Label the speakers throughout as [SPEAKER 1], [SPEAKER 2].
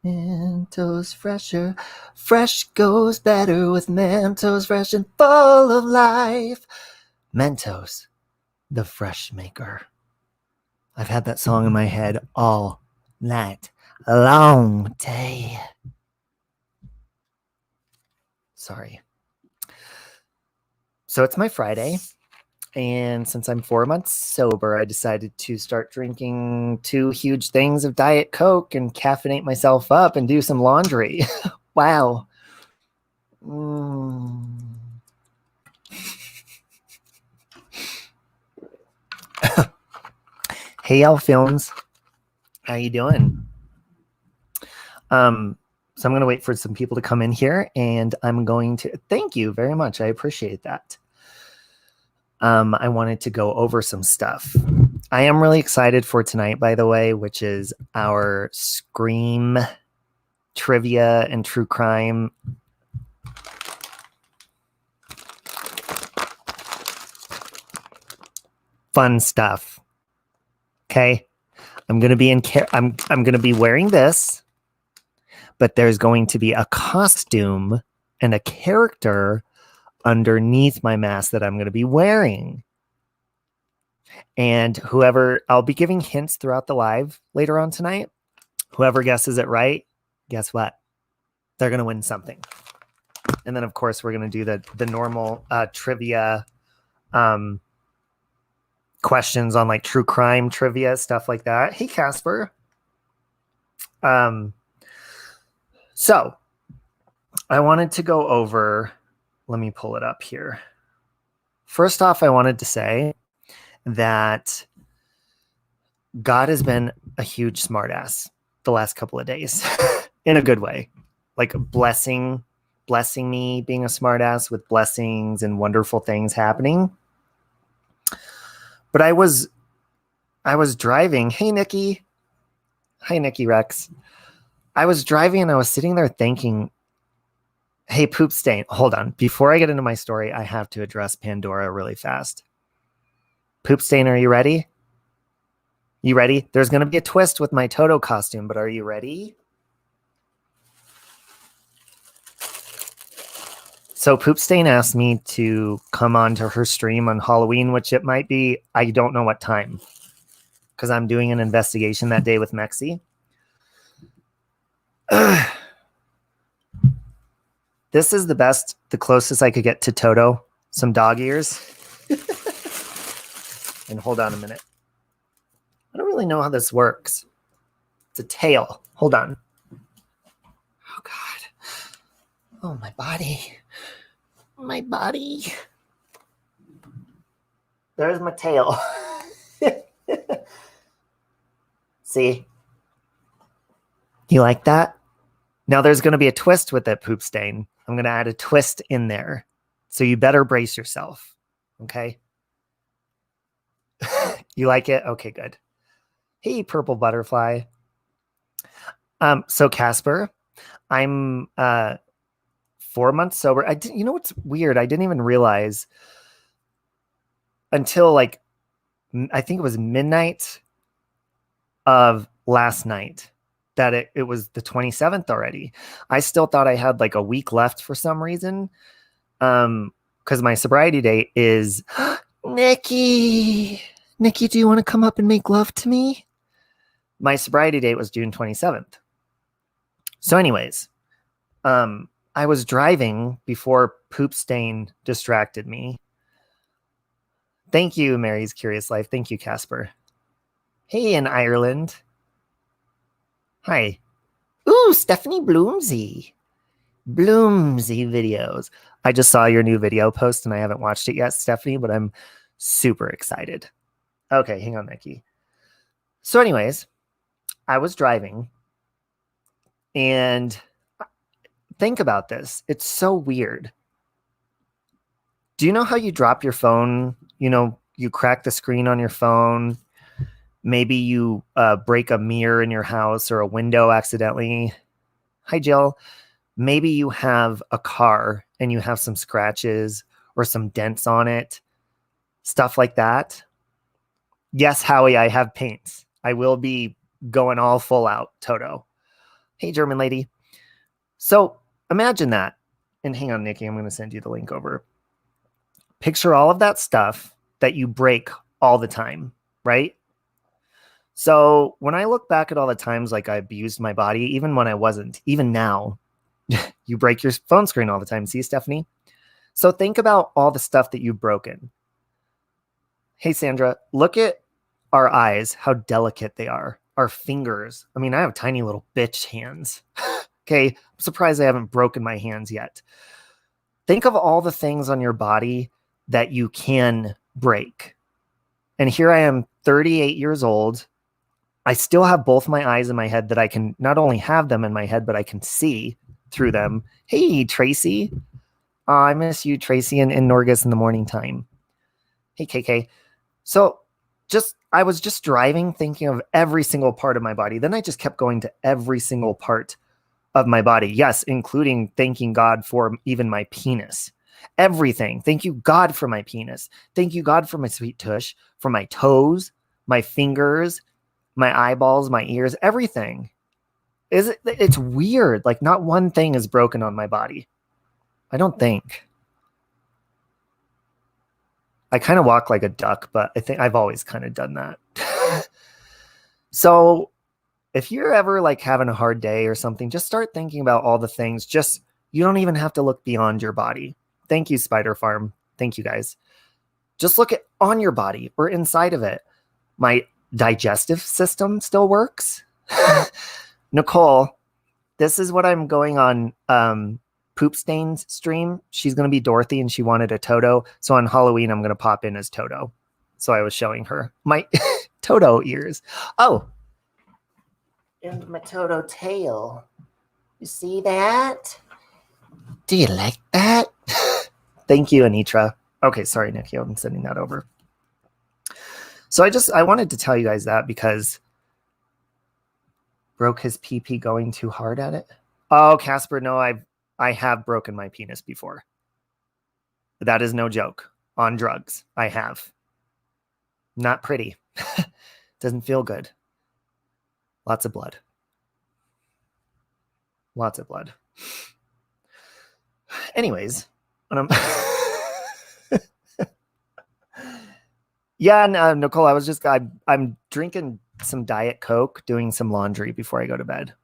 [SPEAKER 1] Mentos fresher. Fresh goes better with Mentos fresh and full of life. Mentos, the fresh maker. I've had that song in my head all night long day. Sorry. So it's my Friday. And since I'm 4 months sober, I decided to start drinking 2 huge things of Diet Coke and caffeinate myself up and do some laundry. Wow. Hey, y'all films. How you doing? So I'm going to wait for some people to come in here, and I'm going to thank you very much. I appreciate that. I wanted to go over some stuff. I am really excited for tonight, by the way, which is our Scream trivia and true crime. Fun stuff. Okay. I'm going to be I'm going to be wearing this, but there's going to be a costume and a character underneath my mask that I'm going to be wearing. And I'll be giving hints throughout the live later on tonight. Whoever guesses it right, guess what? They're going to win something. And then, of course, we're going to do the normal trivia questions on like true crime trivia, stuff like that. Hey, Casper. So I wanted to go over, let me pull it up here. First off, I wanted to say that God has been a huge smartass the last couple of days in a good way, like blessing me being a smartass with blessings and wonderful things happening. But I was driving. Hey, Nikki. Hi, Nikki Rex. I was driving and I was sitting there thinking, hey, Poop Stain, hold on. Before I get into my story, I have to address Pandora really fast. Poop Stain, are you ready? You ready? There's going to be a twist with my Toto costume, but are you ready? So Poop Stain asked me to come on to her stream on Halloween, which it might be, I don't know what time, because I'm doing an investigation that day with Mexi. This is the closest I could get to Toto. Some dog ears. And hold on a minute. I don't really know how this works. It's a tail. Hold on. Oh, God. Oh, my body. My body. There's my tail. See? You like that? Now there's going to be a twist with it, Poop Stain. I'm going to add a twist in there. So you better brace yourself. Okay? You like it? Okay, good. Hey, Purple Butterfly. So Casper, I'm 4 months sober. You know what's weird? I didn't even realize until like, I think it was midnight of last night that it was the 27th already. I still thought I had like a week left for some reason. Because my sobriety date is Nikki, do you want to come up and make love to me? My sobriety date was June 27th. So anyways, I was driving before Poop Stain distracted me. Thank you, Mary's Curious Life. Thank you, Casper. Hey, in Ireland. Hi. Ooh, Stephanie Bloomsy videos. I just saw your new video post and I haven't watched it yet, Stephanie, but I'm super excited. Okay, hang on, Nikki. So anyways, I was driving and think about this. It's so weird. Do you know how you drop your phone? You know, you crack the screen on your phone. Maybe you break a mirror in your house or a window accidentally. Hi, Jill. Maybe you have a car and you have some scratches or some dents on it. Stuff like that. Yes, Howie, I have paints. I will be going all full out, Toto. Hey, German lady. So imagine that. And hang on, Nikki, I'm going to send you the link over. Picture all of that stuff that you break all the time, right? So when I look back at all the times like I abused my body, even when I wasn't, even now, you break your phone screen all the time. See, Stephanie? So think about all the stuff that you've broken. Hey, Sandra, look at our eyes, how delicate they are. Our fingers. I mean, I have tiny little bitch hands. Okay, I'm surprised I haven't broken my hands yet. Think of all the things on your body that you can break. And here I am, 38 years old. I still have both my eyes in my head that I can not only have them in my head, but I can see through them. Hey, Tracy. I miss you, Tracy, and Norgus in the morning time. Hey, KK. So I was just driving, thinking of every single part of my body. Then I just kept going to every single part of my body. Yes, including thanking God for even my penis. Everything. Thank you, God, for my penis. Thank you, God, for my sweet tush, for my toes, my fingers, my eyeballs, my ears, everything. It's weird. Like not one thing is broken on my body. I don't think. I kind of walk like a duck, but I think I've always kind of done that. So if you're ever like having a hard day or something, just start thinking about all the things. Just you don't even have to look beyond your body. Thank you, Spider Farm. Thank you, guys. Just look at on your body or inside of it. My digestive system still works. Nicole, this is what I'm going on Poop Stains stream. She's going to be Dorothy and she wanted a Toto. So on Halloween, I'm going to pop in as Toto. So I was showing her my Toto ears. Oh, and my Toto tail. You see that? Do you like that? Thank you, Anitra. Okay, sorry, Nikki. I'm sending that over. So I wanted to tell you guys that because broke his PP going too hard at it. Oh, Casper, no, I have broken my penis before. That is no joke. On drugs, I have. Not pretty. Doesn't feel good. Lots of blood. Lots of blood. Anyways, when I'm yeah, no, Nicole, I'm drinking some Diet Coke, doing some laundry before I go to bed.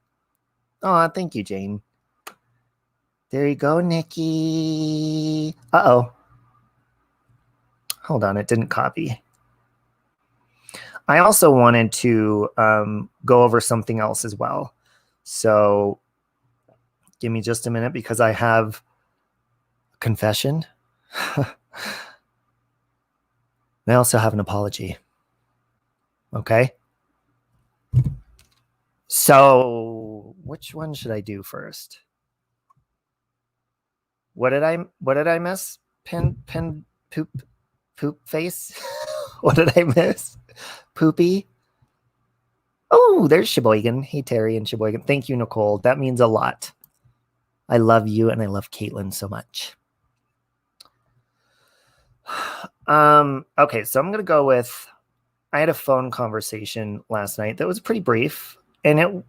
[SPEAKER 1] Oh, thank you, Jane. There you go, Nikki. Uh-oh. Hold on, it didn't copy. I also wanted to go over something else as well. So give me just a minute because I have a confession. I also have an apology. Okay. So which one should I do first? What did I miss? Pin poop face? What did I miss? Poopy? Oh, there's Sheboygan. Hey, Terry and Sheboygan. Thank you, Nicole. That means a lot. I love you and I love Caitlin so much. Okay, so I'm gonna go with I had a phone conversation last night that was pretty brief, and it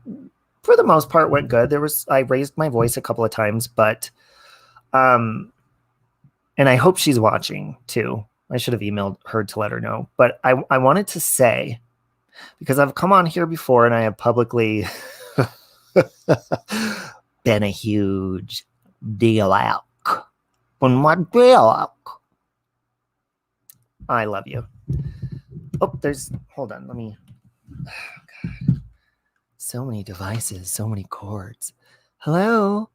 [SPEAKER 1] for the most part went good. I raised my voice a couple of times, but and I hope she's watching too. I should have emailed her to let her know. But I wanted to say, because I've come on here before and I have publicly been a huge deal out. When my deal out. I love you. Oh, hold on, let me. Oh, God. So many devices, so many cords. Hello?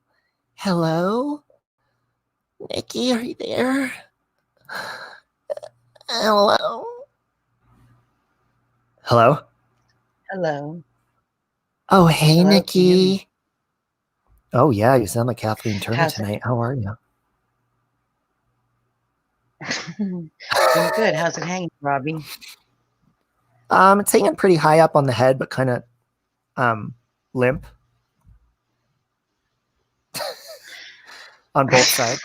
[SPEAKER 1] Hello? Nikki, are you there? Hello? Hello?
[SPEAKER 2] Hello.
[SPEAKER 1] Oh, hey,
[SPEAKER 2] Hello,
[SPEAKER 1] Nikki. Oh, yeah, you sound like Kathleen Turner
[SPEAKER 2] How's
[SPEAKER 1] tonight. How are you?
[SPEAKER 2] Doing good. How's it hanging, Robbie?
[SPEAKER 1] It's hanging pretty high up on the head, but kind of limp on both sides.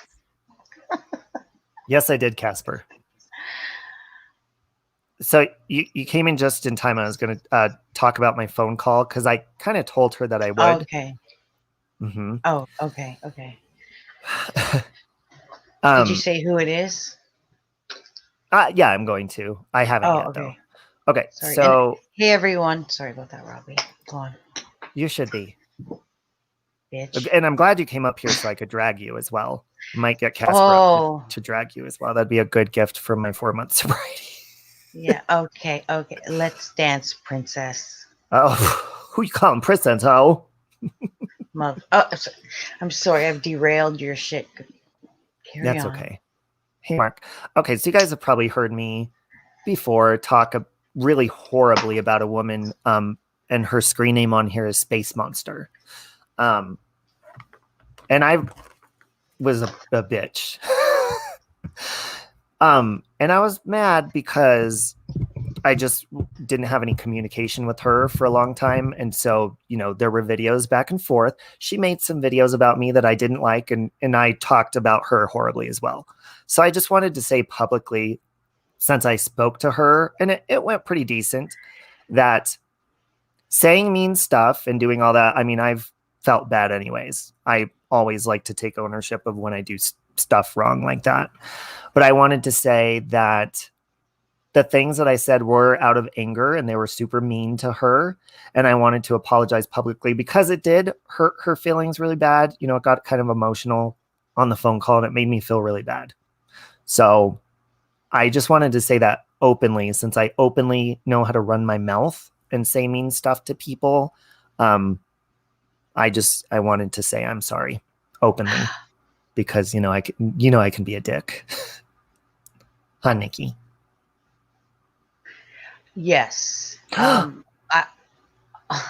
[SPEAKER 1] Yes, I did, Casper. So you came in just in time. I was going to talk about my phone call because I kind of told her that I would.
[SPEAKER 2] Okay.
[SPEAKER 1] Mm-hmm.
[SPEAKER 2] Oh, okay. Okay. Did you
[SPEAKER 1] um,
[SPEAKER 2] say who it is?
[SPEAKER 1] yeah, I'm going to. I haven't
[SPEAKER 2] Oh,
[SPEAKER 1] yet though.
[SPEAKER 2] okay.
[SPEAKER 1] Okay,
[SPEAKER 2] Sorry. And
[SPEAKER 1] so
[SPEAKER 2] hey, everyone. Sorry about that, Robbie. Go on,
[SPEAKER 1] you should be.
[SPEAKER 2] bitch.
[SPEAKER 1] And I'm glad you came up here so I could drag you as well. Might get Casper up
[SPEAKER 2] Oh,
[SPEAKER 1] to drag you as well. That'd be a good gift for my 4 month sobriety.
[SPEAKER 2] yeah. Okay. Okay. Let's dance, princess.
[SPEAKER 1] Oh, who you calling princess, ho?
[SPEAKER 2] Mother. Oh, I'm sorry. I've derailed your shit. Carry
[SPEAKER 1] That's
[SPEAKER 2] on.
[SPEAKER 1] okay. Hey, Mark. Okay, so you guys have probably heard me before talk really horribly about a woman, and her screen name on here is Space Monster. Um, and I was a bitch. And I was mad because I just didn't have any communication with her for a long time. And so, there were videos back and forth. She made some videos about me that I didn't like, and I talked about her horribly as well. So I just wanted to say publicly, since I spoke to her, and it went pretty decent, that saying mean stuff and doing all that, I mean, I've felt bad anyways. I always like to take ownership of when I do stuff wrong like that. But I wanted to say that the things that I said were out of anger and they were super mean to her. And I wanted to apologize publicly because it did hurt her feelings really bad. It got kind of emotional on the phone call and it made me feel really bad. So I just wanted to say that openly, since I openly know how to run my mouth and say mean stuff to people. I wanted to say I'm sorry openly because I can be a dick. Huh, Nikki?
[SPEAKER 2] Yes. I.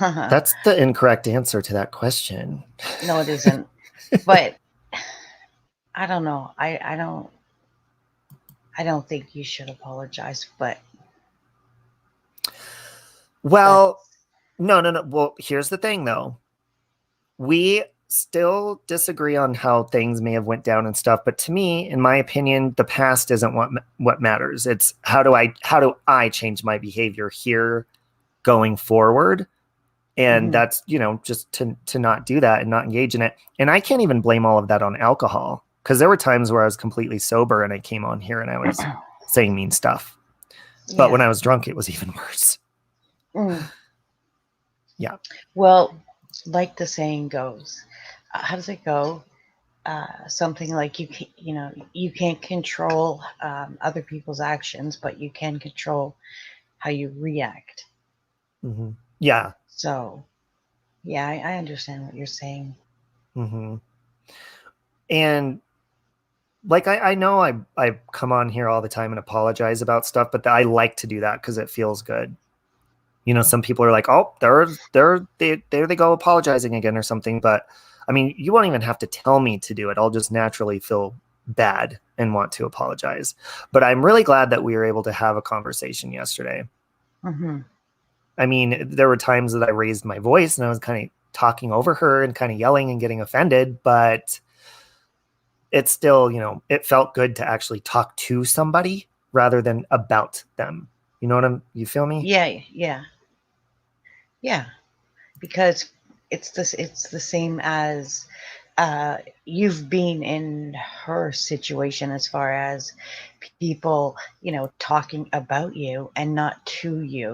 [SPEAKER 1] That's the incorrect answer to that question.
[SPEAKER 2] No, it isn't. But I don't know. I don't. I don't think you should apologize. But that.
[SPEAKER 1] Well, no. Well, here's the thing, though. We still disagree on how things may have went down and stuff, but to me, in my opinion, the past isn't what matters. It's how do I change my behavior here going forward? And
[SPEAKER 2] Mhm.
[SPEAKER 1] that's, just to not do that and not engage in it. And I can't even blame all of that on alcohol, because there were times where I was completely sober and I came on here and I was saying mean stuff. But when
[SPEAKER 2] Yeah.
[SPEAKER 1] I was drunk, it was even worse.
[SPEAKER 2] Mm.
[SPEAKER 1] Yeah.
[SPEAKER 2] Well, like the saying goes, how does it go? Something like you can't control other people's actions, but you can control how you react.
[SPEAKER 1] Mm-hmm. Yeah.
[SPEAKER 2] So, yeah, I understand what you're saying.
[SPEAKER 1] Mm-hmm. And like, I know I come on here all the time and apologize about stuff, but I like to do that because it feels good. Some people are like, oh, there they go apologizing again or something. But I mean, you won't even have to tell me to do it. I'll just naturally feel bad and want to apologize. But I'm really glad that we were able to have a conversation yesterday.
[SPEAKER 2] Hmm.
[SPEAKER 1] I mean, there were times that I raised my voice and I was kind of talking over her and kind of yelling and getting offended, but it's still, it felt good to actually talk to somebody rather than about them. You feel me?
[SPEAKER 2] Yeah, yeah, yeah. Because it's the same as you've been in her situation as far as people, talking about you and not to you.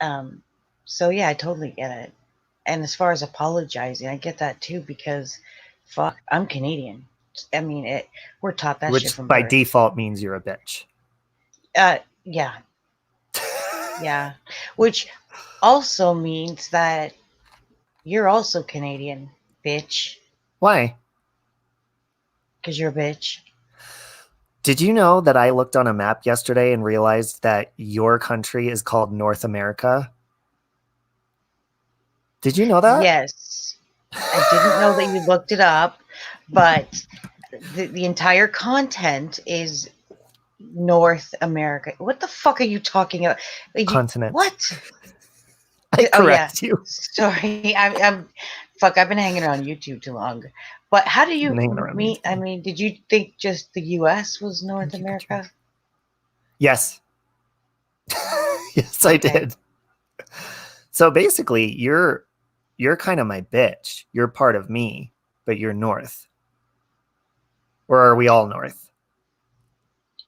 [SPEAKER 2] Um, so yeah, I totally get it. And as far as apologizing, I get that too because fuck, I'm Canadian. I mean, we're taught that shit
[SPEAKER 1] Which
[SPEAKER 2] from
[SPEAKER 1] by
[SPEAKER 2] birth.
[SPEAKER 1] default means you're a bitch.
[SPEAKER 2] Yeah, yeah. Which also means that you're also Canadian, bitch,
[SPEAKER 1] Why?
[SPEAKER 2] because you're a bitch.
[SPEAKER 1] Did you know that I looked on a map yesterday and realized that your country is called North America? Did you know that?
[SPEAKER 2] Yes, I didn't know that you looked it up, but the entire content is North America. What the fuck are you talking about?
[SPEAKER 1] Continent.
[SPEAKER 2] What?
[SPEAKER 1] I
[SPEAKER 2] Oh yeah,
[SPEAKER 1] correct you.
[SPEAKER 2] sorry. I'm fuck. I've been hanging around YouTube too long. But how do
[SPEAKER 1] I've been
[SPEAKER 2] you
[SPEAKER 1] hanging around you
[SPEAKER 2] mean? I
[SPEAKER 1] too.
[SPEAKER 2] mean, did you think just the U.S. was North
[SPEAKER 1] Thank you, Katrina.
[SPEAKER 2] America?
[SPEAKER 1] Yes. Yes, I
[SPEAKER 2] Okay.
[SPEAKER 1] did. So basically, you're kind of my bitch. You're part of me, but you're North. Or are we all North?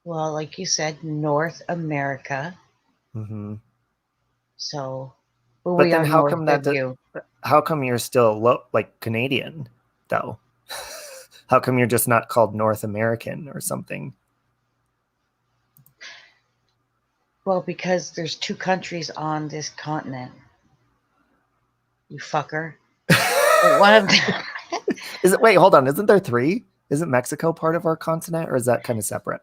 [SPEAKER 2] Well, like you said, North America.
[SPEAKER 1] Hmm.
[SPEAKER 2] So, but
[SPEAKER 1] But
[SPEAKER 2] we
[SPEAKER 1] then
[SPEAKER 2] are north of you.
[SPEAKER 1] how come you're still like Canadian though? How come you're just not called North American or something?
[SPEAKER 2] Well, because there's two countries on this continent. You fucker. One of them,
[SPEAKER 1] Is it, wait, hold on. Isn't there three? Isn't Mexico part of our continent or is that kind of separate?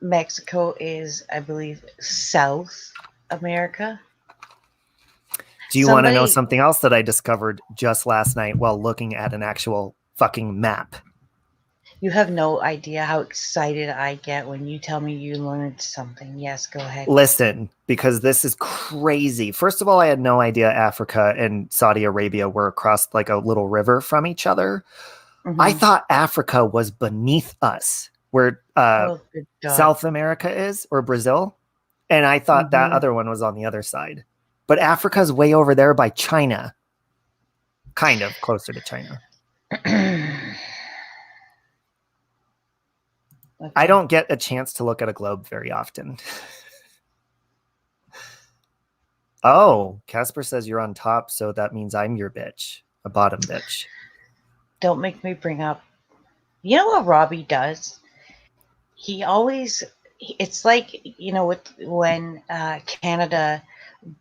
[SPEAKER 2] Mexico is, I believe, South America.
[SPEAKER 1] Do you want to know
[SPEAKER 2] Somebody,
[SPEAKER 1] something else that I discovered just last night while looking at an actual fucking map?
[SPEAKER 2] you have no idea how excited I get when you tell me you learned something. Yes, go ahead.
[SPEAKER 1] Listen, because this is crazy. First of all, I had no idea Africa and Saudi Arabia were across like a little river from each other. I
[SPEAKER 2] Hmm.
[SPEAKER 1] thought Africa was beneath us, where
[SPEAKER 2] Oh, good God.
[SPEAKER 1] South America is, or Brazil. And I thought that
[SPEAKER 2] Hmm.
[SPEAKER 1] other one was on the other side. But Africa's way over there by China, kind of closer to China. I
[SPEAKER 2] Okay.
[SPEAKER 1] don't get a chance to look at a globe very often. Oh, Casper says you're on top, so that means I'm your bitch, a bottom bitch.
[SPEAKER 2] Don't make me bring up. You know what Robbie does? He always. It's like with when Canada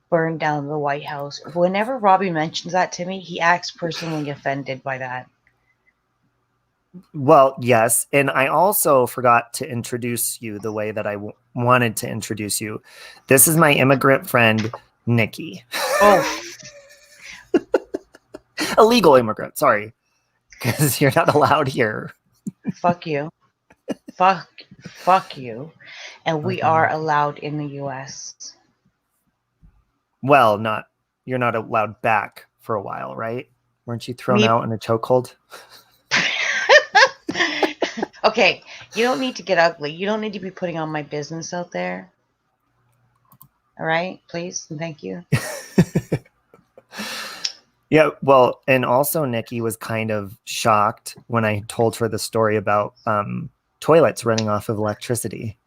[SPEAKER 2] burned down the White House. Whenever Robbie mentions that to me, he acts personally offended by that.
[SPEAKER 1] Well, yes. And I also forgot to introduce you the way that I wanted to introduce you. This is my immigrant friend, Nikki.
[SPEAKER 2] Oh,
[SPEAKER 1] A legal immigrant, sorry, because you're not allowed here.
[SPEAKER 2] fuck you. Fuck you. And we are
[SPEAKER 1] Okay.
[SPEAKER 2] allowed in the US.
[SPEAKER 1] Well, not you're not allowed back for a while, right? Weren't you thrown
[SPEAKER 2] Me.
[SPEAKER 1] out in a chokehold?
[SPEAKER 2] Okay, you don't need to get ugly. You don't need to be putting on my business out there. All right, please and thank you.
[SPEAKER 1] Yeah, well, and also Nikki was kind of shocked when I told her the story about toilets running off of electricity.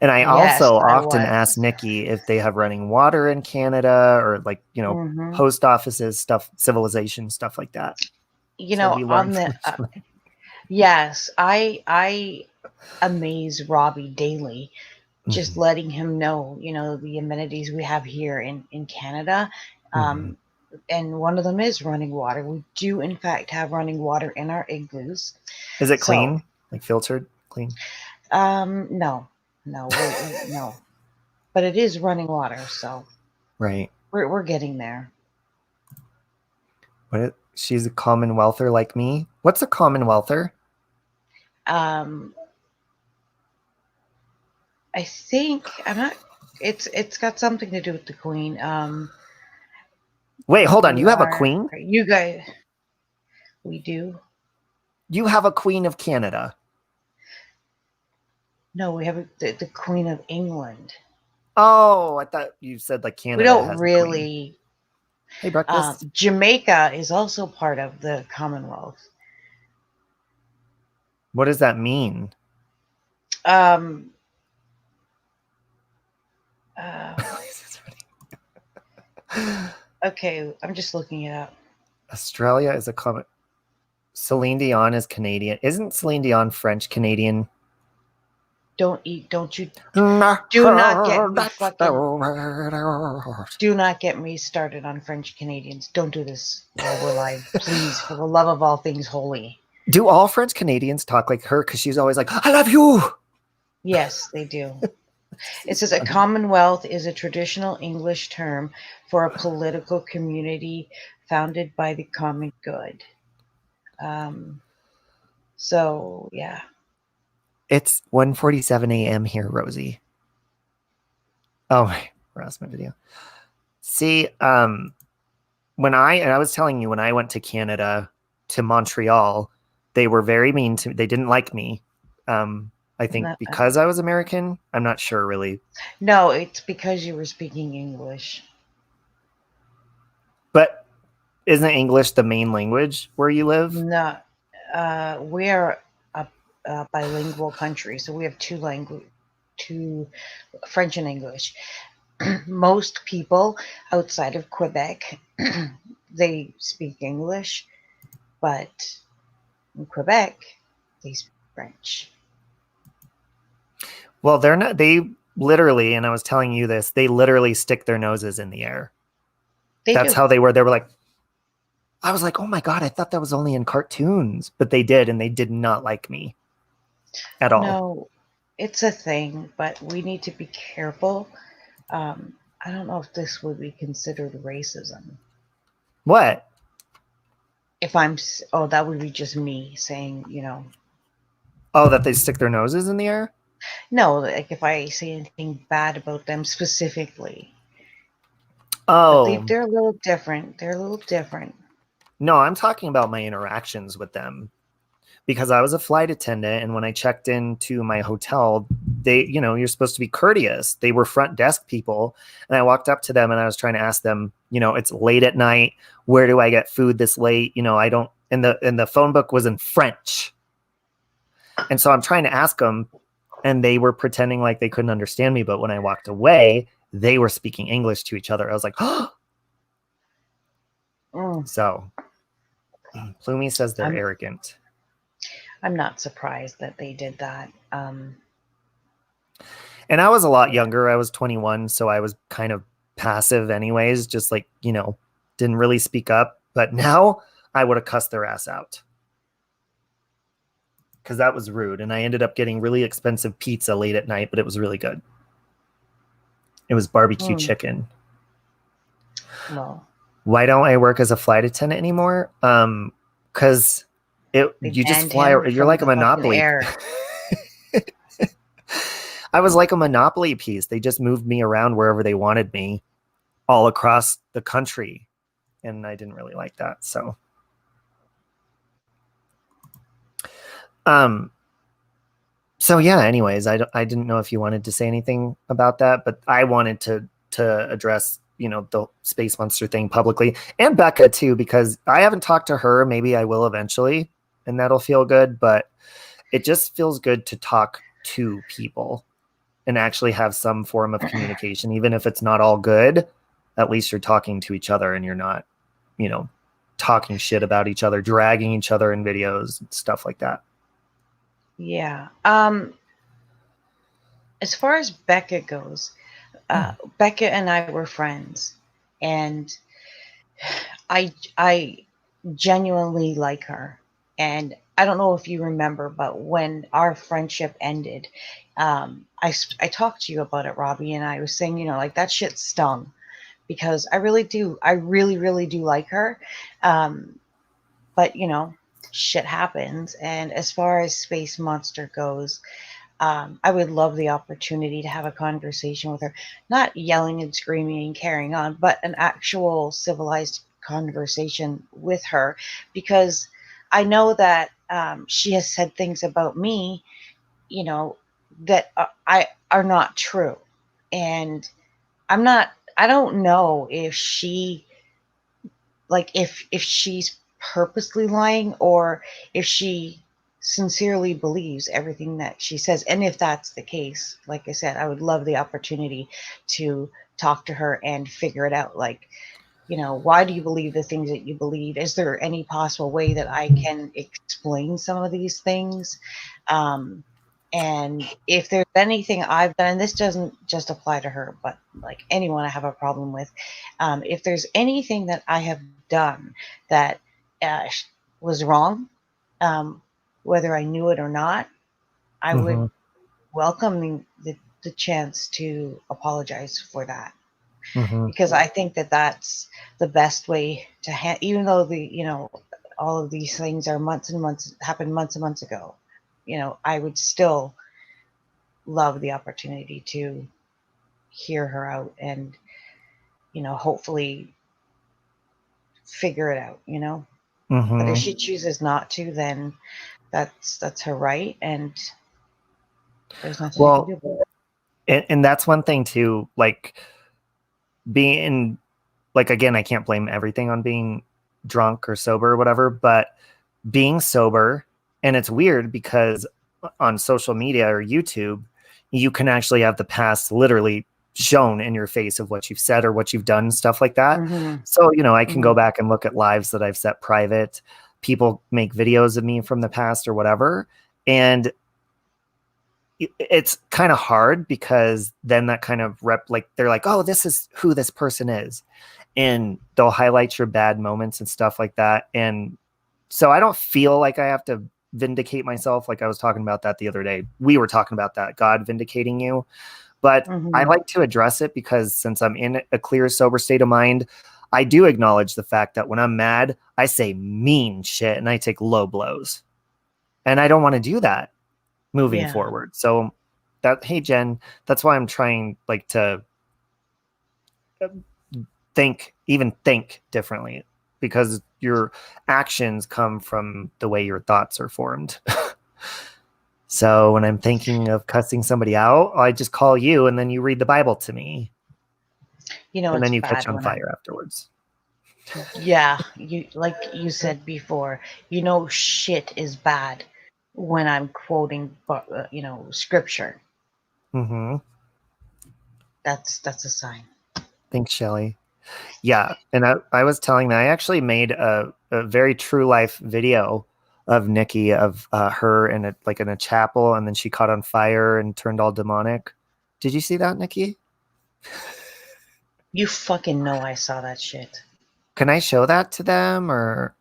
[SPEAKER 1] And I
[SPEAKER 2] Yes,
[SPEAKER 1] also
[SPEAKER 2] I
[SPEAKER 1] often ask
[SPEAKER 2] was.
[SPEAKER 1] Nikki if they have running water in Canada or like,
[SPEAKER 2] Hmm.
[SPEAKER 1] post offices, stuff, civilization, stuff like that. So we learn
[SPEAKER 2] On
[SPEAKER 1] from
[SPEAKER 2] the
[SPEAKER 1] each other.
[SPEAKER 2] yes, I amaze Robbie daily, just
[SPEAKER 1] Mhm,
[SPEAKER 2] letting him know, the amenities we have here in Canada.
[SPEAKER 1] mhm.
[SPEAKER 2] Um, and one of them is running water. We do, in fact, have running water in our igloos.
[SPEAKER 1] Is it
[SPEAKER 2] So,
[SPEAKER 1] clean? Like filtered, clean?
[SPEAKER 2] no, no, no, but it is running water, so
[SPEAKER 1] Right.
[SPEAKER 2] we're getting there.
[SPEAKER 1] She's a commonwealther like me. What's a commonwealther?
[SPEAKER 2] Um, I think I'm not. It's got something to do with the Queen.
[SPEAKER 1] Wait, hold on.
[SPEAKER 2] We
[SPEAKER 1] You have a
[SPEAKER 2] are
[SPEAKER 1] queen?
[SPEAKER 2] you guys. We do.
[SPEAKER 1] You have a queen of Canada.
[SPEAKER 2] No, we have the Queen of England.
[SPEAKER 1] Oh, I thought you said like
[SPEAKER 2] We
[SPEAKER 1] Canada
[SPEAKER 2] don't
[SPEAKER 1] has a queen.
[SPEAKER 2] really.
[SPEAKER 1] Hey, breakfast.
[SPEAKER 2] Jamaica is also part of the Commonwealth.
[SPEAKER 1] What does that mean?
[SPEAKER 2] Um, uh, okay, I'm just looking it up.
[SPEAKER 1] Australia is a common. Celine Dion is Canadian. Isn't Celine Dion French Canadian?
[SPEAKER 2] Don't eat. Don't you? Do not get me
[SPEAKER 1] That's the
[SPEAKER 2] fucking.
[SPEAKER 1] word.
[SPEAKER 2] Do not get me started on French Canadians. Don't do this while we're live, please, for the love of all things holy.
[SPEAKER 1] Do all French Canadians talk like her? Because she's always like, I love you.
[SPEAKER 2] Yes, they do. It
[SPEAKER 1] It's
[SPEAKER 2] says a
[SPEAKER 1] funny.
[SPEAKER 2] commonwealth is a traditional English term for a political community founded by the common good. Um, so yeah.
[SPEAKER 1] It's 1:47 a.m. here, Rosie. Oh my harassment video. See, and I was telling you when I went to Canada to Montreal, they were very mean to me. They didn't like me. I think
[SPEAKER 2] No,
[SPEAKER 1] because I was American. I'm not sure really.
[SPEAKER 2] no, it's because you were speaking English.
[SPEAKER 1] But isn't English the main language where you live?
[SPEAKER 2] No, we are a bilingual country, so we have two French and English. Most people outside of Quebec, they speak English, but in Quebec, they speak French.
[SPEAKER 1] Well, they're not. They literally, and I was telling you this, they literally stick their noses in the air.
[SPEAKER 2] They
[SPEAKER 1] That's
[SPEAKER 2] do.
[SPEAKER 1] how they were. They were like, I was like, oh my God, I thought that was only in cartoons, but they did, and they did not like me at all.
[SPEAKER 2] No, it's a thing, but we need to be careful. Um, I don't know if this would be considered racism.
[SPEAKER 1] What?
[SPEAKER 2] If oh, that would be just me saying,
[SPEAKER 1] Oh, that they stick their noses in the air?
[SPEAKER 2] no, like if I say anything bad about them specifically. But
[SPEAKER 1] Oh,
[SPEAKER 2] they're a little different. They're a little different.
[SPEAKER 1] no, I'm talking about my interactions with them because I was a flight attendant. And when I checked into my hotel, you're supposed to be courteous. They were front desk people. And I walked up to them and I was trying to ask them, it's late at night. Where do I get food this late? I don't, and the phone book was in French. And so I'm trying to ask them and they were pretending like they couldn't understand me. But when I walked away, they were speaking English to each other. I was like, oh,
[SPEAKER 2] Mm,
[SPEAKER 1] so Plumie says they're
[SPEAKER 2] I'm
[SPEAKER 1] arrogant.
[SPEAKER 2] I'm not surprised that they did that.
[SPEAKER 1] And I was a lot younger. I was 21, so I was kind of passive anyways, just like, didn't really speak up. But now I would have cussed their ass out because that was rude. And I ended up getting really expensive pizza late at night, but it was really good. It was barbecue
[SPEAKER 2] mm,
[SPEAKER 1] chicken.
[SPEAKER 2] well,
[SPEAKER 1] Why don't I work as a flight attendant anymore? Because
[SPEAKER 2] they
[SPEAKER 1] you just
[SPEAKER 2] banned
[SPEAKER 1] fly.
[SPEAKER 2] him
[SPEAKER 1] You're
[SPEAKER 2] from
[SPEAKER 1] like a
[SPEAKER 2] the fucking
[SPEAKER 1] monopoly.
[SPEAKER 2] air.
[SPEAKER 1] I was like a monopoly piece. They just moved me around wherever they wanted me, all across the country, and I didn't really like that. Um, so yeah. Anyways, I didn't know if you wanted to say anything about that, but I wanted to address the space monster thing publicly, and Becca too, because I haven't talked to her. Maybe I will eventually, and that'll feel good. But it just feels good to talk to people and actually have some form of communication, even if it's not all good. At least you're talking to each other and you're not, you know, talking shit about each other, dragging each other in videos, stuff like that.
[SPEAKER 2] Yeah. As far as Becca goes,
[SPEAKER 1] Hmm.
[SPEAKER 2] Becca and I were friends, and I genuinely like her. And I don't know if you remember, but when our friendship ended, I talked to you about it, Robbie, and I was saying, like that shit stung because I really do, I really, really do like her. Um, but shit happens. And as far as Space Monster goes, I would love the opportunity to have a conversation with her, not yelling and screaming and carrying on, but an actual civilized conversation with her, because I know that she has said things about me, you know, that I are not true, and I'm not. I don't know if she like if she's purposely lying or if she sincerely believes everything that she says. And if that's the case, like I said, I would love the opportunity to talk to her and figure it out. Like, why do you believe the things that you believe? Is there any possible way that I can explain some of these things? Um, and if there's anything I've done, and this doesn't just apply to her, but like anyone I have a problem with, if there's anything that I have done that uh, was wrong, um, whether I knew it or not, I would
[SPEAKER 1] Mm-hmm.
[SPEAKER 2] welcome the chance to apologize for that,
[SPEAKER 1] Mm-hmm.
[SPEAKER 2] because I think that that's the best way to even though all of these things are months and months happened months and months ago, I would still love the opportunity to hear her out and hopefully figure it out. Whether
[SPEAKER 1] Mm-hmm.
[SPEAKER 2] she chooses not to, then that's her right, and There's nothing you can
[SPEAKER 1] Well,
[SPEAKER 2] do about
[SPEAKER 1] and that's one thing too, like being like, again, I can't blame everything on being drunk or sober or whatever, but being sober, and it's weird because on social media or YouTube, you can actually have the past literally shown in your face of what you've said or what you've done, stuff like
[SPEAKER 2] it.
[SPEAKER 1] that. So, I can go
[SPEAKER 2] Mhm.
[SPEAKER 1] back and look at lives that I've set private. People make videos of me from the past or whatever. And it's kind of hard because then that kind of like they're like, oh, this is who this person is, and they'll highlight your bad moments and stuff like that. And so I don't feel like I have to vindicate myself. Like I was talking about that the other day, we were talking about that, God vindicating you. But I
[SPEAKER 2] Mhm.
[SPEAKER 1] like to address it because since I'm in a clear, sober state of mind, I do acknowledge the fact that when I'm mad, I say mean shit and I take low blows, and I don't want to do that moving
[SPEAKER 2] Yeah.
[SPEAKER 1] forward. So that, hey Jen, that's why I'm trying like to think differently, because your actions come from the way your thoughts are formed. So when I'm thinking of cussing somebody out, I just call you and then you read the Bible to me and
[SPEAKER 2] It's
[SPEAKER 1] then you catch
[SPEAKER 2] bad
[SPEAKER 1] on
[SPEAKER 2] when I'm.
[SPEAKER 1] fire afterwards.
[SPEAKER 2] Yeah, like you said before. Shit is bad when I'm quoting, scripture.
[SPEAKER 1] Mm-hmm.
[SPEAKER 2] That's a sign.
[SPEAKER 1] Thanks, Shelly. Yeah, and I was telling that I actually made a very true life video of Nikki, of her in a chapel, and then she caught on fire and turned all demonic. Did you see that, Nikki?
[SPEAKER 2] You fucking know I saw that shit.
[SPEAKER 1] Can I show that to them or?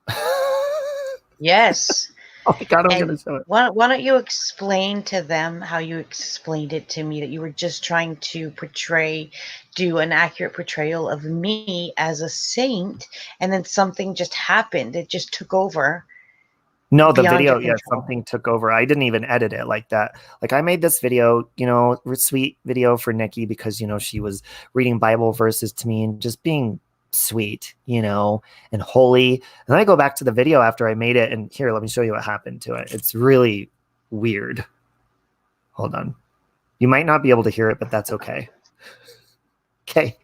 [SPEAKER 2] Yes.
[SPEAKER 1] Oh my god, I'm
[SPEAKER 2] And
[SPEAKER 1] gonna show it.
[SPEAKER 2] why don't you explain to them how you explained it to me, that you were just trying to do an accurate portrayal of me as a saint, and then something just happened. It just took over
[SPEAKER 1] No, the
[SPEAKER 2] beyond
[SPEAKER 1] video,
[SPEAKER 2] your
[SPEAKER 1] yeah,
[SPEAKER 2] control.
[SPEAKER 1] something took over. I didn't even edit it like that. Like I made this video, sweet video for Nikki because she was reading Bible verses to me and just being sweet, and holy. And then I go back to the video after I made it, and here, let me show you what happened to it. It's really weird. Hold on. You might not be able to hear it, but that's okay. Okay.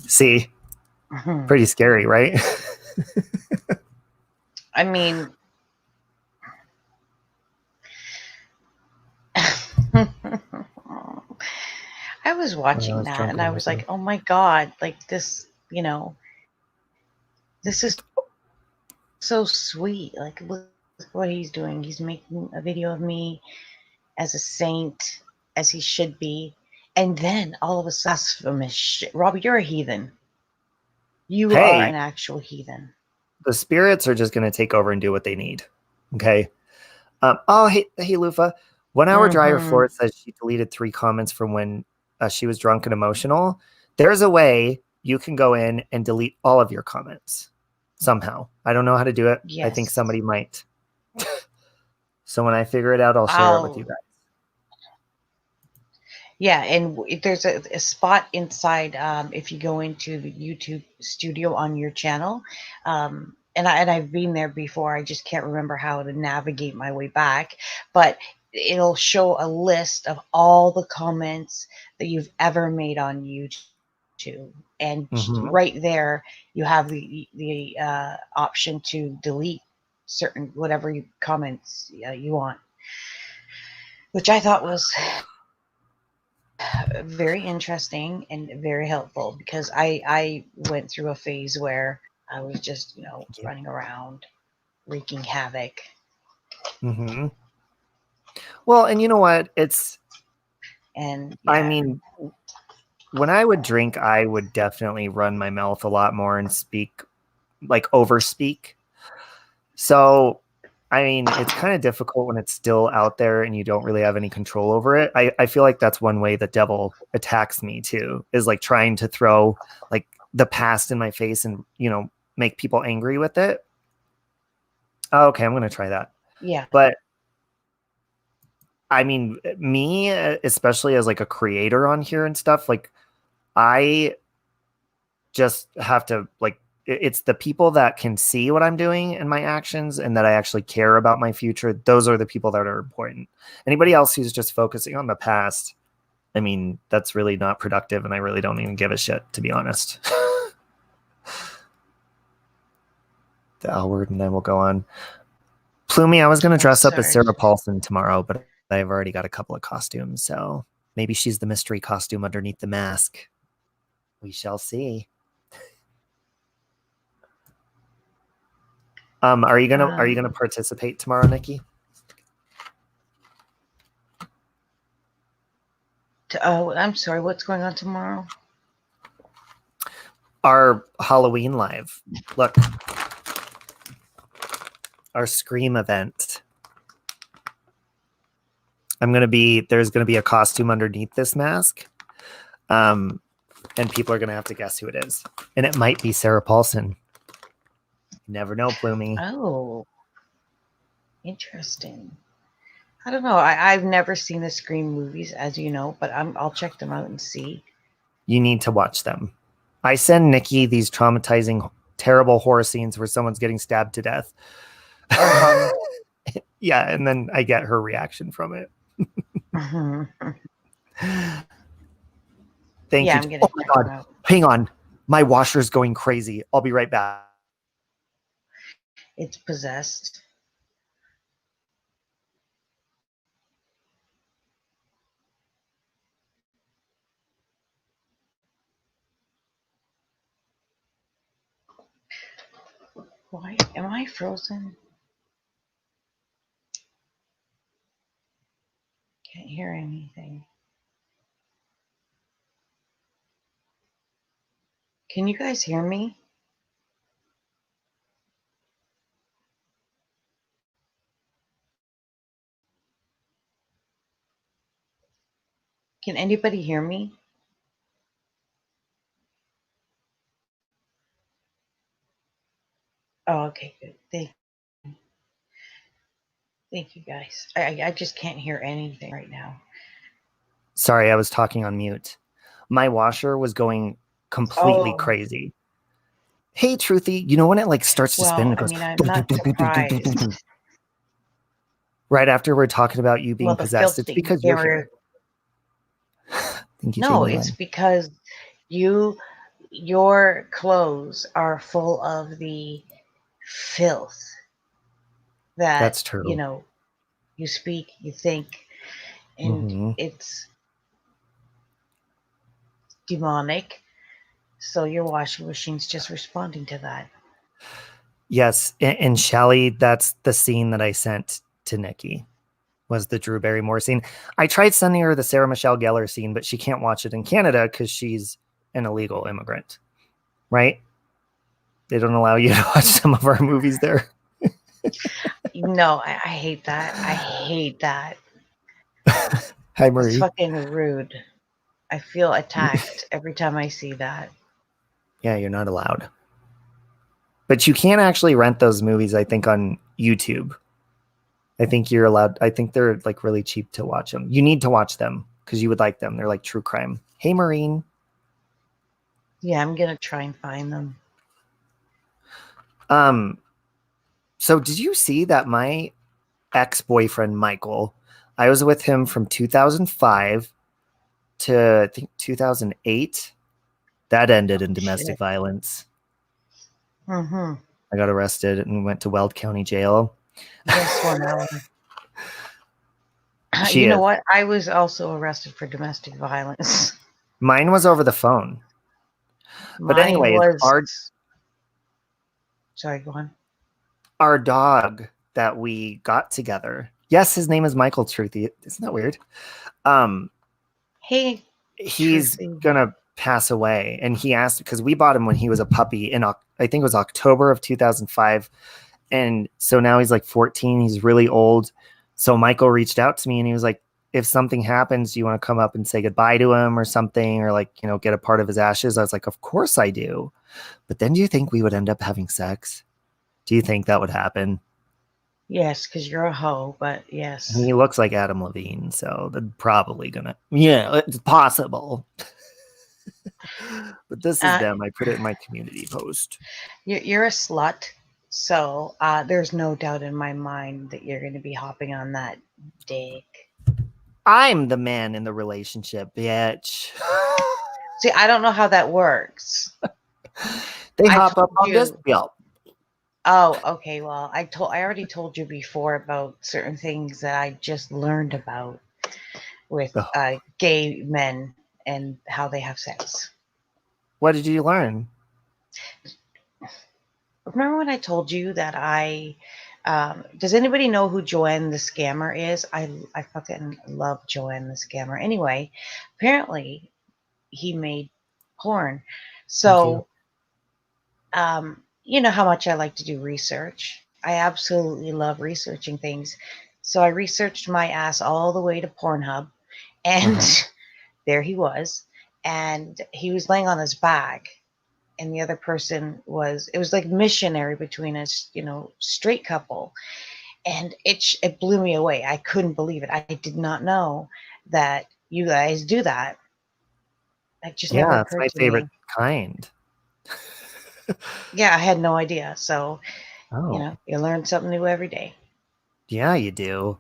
[SPEAKER 1] See,
[SPEAKER 2] Mhm.
[SPEAKER 1] pretty scary, right?
[SPEAKER 2] I mean, I was
[SPEAKER 1] When I
[SPEAKER 2] watching
[SPEAKER 1] was
[SPEAKER 2] that
[SPEAKER 1] drunk
[SPEAKER 2] and I
[SPEAKER 1] and
[SPEAKER 2] was like,
[SPEAKER 1] everything.
[SPEAKER 2] oh my God, like this is so sweet. Like, look what he's doing. He's making a video of me as a saint, as he should be. And then all of a sudden, blasphemous shit. Robbie, you're a heathen. You are an
[SPEAKER 1] Hey,
[SPEAKER 2] actual heathen.
[SPEAKER 1] the spirits are just going to take over and do what they need. Okay. Oh, hey, Lufa. 1 hour driver
[SPEAKER 2] Mm-hmm.
[SPEAKER 1] Flora says she deleted 3 comments from when she was drunk and emotional. There's a way you can go in and delete all of your comments somehow. I don't know how to do it. I think
[SPEAKER 2] Yes.
[SPEAKER 1] somebody might. So when I figure it out, I'll share it with you
[SPEAKER 2] I'll
[SPEAKER 1] guys.
[SPEAKER 2] Yeah, and there's a spot inside, if you go into the YouTube studio on your channel, and I've been there before. I just can't remember how to navigate my way back, but it'll show a list of all the comments that you've ever made on YouTube, and
[SPEAKER 1] Mm-hmm.
[SPEAKER 2] right there you have the option to delete certain whatever comments you want, which I thought was very interesting and very helpful, because I went through a phase where I was just
[SPEAKER 1] Thank you.
[SPEAKER 2] running around wreaking havoc.
[SPEAKER 1] Mm-hmm. Well, and you know what?
[SPEAKER 2] And
[SPEAKER 1] I
[SPEAKER 2] yeah.
[SPEAKER 1] mean, when I would drink, I would definitely run my mouth a lot more and speak, like overspeak. So, I mean, it's kind of difficult when it's still out there and you don't really have any control over it. I feel like that's one way the devil attacks me too, is like trying to throw like the past in my face and, make people angry with it. Oh, okay, I'm going to try that.
[SPEAKER 2] Yeah.
[SPEAKER 1] But I mean, me, especially as like a creator on here and stuff, like I just have to like it's the people that can see what I'm doing and my actions and that I actually care about my future. Those are the people that are important. Anybody else who's just focusing on the past, I mean, that's really not productive and I really don't even give a shit, to be honest. The L word, and then we'll go on. Plumie, I was going to
[SPEAKER 2] I'm
[SPEAKER 1] dress up as
[SPEAKER 2] sorry.
[SPEAKER 1] Sarah Paulson tomorrow, but I've already got a couple of costumes, so maybe she's the mystery costume underneath the mask. We shall see. Are you gonna participate tomorrow, Nikki?
[SPEAKER 2] I'm sorry. What's going on tomorrow?
[SPEAKER 1] Our Halloween live. Look, our Scream event. There's gonna be a costume underneath this mask. And people are gonna have to guess who it is. And it might be Sarah Paulson. You never know, Plumie.
[SPEAKER 2] Oh, interesting. I don't know. I've never seen the Scream movies, as you know, but I'll check them out and see.
[SPEAKER 1] You need to watch them. I send Nikki these traumatizing, terrible horror scenes where someone's getting stabbed to death.
[SPEAKER 2] Uh-huh.
[SPEAKER 1] Yeah, and then I get her reaction from it. Thank
[SPEAKER 2] Yeah,
[SPEAKER 1] you.
[SPEAKER 2] I'm gonna
[SPEAKER 1] Oh my
[SPEAKER 2] check them
[SPEAKER 1] God.
[SPEAKER 2] out.
[SPEAKER 1] Hang on. My washer's going crazy. I'll be right back.
[SPEAKER 2] It's possessed. Why am I frozen? Can't hear anything. Can you guys hear me? Can anybody hear me? Oh, okay, good. Thank you guys. I just can't hear anything right now.
[SPEAKER 1] Sorry, I was talking on mute. My washer was going completely
[SPEAKER 2] Oh,
[SPEAKER 1] crazy. Hey, Truthy, you know when it like starts to spin,
[SPEAKER 2] well,
[SPEAKER 1] it
[SPEAKER 2] I
[SPEAKER 1] goes
[SPEAKER 2] mean, I'm not surprised.
[SPEAKER 1] right after we're talking about you being
[SPEAKER 2] Well, the
[SPEAKER 1] possessed. It's
[SPEAKER 2] filter
[SPEAKER 1] because you're
[SPEAKER 2] camera.
[SPEAKER 1] here. Thank you,
[SPEAKER 2] No,
[SPEAKER 1] Jamie
[SPEAKER 2] it's
[SPEAKER 1] Lynn.
[SPEAKER 2] because your clothes are full of the filth that
[SPEAKER 1] That's true.
[SPEAKER 2] you speak, you think, and
[SPEAKER 1] Mm-hmm.
[SPEAKER 2] it's demonic. So your washing machine's just responding to that.
[SPEAKER 1] Yes, and Shelly, that's the scene that I sent to Nikki. Was the Drew Barrymore scene. I tried sending her the Sarah Michelle Gellar scene, but she can't watch it in Canada because she's an illegal immigrant, right? They don't allow you to watch some of our movies there.
[SPEAKER 2] No, I hate that. I hate that.
[SPEAKER 1] Hi,
[SPEAKER 2] That's
[SPEAKER 1] Marie.
[SPEAKER 2] fucking rude. I feel attacked every time I see that.
[SPEAKER 1] Yeah, you're not allowed. But you can't actually rent those movies, I think, on YouTube. I think you're allowed. I think they're like really cheap to watch them. You need to watch them because you would like them. They're like true crime. Hey, Marine.
[SPEAKER 2] Yeah, I'm gonna try and find them.
[SPEAKER 1] So did you see that my ex-boyfriend Michael, I was with him from 2005 to I think 2008. That ended in domestic
[SPEAKER 2] Shit.
[SPEAKER 1] violence.
[SPEAKER 2] Mm-hmm.
[SPEAKER 1] I got arrested and went to Weld County Jail.
[SPEAKER 2] Guess what, Alan?
[SPEAKER 1] She
[SPEAKER 2] You know
[SPEAKER 1] is.
[SPEAKER 2] what? I was also arrested for domestic violence.
[SPEAKER 1] Mine was over the phone. But
[SPEAKER 2] Mine
[SPEAKER 1] anyways,
[SPEAKER 2] was. Sorry, go on.
[SPEAKER 1] our dog that we got together. Yes, his name is Michael Truthy. Isn't that weird?
[SPEAKER 2] Hey,
[SPEAKER 1] He's
[SPEAKER 2] Truthy.
[SPEAKER 1] gonna pass away, and he asked because we bought him when he was a puppy in I think it was October of 2005, and so now he's like 14. He's really old. So Michael reached out to me and he was like, "If something happens, do you want to come up and say goodbye to him or something, or like get a part of his ashes?" I was like, "Of course I do." But then, do you think we would end up having sex? Do you think that would happen?
[SPEAKER 2] Yes, because you're a hoe, but
[SPEAKER 1] And he
[SPEAKER 2] yes.
[SPEAKER 1] looks like Adam Levine, so they're probably gonna. Yeah, it's possible. But this is
[SPEAKER 2] Uh,
[SPEAKER 1] them. I put it in my community post.
[SPEAKER 2] you're a slut, so there's no doubt in my mind that you're going to be hopping on that dick.
[SPEAKER 1] I'm the man in the relationship, bitch.
[SPEAKER 2] See, I don't know how that works.
[SPEAKER 1] They
[SPEAKER 2] I
[SPEAKER 1] hop up
[SPEAKER 2] told
[SPEAKER 1] on this.
[SPEAKER 2] you.
[SPEAKER 1] Yep.
[SPEAKER 2] Oh, okay. Well, I already told you before about certain things that I just learned about with
[SPEAKER 1] Ugh.
[SPEAKER 2] gay men and how they have sex.
[SPEAKER 1] What did you learn?
[SPEAKER 2] Remember when I told you that does anybody know who Joanne the Scammer is? I fucking love Joanne the Scammer. Anyway, apparently he made porn.
[SPEAKER 1] Thank you.
[SPEAKER 2] So, you know how much I like to do research. I absolutely love researching things. So I researched my ass all the way to Pornhub, and
[SPEAKER 1] Uh-huh.
[SPEAKER 2] there he was. And he was laying on his back, and the other person was, it was like missionary between us, straight couple. And it blew me away. I couldn't believe it. I did not know that you guys do that. It just never
[SPEAKER 1] Yeah, it's
[SPEAKER 2] occurred
[SPEAKER 1] my
[SPEAKER 2] to
[SPEAKER 1] favorite
[SPEAKER 2] me.
[SPEAKER 1] kind.
[SPEAKER 2] Yeah, I had no idea. So,
[SPEAKER 1] Oh,
[SPEAKER 2] you learn something new every day.
[SPEAKER 1] yeah, you do.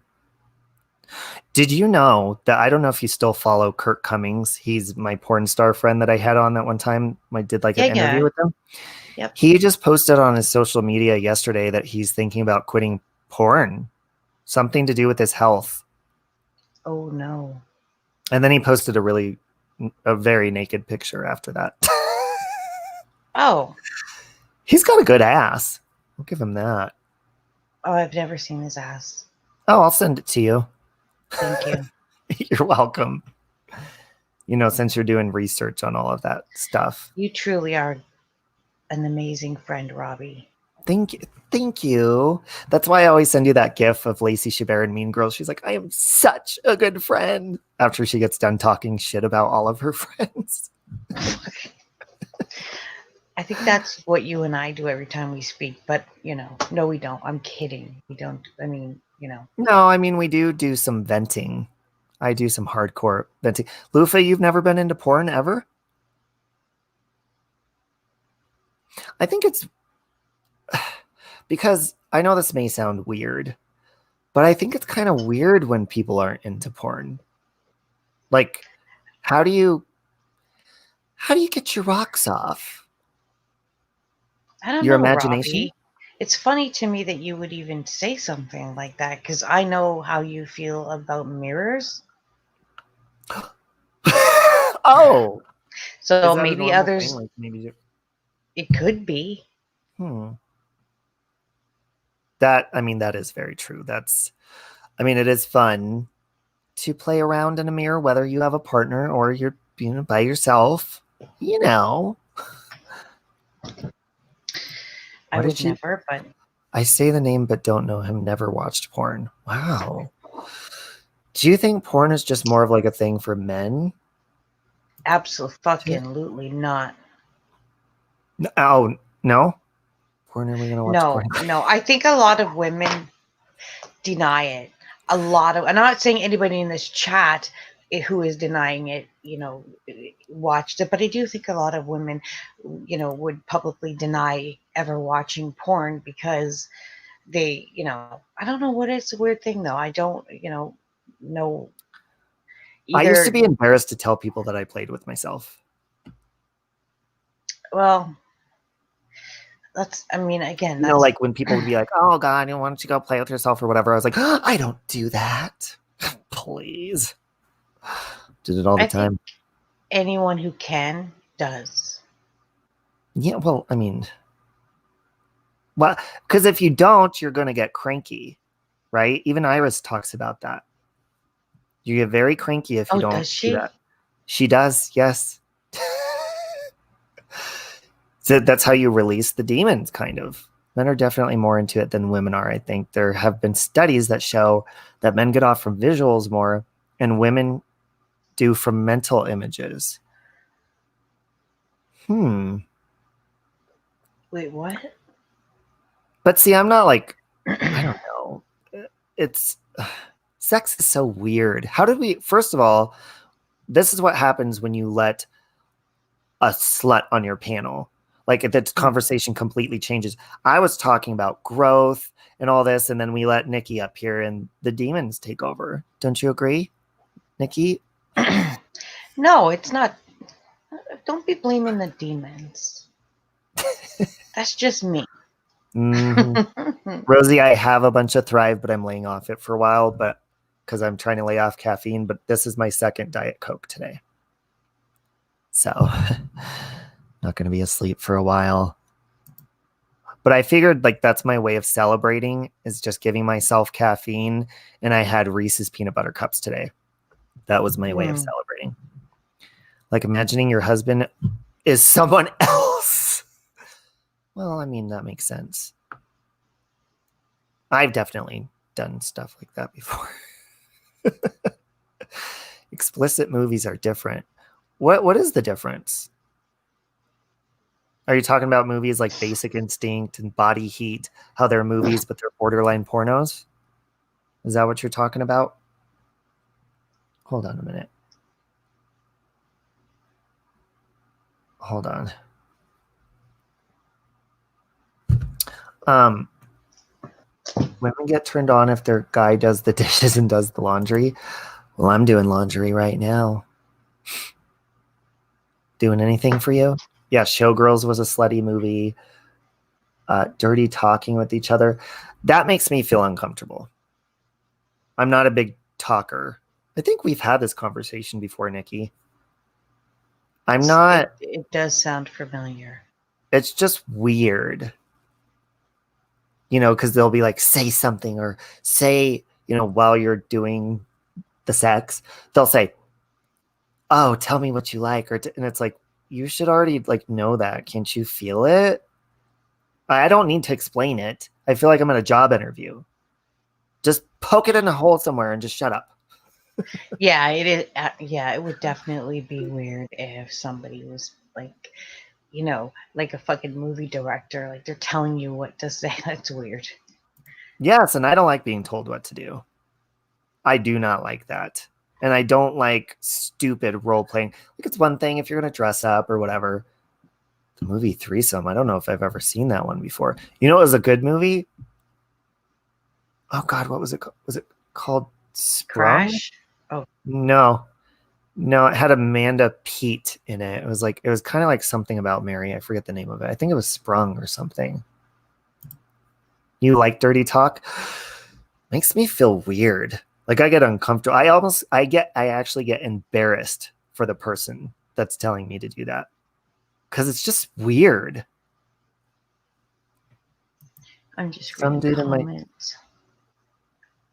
[SPEAKER 1] Did you know that I don't know if you still follow Kirk Cummings? He's my porn star friend that I had on that one time. I did like an
[SPEAKER 2] Yeah,
[SPEAKER 1] interview
[SPEAKER 2] yeah.
[SPEAKER 1] with him.
[SPEAKER 2] Yep.
[SPEAKER 1] He just posted on his social media yesterday that he's thinking about quitting porn, something to do with his health.
[SPEAKER 2] Oh no.
[SPEAKER 1] And then he posted a very naked picture after that.
[SPEAKER 2] Oh,
[SPEAKER 1] He's got a good ass. I'll give him that.
[SPEAKER 2] oh, I've never seen his ass.
[SPEAKER 1] Oh, I'll send it to you.
[SPEAKER 2] Thank you.
[SPEAKER 1] You're welcome. Since you're doing research on all of that stuff.
[SPEAKER 2] You truly are an amazing friend, Robbie.
[SPEAKER 1] Thank you. Thank you. That's why I always send you that gif of Lacey Chabert and Mean Girls. She's like, I am such a good friend after she gets done talking shit about all of her friends.
[SPEAKER 2] I think that's what you and I do every time we speak, but no, we don't. I'm kidding. We don't. I mean.
[SPEAKER 1] No, I mean, we do some venting. I do some hardcore venting. Lufa, you've never been into porn ever? I think it's because I know this may sound weird, but I think it's kind of weird when people aren't into porn. Like, how do you get your rocks off?
[SPEAKER 2] I don't
[SPEAKER 1] Your
[SPEAKER 2] know,
[SPEAKER 1] imagination?
[SPEAKER 2] Robbie. It's funny to me that you would even say something like that because I know how you feel about mirrors.
[SPEAKER 1] Oh, is
[SPEAKER 2] So
[SPEAKER 1] that a
[SPEAKER 2] maybe
[SPEAKER 1] normal thing?
[SPEAKER 2] others,
[SPEAKER 1] Like maybe
[SPEAKER 2] it could be.
[SPEAKER 1] hmm. That is very true. It is fun to play around in a mirror, whether you have a partner or you're by yourself. You know.
[SPEAKER 2] I
[SPEAKER 1] What
[SPEAKER 2] would
[SPEAKER 1] did you
[SPEAKER 2] never, but
[SPEAKER 1] I say the name but don't know him, never watched porn. Wow. Do you think porn is just more of like a thing for men?
[SPEAKER 2] absolutely not.
[SPEAKER 1] Oh, no? Porn, are we going to watch porn?
[SPEAKER 2] No, no. I think a lot of women deny it. And I'm not saying anybody in this chat who is denying it, watched it, but I do think a lot of women, would publicly deny ever watching porn because I don't know what it's a weird thing though. I don't, know
[SPEAKER 1] I used to
[SPEAKER 2] either.
[SPEAKER 1] be embarrassed to tell people that I played with myself.
[SPEAKER 2] Well, I mean, again,
[SPEAKER 1] Like when people would be like, oh, God, why don't you go play with yourself or whatever? I was like, oh, I don't do that. Please. Did it all the
[SPEAKER 2] I think
[SPEAKER 1] time.
[SPEAKER 2] anyone who can does.
[SPEAKER 1] Yeah, well, because if you don't, you're going to get cranky, right? Even Iris talks about that. You get very cranky if you
[SPEAKER 2] Oh,
[SPEAKER 1] don't
[SPEAKER 2] does
[SPEAKER 1] do
[SPEAKER 2] she?
[SPEAKER 1] that. She does, yes. So that's how you release the demons, kind of. Men are definitely more into it than women are, I think. There have been studies that show that men get off from visuals more and women do from mental images.
[SPEAKER 2] Wait, what?
[SPEAKER 1] But see, I'm not like, I don't know. it's sex is so weird. How did we, first of all, this is what happens when you let a slut on your panel. Like if the conversation completely changes. I was talking about growth and all this, and then we let Nikki up here and the demons take over. Don't you agree, Nikki?
[SPEAKER 2] No, it's not. Don't be blaming the demons. That's just me.
[SPEAKER 1] Mm-hmm. Rosie, I have a bunch of Thrive, but I'm laying off it for a while, but because I'm trying to lay off caffeine, but this is my second Diet Coke today. So not going to be asleep for a while. But I figured like that's my way of celebrating, is just giving myself caffeine. And I had Reese's peanut butter cups today. That was my way of celebrating. Like imagining your husband is someone else. Well, I mean, that makes sense. I've definitely done stuff like that before. Explicit movies are different. What is the difference? Are you talking about movies like Basic Instinct and Body Heat, how they're movies but they're borderline pornos? Is that what you're talking about? Hold on a minute. Hold on. Women get turned on if their guy does the dishes and does the laundry. Well, I'm doing laundry right now. Doing anything for you? Yeah, Showgirls was a slutty movie. Dirty talking with each other. That makes me feel uncomfortable. I'm not a big talker. I think we've had this conversation before, Nikki. I'm not.
[SPEAKER 2] It does sound familiar.
[SPEAKER 1] It's just weird. You know, because they'll be like, say something or say, you know, while you're doing the sex, they'll say, oh, tell me what you like. And it's like, you should already like know that. Can't you feel it? I don't need to explain it. I feel like I'm in a job interview. Just poke it in a hole somewhere and just shut up.
[SPEAKER 2] Yeah, it is. Yeah, it would definitely be weird if somebody was like, you know, like a fucking movie director, like they're telling you what to say. That's weird.
[SPEAKER 1] Yes, and I don't like being told what to do. I do not like that. And I don't like stupid role playing. Like it's one thing if you're going to dress up or whatever. The movie Threesome, I don't know if I've ever seen that one before. You know, it was a good movie. Oh God, what was it? Was it called Sprung?
[SPEAKER 2] Crash? Oh,
[SPEAKER 1] No, it had Amanda Peet in it. It was kind of like something about Mary. I forget the name of it. I think it was Sprung or something. You like dirty talk? Makes me feel weird. Like I get uncomfortable. I actually get embarrassed for the person that's telling me to do that. Because it's just weird.
[SPEAKER 2] I'm just reading comments.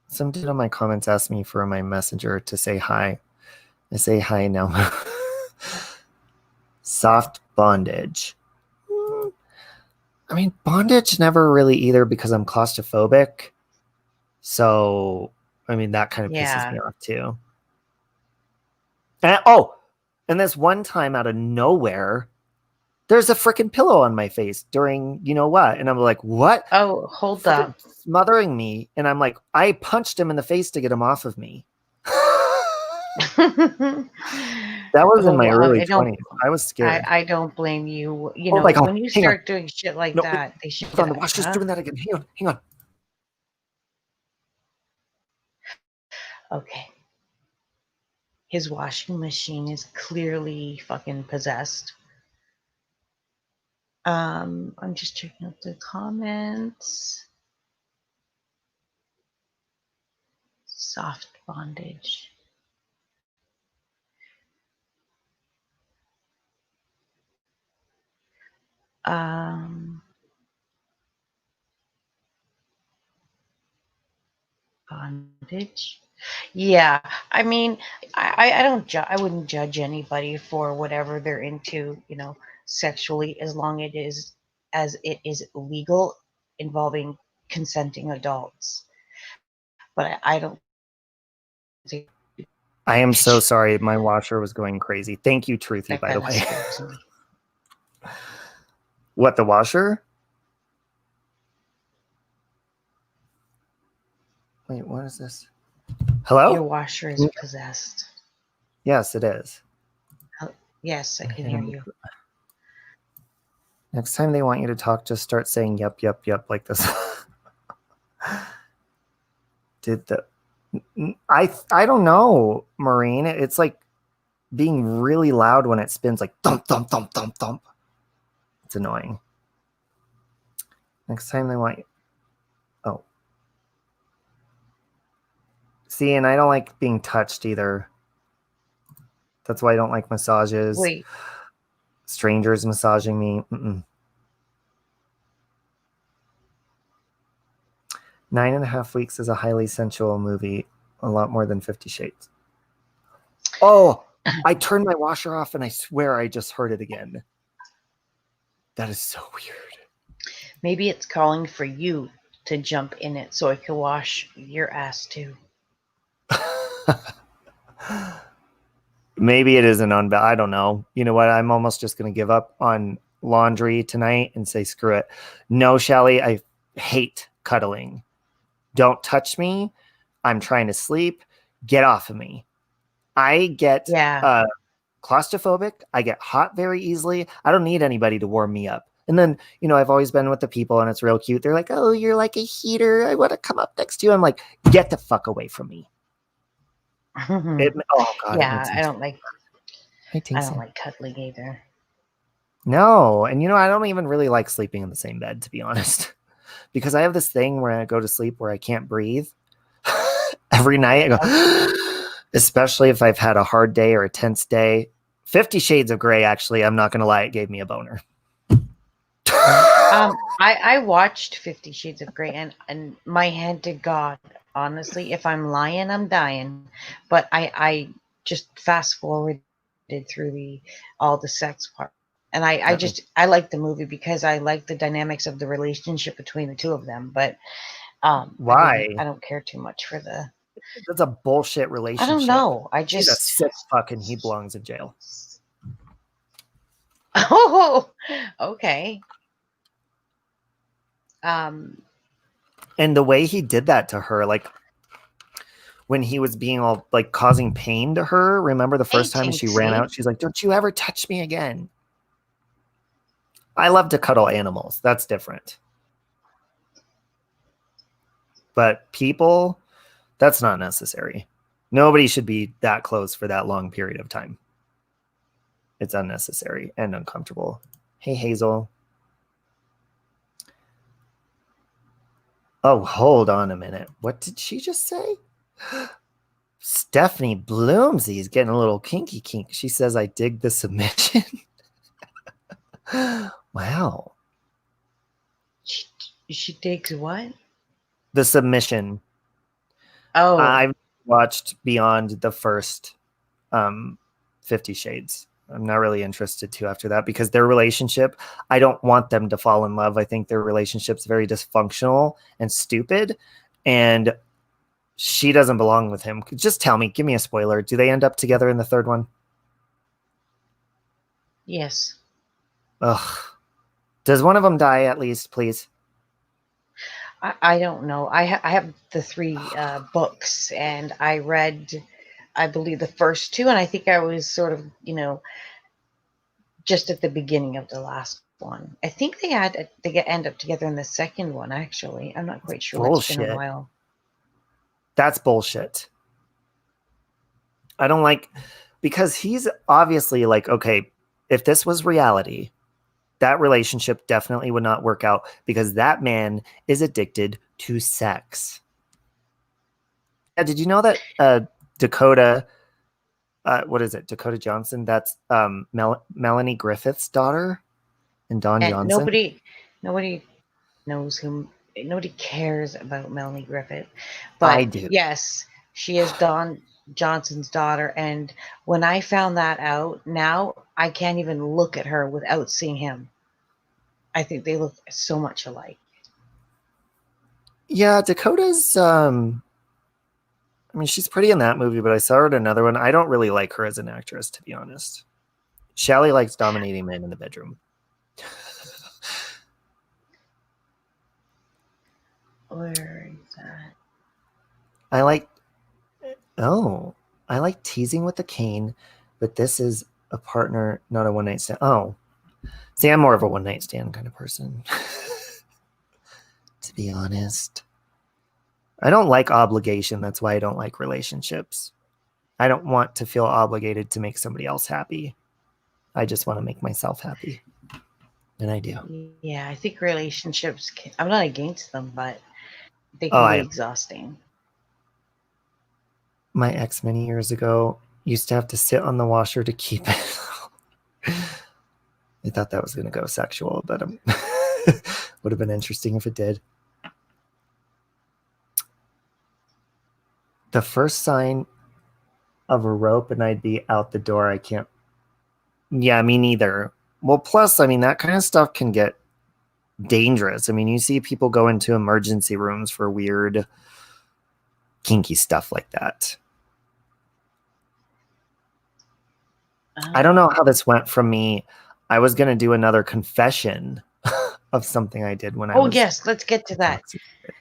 [SPEAKER 1] Some dude on my comments asked me for my messenger to say hi. I say hi now. Soft bondage. I mean, bondage never really either because I'm claustrophobic. So, I mean, that kind of pisses me off too. And this one time out of nowhere, there's a freaking pillow on my face during you know what, and I'm like, what?
[SPEAKER 2] Oh, hold up,
[SPEAKER 1] smothering me, and I'm like, I punched him in the face to get him off of me. That was in my early 20s. I was scared.
[SPEAKER 2] I don't blame you. You know, when you start doing shit like that, they should.
[SPEAKER 1] Hold on, the washer's doing that again. Hang on.
[SPEAKER 2] Okay. His washing machine is clearly fucking possessed. I'm just checking out the comments. Soft bondage. Bondage. Yeah, I mean, I don't I wouldn't judge anybody for whatever they're into, you know, sexually, as long as it is legal, involving consenting adults. But I don't.
[SPEAKER 1] I am so sorry. My washer was going crazy. Thank you, Truthy, by the way. What, the washer? Wait, what is this?
[SPEAKER 2] Your
[SPEAKER 1] Hello?
[SPEAKER 2] washer is possessed.
[SPEAKER 1] Yes, it is.
[SPEAKER 2] Oh, yes, I can hear you.
[SPEAKER 1] Next time they want you to talk, just start saying yep, yep, yep like this. Did the I don't know, Maureen. It's like being really loud when it spins, like thump, thump, thump, thump, thump. It's annoying. Next time they want you. Oh. See, and I don't like being touched either. That's why I don't like massages.
[SPEAKER 2] Wait,
[SPEAKER 1] Strangers massaging me. Mm-mm. 9.5 Weeks is a highly sensual movie, a lot more than 50 Shades. Oh, I turned my washer off and I swear I just heard it again. That is so weird.
[SPEAKER 2] maybe it's calling for you to jump in it so it can wash your ass too.
[SPEAKER 1] Maybe it isn't on, I don't know. You know what? I'm almost just going to give up on laundry tonight and say, screw it. No, Shelly, I hate cuddling. Don't touch me. I'm trying to sleep. Get off of me. I get
[SPEAKER 2] Yeah.
[SPEAKER 1] claustrophobic. I get hot very easily. I don't need anybody to warm me up. And then, I've always been with the people and it's real cute. They're like, oh, you're like a heater. I want to come up next to you. I'm like, get the fuck away from me. Oh God, it
[SPEAKER 2] Yeah,
[SPEAKER 1] makes me.
[SPEAKER 2] I don't like
[SPEAKER 1] I
[SPEAKER 2] cuddling either.
[SPEAKER 1] No, and I don't even really like sleeping in the same bed, to be honest, because I have this thing where I go to sleep where I can't breathe every night. I go, especially if I've had a hard day or a tense day. 50 Shades of Grey, actually, I'm not going to lie, it gave me a boner.
[SPEAKER 2] I watched 50 Shades of Grey, and my hand to God, honestly, if I'm lying, I'm dying. But I just fast forwarded through all the sex part. And I like the movie because I like the dynamics of the relationship between the two of them. But
[SPEAKER 1] Why?
[SPEAKER 2] I don't care too much for the.
[SPEAKER 1] That's a bullshit
[SPEAKER 2] I don't
[SPEAKER 1] relationship.
[SPEAKER 2] know.
[SPEAKER 1] He's a sick fuck and he belongs in jail.
[SPEAKER 2] Oh, okay. Um,
[SPEAKER 1] And the way he did that to her, like when he was being all like causing pain to her, remember the first time she ran out, she's like, don't you ever touch me again. I love to cuddle animals. That's different. But people, that's not necessary. Nobody should be that close for that long period of time. It's unnecessary and uncomfortable. Hey, Hazel. Oh, hold on a minute. What did she just say? Stephanie Bloomsy's getting a little kinky kink. She says, I dig the submission. Wow.
[SPEAKER 2] she digs what?
[SPEAKER 1] The submission.
[SPEAKER 2] Oh,
[SPEAKER 1] I've watched beyond the first 50 Shades. I'm not really interested to after that because their relationship, I don't want them to fall in love. I think their relationship's very dysfunctional and stupid. And she doesn't belong with him. Just tell me, give me a spoiler. Do they end up together in the third one?
[SPEAKER 2] yes.
[SPEAKER 1] Ugh. Does one of them die at least, please?
[SPEAKER 2] I don't know. I have the three books, and I read, I believe, the first two, and I think I was sort of, just at the beginning of the last one. I think they end up together in the second one. Actually, I'm not quite sure. It's been a
[SPEAKER 1] Bullshit.
[SPEAKER 2] while.
[SPEAKER 1] That's bullshit. I don't like, because he's obviously like, okay, if this was reality, that relationship definitely would not work out because that man is addicted to sex. Yeah, did you know that Dakota, what is it? Dakota Johnson? That's Melanie Griffith's daughter and Don
[SPEAKER 2] And
[SPEAKER 1] Johnson.
[SPEAKER 2] nobody knows whom. Nobody cares about Melanie Griffith,
[SPEAKER 1] I
[SPEAKER 2] but
[SPEAKER 1] do.
[SPEAKER 2] yes, she is Don Johnson's daughter. And when I found that out, now I can't even look at her without seeing him. I think they look so much alike.
[SPEAKER 1] Yeah, Dakota's I mean, she's pretty in that movie, but I saw her in another one. I don't really like her as an actress, to be honest. Shally likes dominating men in the bedroom.
[SPEAKER 2] Where is that?
[SPEAKER 1] I like, oh, I like teasing with a cane, but this is a partner, not a one night stand. Oh, see, I'm more of a one night stand kind of person, to be honest. I don't like obligation. That's why I don't like relationships. I don't want to feel obligated to make somebody else happy. I just want to make myself happy. And I do.
[SPEAKER 2] Yeah, I think relationships I'm not against them, but they
[SPEAKER 1] Oh,
[SPEAKER 2] can be
[SPEAKER 1] I
[SPEAKER 2] exhausting.
[SPEAKER 1] my ex many years ago used to have to sit on the washer to keep it. I thought that was going to go sexual, but would have been interesting if it did. The first sign of a rope and I'd be out the door. I can't. Yeah, me neither. Well, plus, I mean, that kind of stuff can get dangerous. I mean, you see people go into emergency rooms for weird, kinky stuff like that. I don't know how this went from me. I was going to do another confession of something I did when I
[SPEAKER 2] Oh,
[SPEAKER 1] was
[SPEAKER 2] yes, let's get to that.
[SPEAKER 1] intoxicated.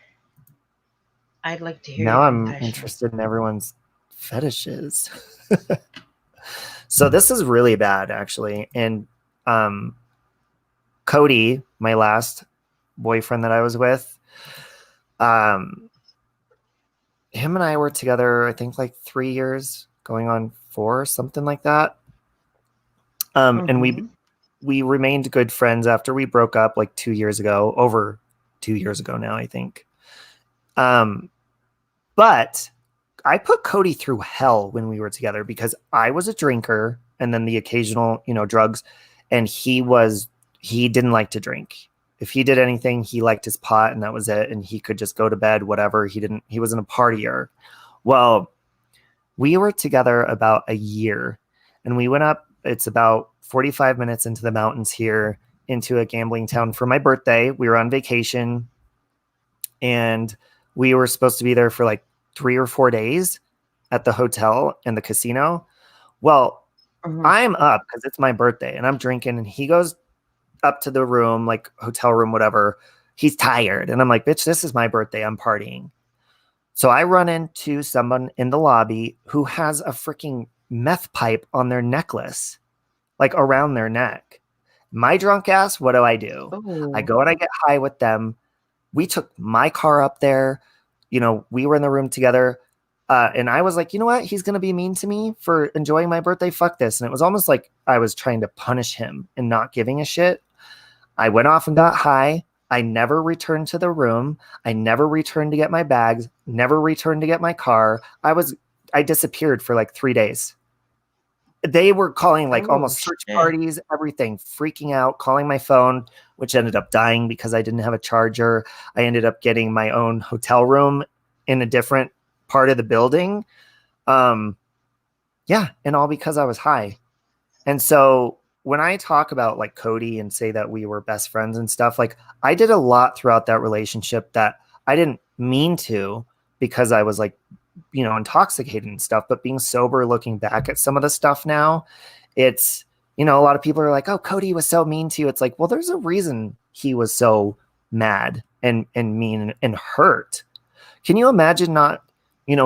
[SPEAKER 2] I'd like to hear
[SPEAKER 1] Now
[SPEAKER 2] your
[SPEAKER 1] I'm
[SPEAKER 2] confession.
[SPEAKER 1] interested in everyone's fetishes. So this is really bad, actually. And um, Cody, my last boyfriend that I was with, um, him and I were together, I think like 3 years, going on four, something like that. And
[SPEAKER 2] Mm-hmm.
[SPEAKER 1] we remained good friends after we broke up like 2 years ago, over 2 years ago now, I think. But I put Cody through hell when we were together because I was a drinker and then the occasional, drugs. And he didn't like to drink. If he did anything, he liked his pot and that was it. And he could just go to bed, whatever. He wasn't a partier. Well, we were together about a year and we went up. It's about 45 minutes into the mountains here into a gambling town for my birthday. We were on vacation and we were supposed to be there for like 3 or 4 days at the hotel and the casino. Well,
[SPEAKER 2] Mm-hmm.
[SPEAKER 1] I'm up because it's my birthday and I'm drinking, and he goes up to the room, like hotel room, whatever. He's tired. And I'm like, bitch, this is my birthday. I'm partying. So I run into someone in the lobby who has a freaking meth pipe on their necklace, like around their neck. My drunk ass, what do? I
[SPEAKER 2] Oh,
[SPEAKER 1] go and I get high with them. We took my car up there. We were in the room together. And I was like, you know what? He's going to be mean to me for enjoying my birthday. Fuck this. And it was almost like I was trying to punish him and not giving a shit. I went off and got high. I never returned to the room. I never returned to get my bags, never returned to get my car. I disappeared for like 3 days. They were calling like
[SPEAKER 2] oh,
[SPEAKER 1] almost search
[SPEAKER 2] shit.
[SPEAKER 1] parties, everything, freaking out, calling my phone, which ended up dying because I didn't have a charger. I ended up getting my own hotel room in a different part of the building. Um, yeah, and all because I was high. And so when I talk about like Cody and say that we were best friends and stuff, like I did a lot throughout that relationship that I didn't mean to because I was like, intoxicated and stuff. But being sober, looking back at some of the stuff now, it's, a lot of people are like, oh, Cody was so mean to you. It's like, well, there's a reason he was so mad and mean and hurt. Can you imagine not,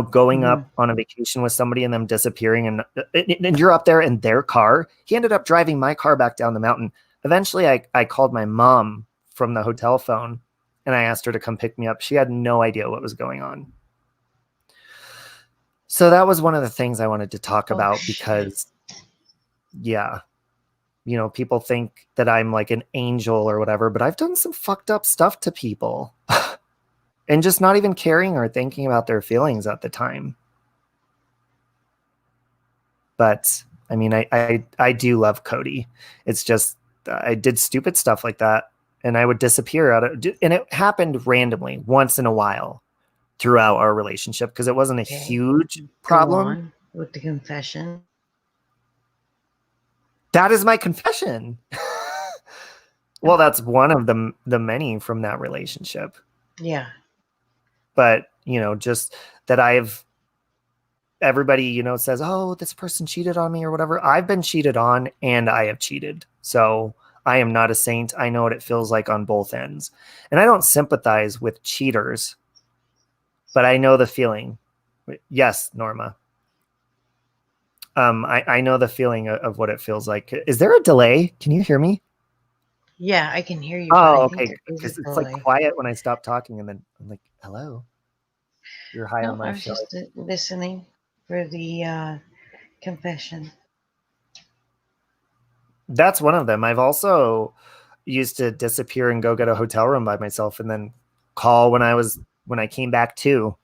[SPEAKER 1] going
[SPEAKER 2] Mm-hmm.
[SPEAKER 1] up on a vacation with somebody and them disappearing and you're up there in their car? He ended up driving my car back down the mountain. Eventually, I called my mom from the hotel phone and I asked her to come pick me up. She had no idea what was going on. So that was one of the things I wanted to talk
[SPEAKER 2] Oh,
[SPEAKER 1] about
[SPEAKER 2] shit.
[SPEAKER 1] because, yeah, people think that I'm like an angel or whatever, but I've done some fucked up stuff to people. And just not even caring or thinking about their feelings at the time. But I mean, I do love Cody. It's just I did stupid stuff like that, and I would disappear and it happened randomly once in a while throughout our relationship because it wasn't a
[SPEAKER 2] Okay.
[SPEAKER 1] huge
[SPEAKER 2] Go
[SPEAKER 1] problem.
[SPEAKER 2] on with the confession.
[SPEAKER 1] That is my confession. Well, that's one of the many from that relationship.
[SPEAKER 2] Yeah.
[SPEAKER 1] But just that everybody, says, oh, this person cheated on me or whatever. I've been cheated on and I have cheated. So I am not a saint. I know what it feels like on both ends. And I don't sympathize with cheaters, but I know the feeling. Yes, Norma. I know the feeling of what it feels like. Is there a delay? Can you hear me?
[SPEAKER 2] Yeah, I can hear you, but I
[SPEAKER 1] Oh,
[SPEAKER 2] think
[SPEAKER 1] okay.
[SPEAKER 2] there is a
[SPEAKER 1] Because it's like
[SPEAKER 2] delay.
[SPEAKER 1] quiet when I stop talking, and then I'm like, "Hello, you're high on
[SPEAKER 2] No, I
[SPEAKER 1] life."
[SPEAKER 2] was
[SPEAKER 1] Shelley.
[SPEAKER 2] just listening for the confession.
[SPEAKER 1] That's one of them. I've also used to disappear and go get a hotel room by myself, and then call when I came back to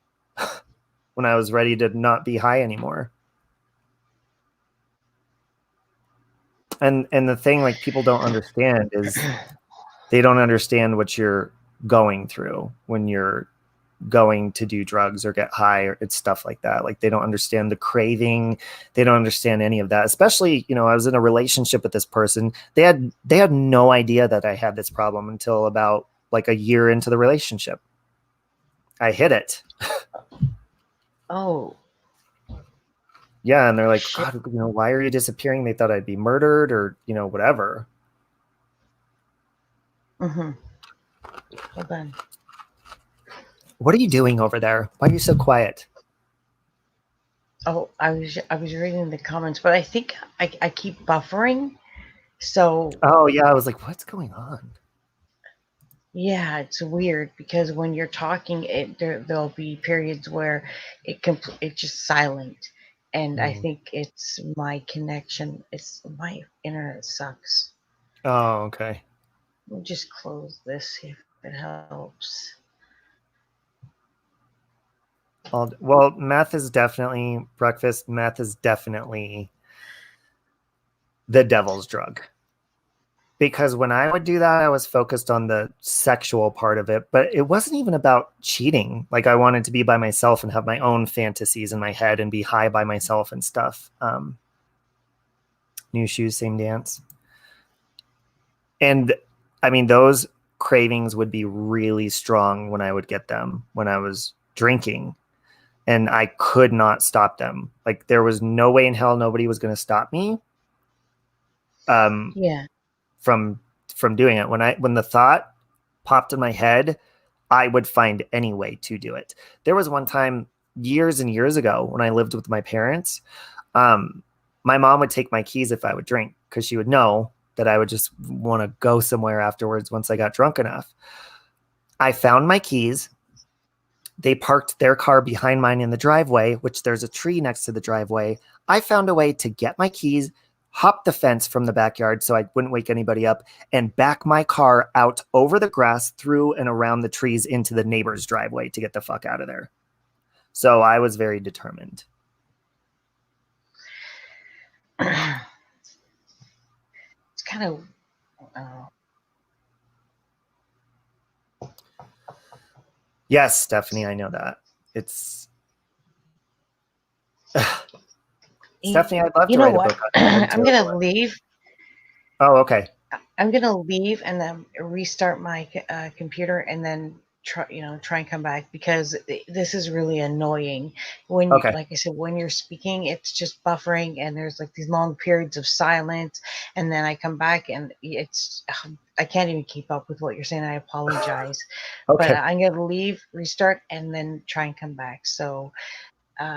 [SPEAKER 1] when I was ready to not be high anymore. And the thing like people don't understand is they don't understand what you're going through when you're going to do drugs or get high, or it's stuff like that. Like they don't understand the craving. They don't understand any of that. Especially, I was in a relationship with this person. They had no idea that I had this problem until about like a year into the relationship. I hit it.
[SPEAKER 2] Oh,
[SPEAKER 1] Yeah, and they're like,
[SPEAKER 2] shit.
[SPEAKER 1] God, why are you disappearing? They thought I'd be murdered or, whatever.
[SPEAKER 2] Mm-hmm. Hold on.
[SPEAKER 1] What are you doing over there? Why are you so quiet?
[SPEAKER 2] Oh, I was reading the comments, but I think I keep buffering. So
[SPEAKER 1] Oh, yeah, I was like, what's going on?
[SPEAKER 2] yeah, it's weird because when you're talking, there'll be periods where it's just silent, and I
[SPEAKER 1] Hmm.
[SPEAKER 2] think it's my connection. It's my internet sucks.
[SPEAKER 1] Oh, okay.
[SPEAKER 2] Let me just close this, see if it helps.
[SPEAKER 1] Well, meth is definitely breakfast. Meth is definitely the devil's drug. Because when I would do that, I was focused on the sexual part of it, but it wasn't even about cheating. Like I wanted to be by myself and have my own fantasies in my head and be high by myself and stuff. New shoes, same dance. And I mean, those cravings would be really strong when I would get them when I was drinking, and I could not stop them. Like there was no way in hell nobody was going to stop me um,
[SPEAKER 2] Yeah,
[SPEAKER 1] from doing it. When the thought popped in my head, I would find any way to do it. There was one time years and years ago when I lived with my parents. Um, my mom would take my keys if I would drink because she would know that I would just want to go somewhere afterwards once I got drunk enough. I found my keys. They parked their car behind mine in the driveway, which there's a tree next to the driveway. I found a way to get my keys, hop the fence from the backyard so I wouldn't wake anybody up, and back my car out over the grass, through and around the trees into the neighbor's driveway to get the fuck out of there. So I was very determined.
[SPEAKER 2] it's kind of. Uh,
[SPEAKER 1] Yes, Stephanie, I know that. It's
[SPEAKER 2] you,
[SPEAKER 1] Stephanie, I'd love
[SPEAKER 2] you
[SPEAKER 1] to
[SPEAKER 2] know
[SPEAKER 1] write a
[SPEAKER 2] what?
[SPEAKER 1] book on you. I'm
[SPEAKER 2] I'm
[SPEAKER 1] terrible
[SPEAKER 2] gonna
[SPEAKER 1] at it.
[SPEAKER 2] leave.
[SPEAKER 1] Oh, okay.
[SPEAKER 2] I'm gonna leave and then restart my computer and then try and come back because this is really annoying. When
[SPEAKER 1] Okay.
[SPEAKER 2] like I said, when you're speaking, it's just buffering and there's like these long periods of silence, and then I come back and I can't even keep up with what you're saying. I apologize, but
[SPEAKER 1] Okay.
[SPEAKER 2] I'm gonna leave, restart, and then try and come back. So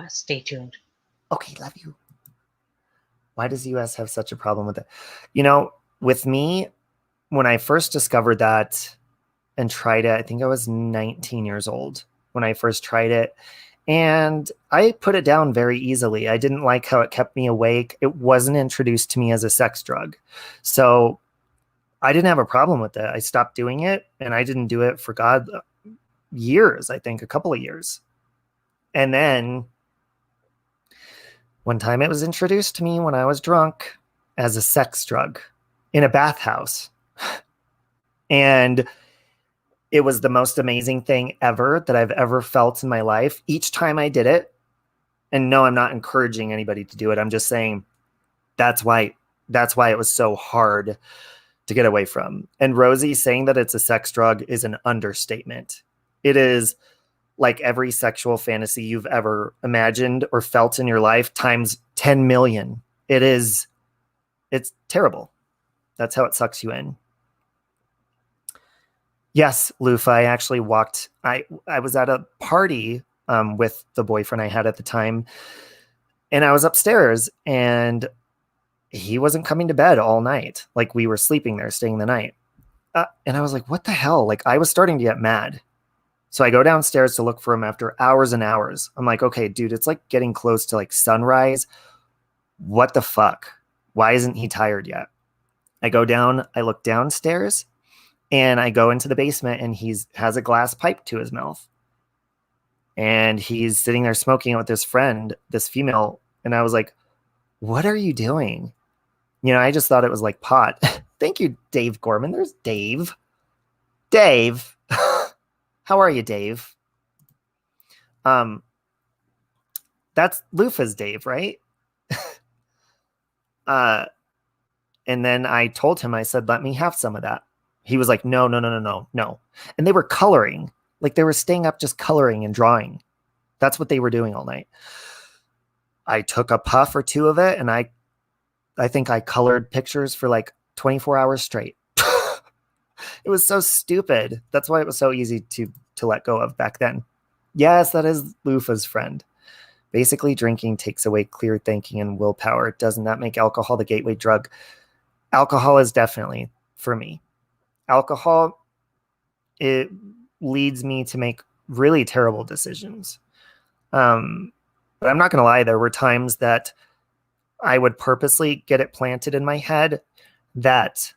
[SPEAKER 2] stay tuned.
[SPEAKER 1] Okay, love you. Why does the US have such a problem with it? You know, with me, when I first discovered that and tried it, I think I was 19 years old when I first tried it. And I put it down very easily. I didn't like how it kept me awake. It wasn't introduced to me as a sex drug. So I didn't have a problem with it. I stopped doing it and I didn't do it for God years, I think a couple of years. And then one time it was introduced to me when I was drunk as a sex drug in a bathhouse. And it was the most amazing thing ever that I've ever felt in my life. Each time I did it, and no, I'm not encouraging anybody to do it. I'm just saying that's why it was so hard to get away from. And Rosie saying that it's a sex drug is an understatement. It is like every sexual fantasy you've ever imagined or felt in your life times 10 million. It's terrible. That's how it sucks you in. Yes, Lufa, I actually walked. I was at a party with the boyfriend I had at the time. And I was upstairs and he wasn't coming to bed all night. Like we were sleeping there, staying the night. And I was like, what the hell? Like I was starting to get mad. So I go downstairs to look for him after hours and hours. I'm like, okay, dude, it's like getting close to like sunrise. What the fuck? Why isn't he tired yet? I go down, I look downstairs, and I go into the basement and he's has a glass pipe to his mouth. And he's sitting there smoking with his friend, this female. And I was like, what are you doing? I just thought it was like pot. Thank you, Dave Gorman. There's Dave. Dave. How are you, Dave? That's Lufa's Dave, right? And then I told him, I said, let me have some of that. He was like, no, no, no, no, no, no. And they were coloring. Like they were staying up just coloring and drawing. That's what they were doing all night. I took a puff or two of it and I think I colored pictures for like 24 hours straight. It was so stupid. That's why it was so easy to let go of back then. Yes, that is Lufa's friend. Basically, drinking takes away clear thinking and willpower. Doesn't that make alcohol the gateway drug? Alcohol is definitely, for me. Alcohol, it leads me to make really terrible decisions. But I'm not going to lie, there were times that I would purposely get it planted in my head that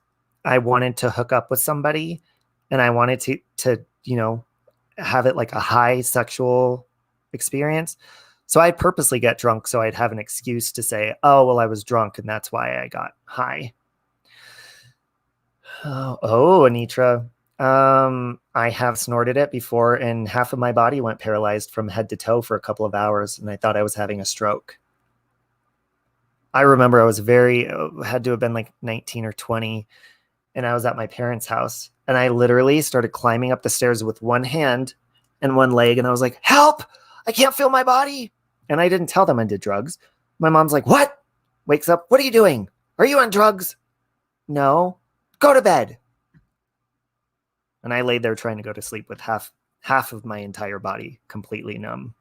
[SPEAKER 1] I wanted to hook up with somebody and I wanted to have it like a high sexual experience. So I'd purposely get drunk so I'd have an excuse to say, oh, well, I was drunk and that's why I got high. Oh, Anitra. I have snorted it before and half of my body went paralyzed from head to toe for a couple of hours and I thought I was having a stroke. I remember I was had to have been like 19 or 20 and I was at my parents' house and I literally started climbing up the stairs with one hand and one leg. And I was like, help, I can't feel my body. And I didn't tell them I did drugs. My mom's like, what? Wakes up. What are you doing? Are you on drugs? No. Go to bed. And I laid there trying to go to sleep with half of my entire body completely numb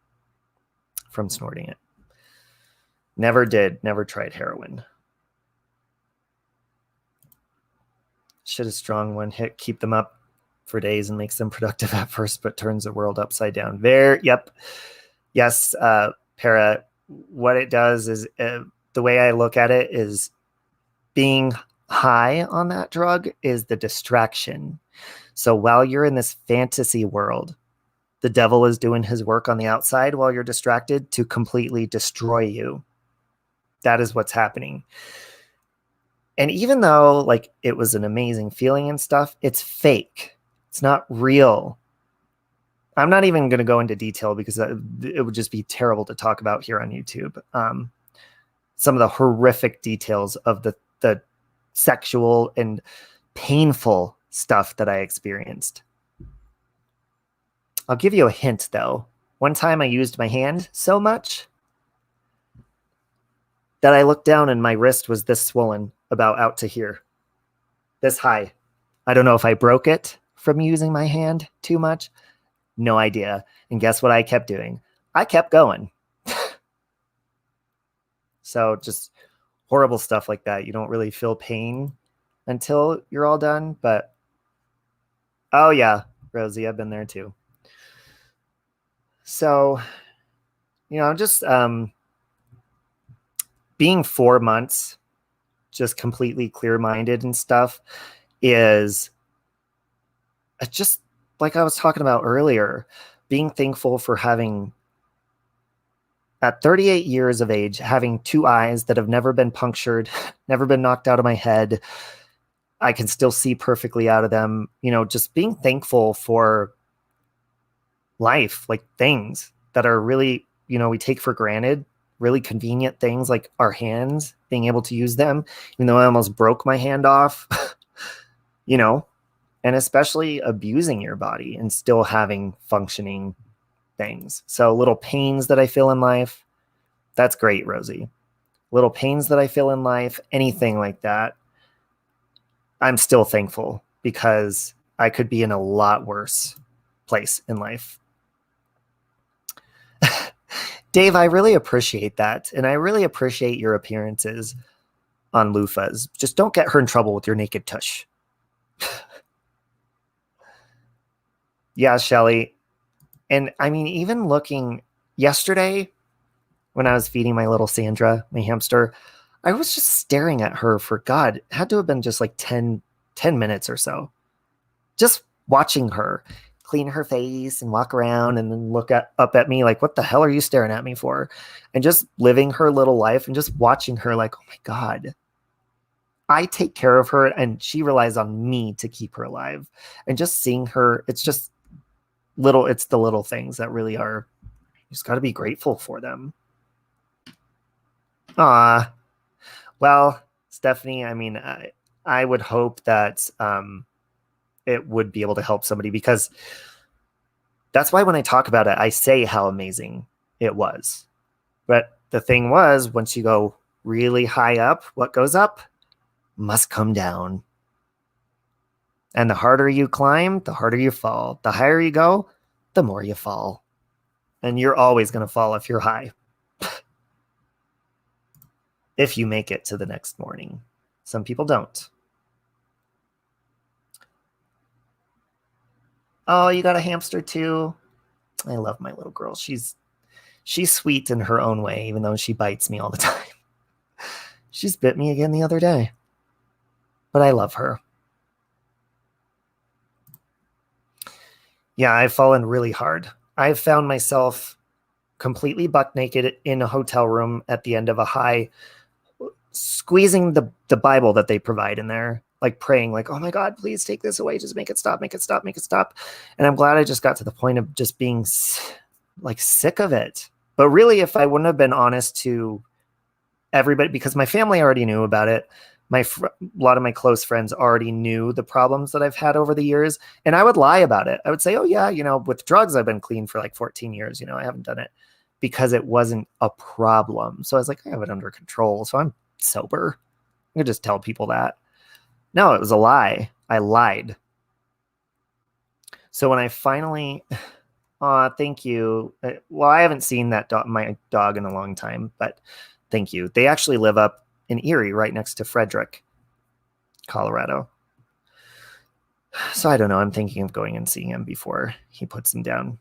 [SPEAKER 1] from snorting it. Never tried heroin. Shit is strong. One hit, keep them up for days and makes them productive at first, but turns the world upside down. Yep. Yes, Para, what it does is the way I look at it is being high on that drug is the distraction. So while you're in this fantasy world, the devil is doing his work on the outside while you're distracted to completely destroy you. That is what's happening. And even though like it was an amazing feeling and stuff, it's fake. It's not real. I'm not even going to go into detail because it would just be terrible to talk about here on YouTube. Some of the horrific details of the sexual and painful stuff that I experienced. I'll give you a hint though. One time I used my hand so much that I looked down and my wrist was this swollen, about out to here, this high. I don't know if I broke it from using my hand too much. No idea. And guess what I kept doing? I kept going. So just horrible stuff like that. You don't really feel pain until you're all done. But oh yeah, Rosie, I've been there too. So, just being 4 months just completely clear-minded and stuff is just like I was talking about earlier, being thankful for having, at 38 years of age, having 2 eyes that have never been punctured, never been knocked out of my head. I can still see perfectly out of them. Just being thankful for life, like things that are really, we take for granted, really convenient things like our hands, being able to use them, even though I almost broke my hand off, and especially abusing your body and still having functioning things. So little pains that I feel in life, that's great, Rosie. Little pains that I feel in life, anything like that, I'm still thankful because I could be in a lot worse place in life. Dave, I really appreciate that. And I really appreciate your appearances on loofahs. Just don't get her in trouble with your naked tush. Yeah, Shelly. And I mean, even looking yesterday when I was feeding my little Sandra, my hamster, I was just staring at her for God. It had to have been just like 10 minutes or so. Just watching her clean her face and walk around and then look up at me like, what the hell are you staring at me for? And just living her little life and just watching her like, oh my God, I take care of her and she relies on me to keep her alive. And just seeing her, it's just it's the little things that really are, you just got to be grateful for them. Well, Stephanie, I mean, I would hope that it would be able to help somebody, because that's why when I talk about it, I say how amazing it was. But the thing was, once you go really high up, what goes up must come down. And the harder you climb, the harder you fall. The higher you go, the more you fall. And you're always going to fall if you're high. If you make it to the next morning. Some people don't. Oh, you got a hamster too? I love my little girl. She's sweet in her own way, even though she bites me all the time. She's bit me again the other day. But I love her. Yeah, I've fallen really hard. I've found myself completely buck naked in a hotel room at the end of a high, squeezing the Bible that they provide in there, like praying, like, oh my God, please take this away. Just make it stop, make it stop, make it stop. And I'm glad I just got to the point of just being like sick of it. But really, if I wouldn't have been honest to everybody, because my family already knew about it, a lot of my close friends already knew the problems that I've had over the years, and I would lie about it. I would say, oh yeah, with drugs, I've been clean for like 14 years. I haven't done it because it wasn't a problem. So I was like, I have it under control. So I'm sober. I could just tell people that. No, it was a lie. I lied. So when I finally, thank you. Well, I haven't seen my dog in a long time, but thank you. They actually live up in Erie, right next to Frederick, Colorado. So I don't know. I'm thinking of going and seeing him before he puts him down.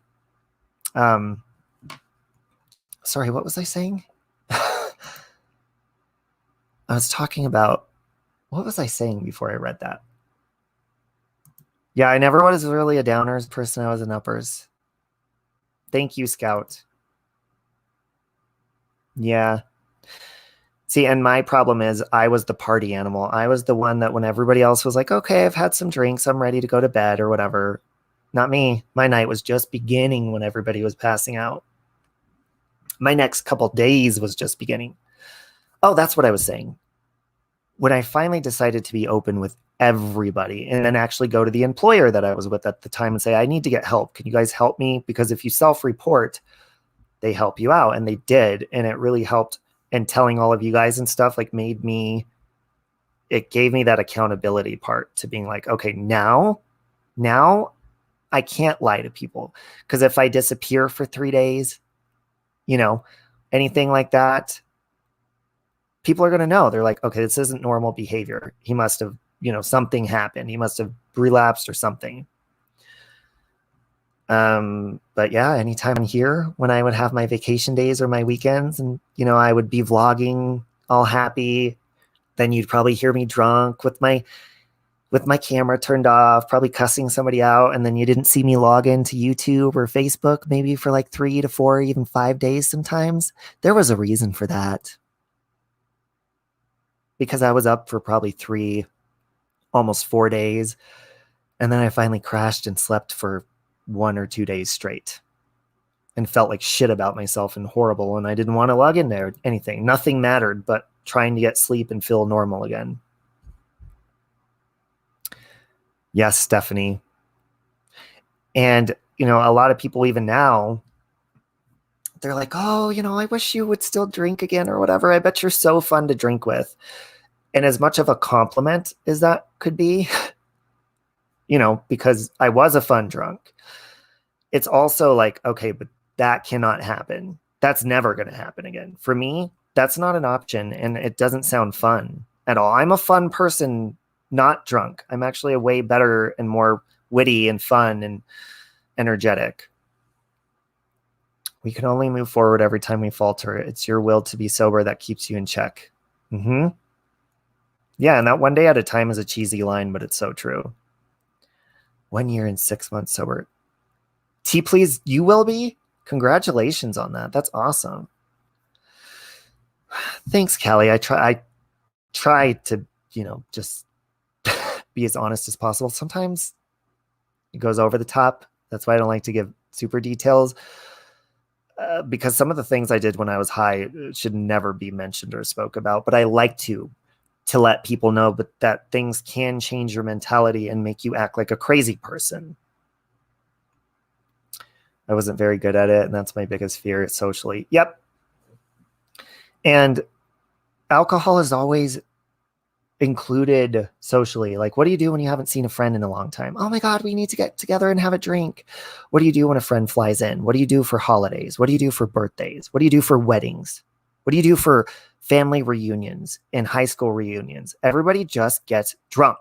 [SPEAKER 1] Sorry, what was I saying? I was talking about, what was I saying before I read that? Yeah, I never was really a downers person. I was an uppers. Thank you, Scout. Yeah. See, and my problem is I was the party animal. I was the one that when everybody else was like, okay, I've had some drinks, I'm ready to go to bed or whatever. Not me. My night was just beginning when everybody was passing out. My next couple days was just beginning. Oh, that's what I was saying. When I finally decided to be open with everybody and then actually go to the employer that I was with at the time and say, I need to get help. Can you guys help me? Because if you self-report, they help you out. And they did. And it really helped. And telling all of you guys and stuff like it gave me that accountability part to being like, okay, now I can't lie to people, because if I disappear for 3 days, anything like that, people are going to know. They're like, okay, this isn't normal behavior. He must have, something happened. He must have relapsed or something. But yeah, anytime I'm here, when I would have my vacation days or my weekends and, I would be vlogging all happy, then you'd probably hear me drunk with my camera turned off, probably cussing somebody out. And then you didn't see me log into YouTube or Facebook, maybe for like 3 to 4, even 5 days. Sometimes there was a reason for that, because I was up for probably 3, almost 4 days. And then I finally crashed and slept for 1 or 2 days straight and felt like shit about myself and horrible. And I didn't want to log in there, anything. Nothing mattered but trying to get sleep and feel normal again. Yes, Stephanie. And, a lot of people even now, they're like, oh, I wish you would still drink again or whatever. I bet you're so fun to drink with. And as much of a compliment as that could be, because I was a fun drunk, it's also like, okay, but that cannot happen. That's never going to happen again. For me, that's not an option, and it doesn't sound fun at all. I'm a fun person, not drunk. I'm actually a way better and more witty and fun and energetic. We can only move forward every time we falter. It's your will to be sober that keeps you in check. Mm-hmm. Yeah, and that one day at a time is a cheesy line, but it's so true. 1 year and 6 months sober. T, please, you will be? Congratulations on that. That's awesome. Thanks, Callie. I try to, just be as honest as possible. Sometimes it goes over the top. That's why I don't like to give super details. Because some of the things I did when I was high should never be mentioned or spoke about, but I like to let people know that things can change your mentality and make you act like a crazy person. I wasn't very good at it, and that's my biggest fear socially. Yep. And alcohol is always included socially. Like, what do you do when you haven't seen a friend in a long time? Oh my God, we need to get together and have a drink. What do you do when a friend flies in? What do you do for holidays? What do you do for birthdays? What do you do for weddings? What do you do for family reunions and high school reunions? Everybody just gets drunk.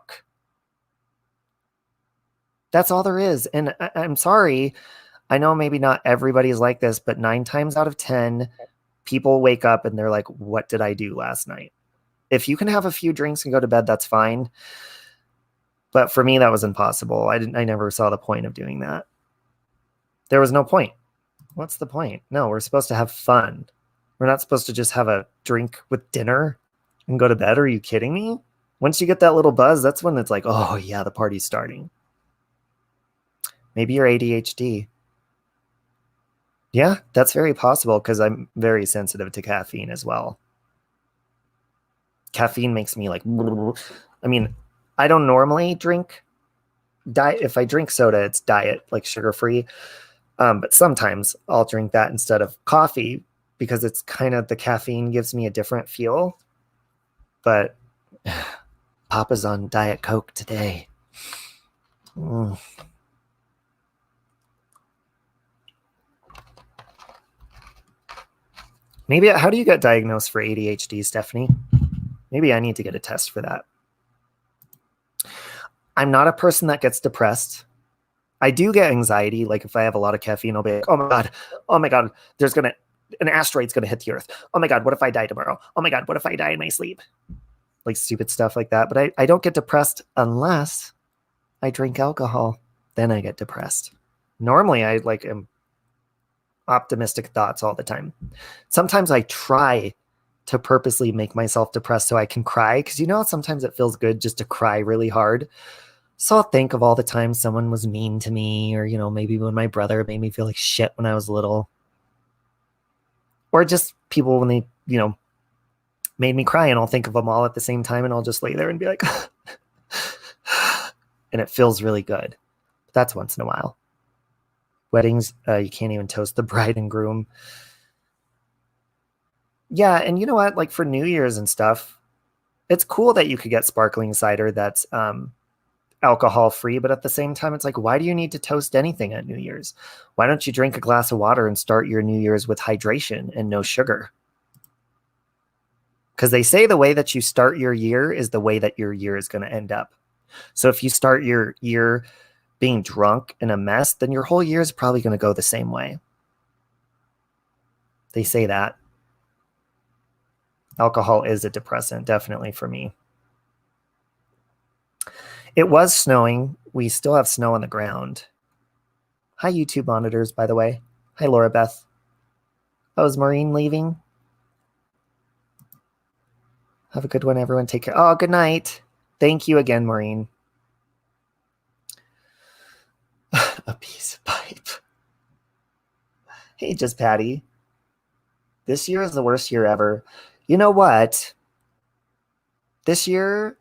[SPEAKER 1] That's all there is. And I'm sorry. I know maybe not everybody's like this, but 9 times out of 10, people wake up and they're like, what did I do last night? If you can have a few drinks and go to bed, that's fine. But for me, that was impossible. I never saw the point of doing that. There was no point. What's the point? No, we're supposed to have fun. We're not supposed to just have a drink with dinner and go to bed. Are you kidding me? Once you get that little buzz, that's when it's like, oh yeah, the party's starting. Maybe you're ADHD. Yeah, that's very possible because I'm very sensitive to caffeine as well. Caffeine makes me like, I mean, I don't normally drink diet. If I drink soda, it's diet, like sugar-free. But sometimes I'll drink that instead of coffee because it's kind of, the caffeine gives me a different feel. But Papa's on Diet Coke today. Maybe, how do you get diagnosed for ADHD, Stephanie? Maybe I need to get a test for that. I'm not a person that gets depressed. I do get anxiety. Like if I have a lot of caffeine, I'll be like, oh my God, an asteroid's going to hit the earth. Oh my God, what if I die tomorrow? Oh my God, what if I die in my sleep? Like stupid stuff like that. But I don't get depressed unless I drink alcohol. Then I get depressed. Normally I am optimistic thoughts all the time. Sometimes I try to purposely make myself depressed so I can cry, because sometimes it feels good just to cry really hard. So I'll think of all the times someone was mean to me, or maybe when my brother made me feel like shit when I was little, or just people when they made me cry, and I'll think of them all at the same time, and I'll just lay there and be like and it feels really good. But that's once in a while. Weddings, you can't even toast the bride and groom. Yeah, and you know what? Like for New Year's and stuff, it's cool that you could get sparkling cider that's alcohol free, but at the same time, it's like, why do you need to toast anything at New Year's? Why don't you drink a glass of water and start your New Year's with hydration and no sugar? Because they say the way that you start your year is the way that your year is going to end up. So if you start your year being drunk and a mess, then your whole year is probably going to go the same way. They say that. Alcohol is a depressant, definitely for me. It was snowing. We still have snow on the ground. Hi, YouTube monitors, by the way. Hi, Laura Beth. Oh, is Maureen leaving? Have a good one, everyone. Take care. Oh, good night. Thank you again, Maureen. A piece of pipe. Hey, just Patty. This year is the worst year ever. You know what? This year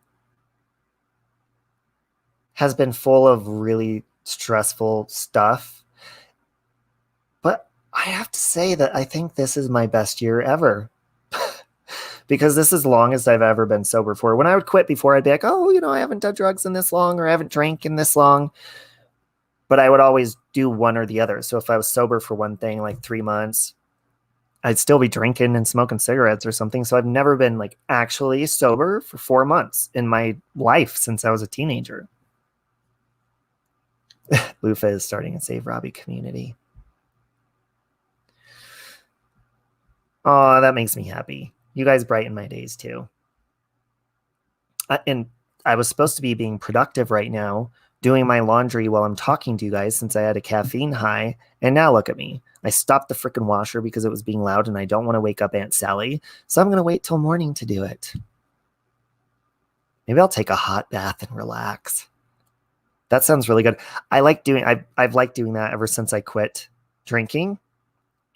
[SPEAKER 1] has been full of really stressful stuff. But I have to say that I think this is my best year ever. Because this is the longest I've ever been sober for. When I would quit before, I'd be like, oh, I haven't done drugs in this long, or I haven't drank in this long. But I would always do one or the other. So if I was sober for one thing, like 3 months, I'd still be drinking and smoking cigarettes or something. So I've never been like actually sober for 4 months in my life since I was a teenager. Lufa is starting a Save Robbie community. Oh, that makes me happy. You guys brighten my days too. And I was supposed to be being productive right now, doing my laundry while I'm talking to you guys since I had a caffeine high. And now look at me. I stopped the freaking washer because it was being loud and I don't want to wake up Aunt Sally. So I'm going to wait till morning to do it. Maybe I'll take a hot bath and relax. That sounds really good. I've liked doing that ever since I quit drinking.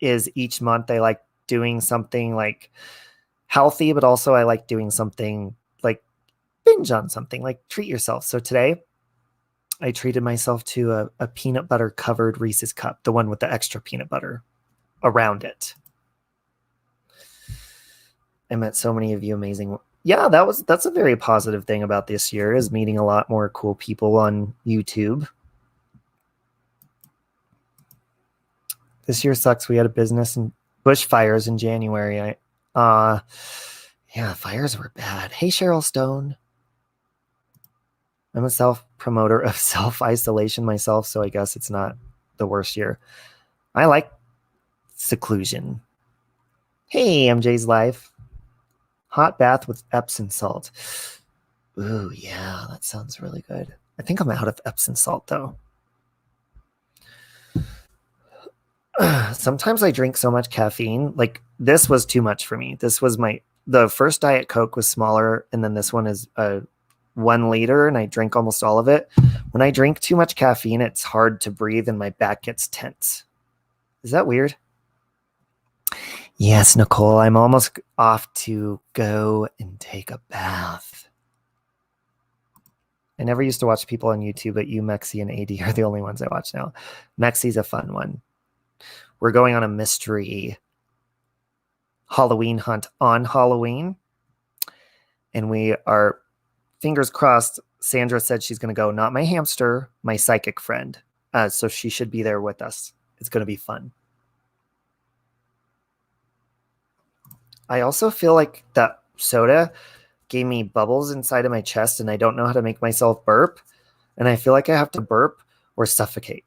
[SPEAKER 1] Is each month I like doing something like healthy, but also I like doing something like binge on something, like treat yourself. So today I treated myself to a peanut butter covered Reese's cup, the one with the extra peanut butter around it. I met so many of you amazing. Yeah, that's a very positive thing about this year, is meeting a lot more cool people on YouTube. This year sucks. We had a business and bushfires in January. Yeah, fires were bad. Hey, Cheryl Stone. I'm a self-promoter of self-isolation myself, so I guess it's not the worst year. I like seclusion. Hey, MJ's life. Hot bath with Epsom salt. Ooh, yeah, that sounds really good. I think I'm out of Epsom salt, though. Sometimes I drink so much caffeine. Like, this was too much for me. This was the first Diet Coke was smaller, and then this one is 1 liter, and I drink almost all of it. When I drink too much caffeine, it's hard to breathe, and my back gets tense. Is that weird? Yes, Nicole, I'm almost off to go and take a bath. I never used to watch people on YouTube, but you, Mexi, and AD are the only ones I watch now. Mexi's a fun one. We're going on a mystery Halloween hunt on Halloween. And we are, fingers crossed, Sandra said she's going to go, not my hamster, my psychic friend. So she should be there with us. It's going to be fun. I also feel like that soda gave me bubbles inside of my chest and I don't know how to make myself burp. And I feel like I have to burp or suffocate.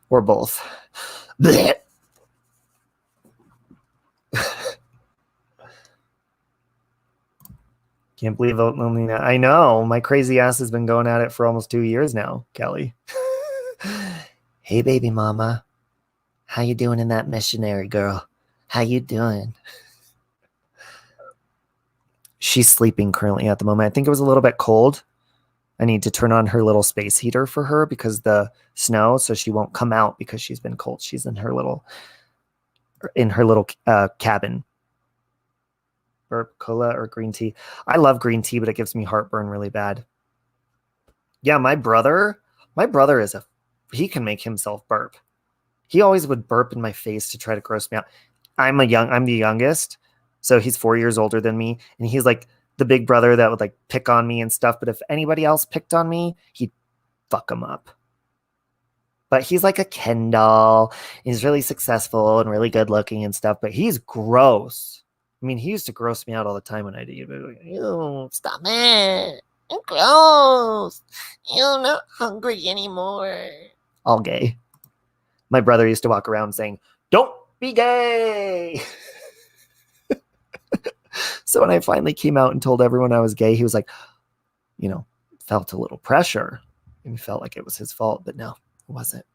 [SPEAKER 1] Or both. Blech. Can't believe I know. My crazy ass has been going at it for almost 2 years now, Kelly. Hey, baby mama. How you doing in that missionary, girl? How you doing? She's sleeping currently at the moment. I think it was a little bit cold. I need to turn on her little space heater for her because the snow, so she won't come out because she's been cold. She's in her little cabin. Burp, cola, or green tea. I love green tea, but it gives me heartburn really bad. Yeah, my brother he can make himself burp. He always would burp in my face to try to gross me out. I'm the youngest, so he's 4 years older than me, and he's like the big brother that would like pick on me and stuff. But if anybody else picked on me, he'd fuck him up. But he's like a Ken doll. He's really successful and really good looking and stuff, but he's gross. I mean, he used to gross me out all the time when I did. Ew, stop it. I'm gross. I'm not hungry anymore. All gay. My brother used to walk around saying, don't be gay. So when I finally came out and told everyone I was gay, he was like, felt a little pressure. And he felt like it was his fault, but no, it wasn't.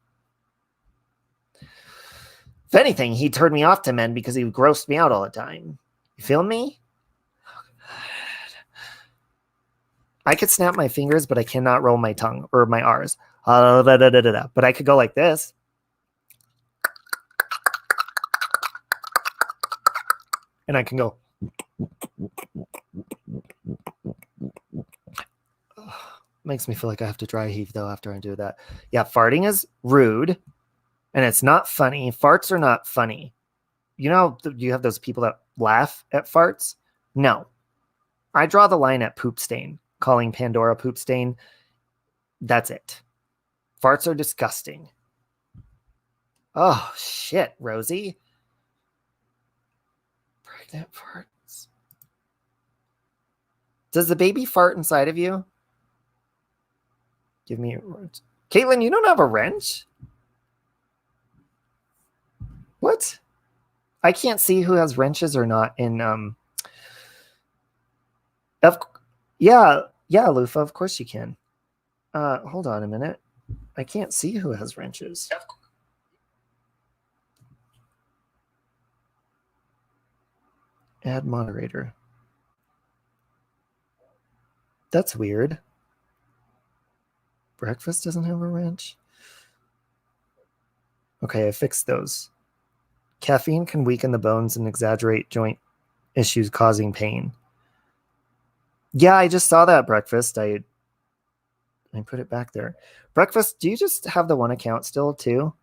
[SPEAKER 1] If anything, he turned me off to men because he grossed me out all the time. You feel me? I could snap my fingers, but I cannot roll my tongue or my R's. But I could go like this. And I can go. Makes me feel like I have to dry heave, though, after I do that. Yeah, farting is rude. And it's not funny. Farts are not funny. You have those people that laugh at farts? No. I draw the line at poop stain. Calling Pandora poop stain. That's it. Farts are disgusting. Oh, shit, Rosie. Pregnant farts. Does the baby fart inside of you? Give me a wrench. Caitlin, you don't have a wrench? What? I can't see who has wrenches or not in of yeah, Lufa, of course you can. Hold on a minute. I can't see who has wrenches. Add moderator. That's weird. Breakfast doesn't have a wrench. Okay, I fixed those. Caffeine can weaken the bones and exaggerate joint issues causing pain. Yeah, I just saw that, Breakfast. I put it back there. Breakfast, do you just have the one account still too?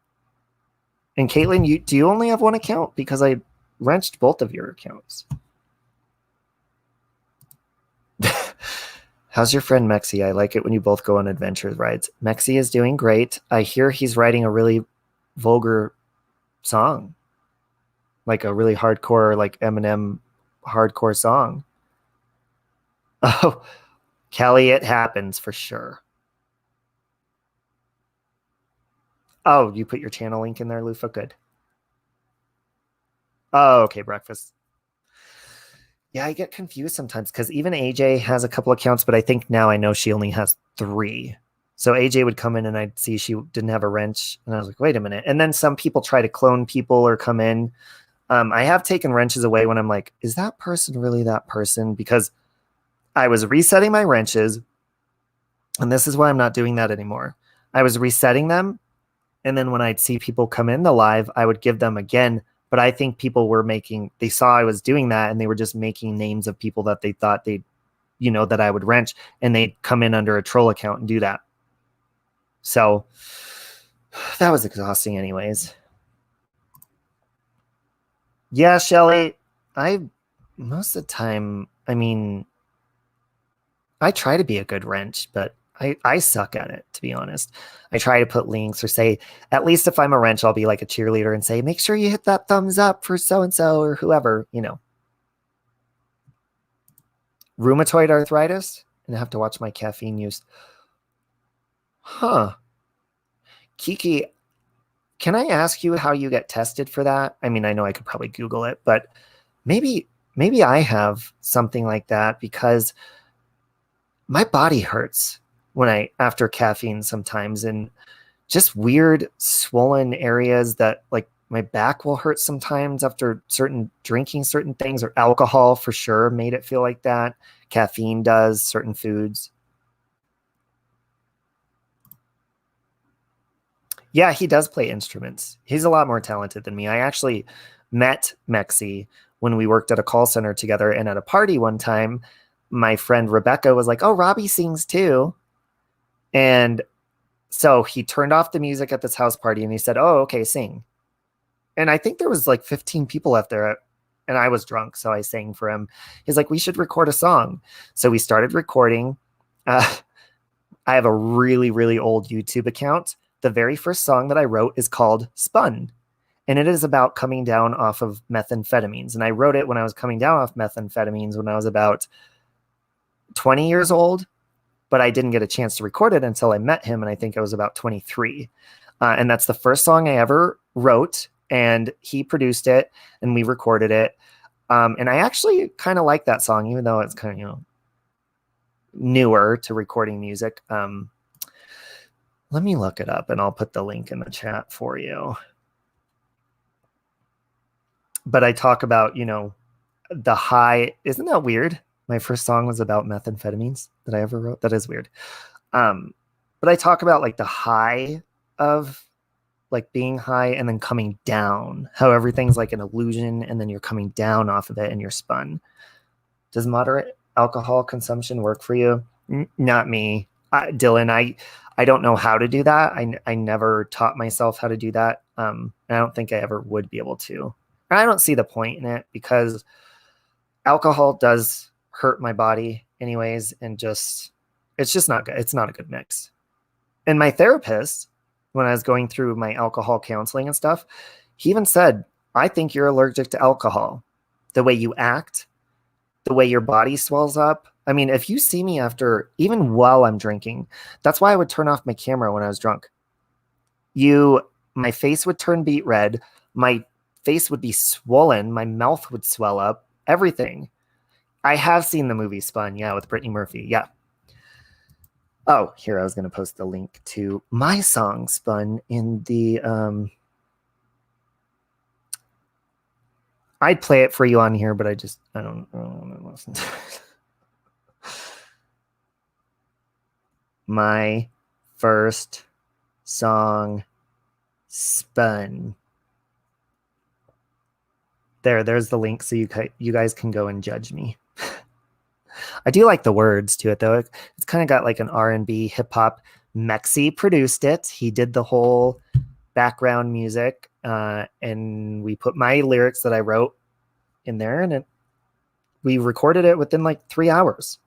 [SPEAKER 1] And Caitlin, do you only have one account? Because I wrenched both of your accounts. How's your friend Mexi? I like it when you both go on adventure rides. Mexi is doing great. I hear he's writing a really vulgar song, like a really hardcore, like Eminem hardcore song. Oh, Kelly, it happens for sure. Oh, you put your channel link in there, Lufa? Good. Oh, okay, Breakfast. Yeah, I get confused sometimes because even AJ has a couple accounts, but I think now I know she only has 3. So AJ would come in and I'd see she didn't have a wrench. And I was like, wait a minute. And then some people try to clone people or come in. I have taken wrenches away when I'm like, is that person really that person? Because I was resetting my wrenches. And this is why I'm not doing that anymore. I was resetting them. And then when I'd see people come in the live, I would give them again. But I think people were they saw I was doing that and they were just making names of people that they thought that I would wrench, and they'd come in under a troll account and do that. So that was exhausting anyways. Yeah, Shelly, most of the time, I try to be a good wrench, but I suck at it, to be honest. I try to put links or say, at least if I'm a wrench, I'll be like a cheerleader and say, make sure you hit that thumbs up for so-and-so or whoever, Rheumatoid arthritis, and I have to watch my caffeine use. Huh. Kiki, can I ask you how you get tested for that? I mean, I know I could probably Google it, but maybe I have something like that because my body hurts after caffeine sometimes, and just weird swollen areas that like my back will hurt sometimes after drinking certain things, or alcohol for sure made it feel like that. Caffeine does, certain foods. Yeah, he does play instruments. He's a lot more talented than me. I actually met Mexi when we worked at a call center together, and at a party one time, my friend Rebecca was like, oh, Robbie sings too. And so he turned off the music at this house party and he said, oh, okay, sing. And I think there was like 15 people left there, and I was drunk, so I sang for him. He's like, we should record a song. So we started recording. I have a really, really old YouTube account. The very first song that I wrote is called Spun, and it is about coming down off of methamphetamines. And I wrote it when I was coming down off methamphetamines when I was about 20 years old, but I didn't get a chance to record it until I met him, and I think I was about 23. And that's the first song I ever wrote, and he produced it, and we recorded it. And I actually kind of like that song, even though it's kind of, newer to recording music. Let me look it up, and I'll put the link in the chat for you. But I talk about, the high. Isn't that weird? My first song was about methamphetamines that I ever wrote. That is weird. But I talk about like the high of like being high and then coming down, how everything's like an illusion, and then you're coming down off of it and you're spun. Does moderate alcohol consumption work for you? Not me. Dylan, I don't know how to do that. I never taught myself how to do that. And I don't think I ever would be able to. And I don't see the point in it because alcohol does hurt my body anyways, and it's just not good. It's not a good mix. And my therapist when I was going through my alcohol counseling and stuff. He even said, I think you're allergic to alcohol. The way you act, the way your body swells up. I mean, if you see me after, even while I'm drinking, that's why I would turn off my camera when I was drunk. My face would turn beet red. My face would be swollen. My mouth would swell up. Everything. I have seen the movie Spun, yeah, with Brittany Murphy. Yeah. Oh, here, I was going to post the link to my song Spun in the I'd play it for you on here, but I don't want to listen to it. My first song Spun. There's the link, so you guys can go and judge me. I do like the words to it, though. It's kind of got like an R&B hip hop. Mexi produced it. He did the whole background music, and we put my lyrics that I wrote in there, and we recorded it within like 3 hours.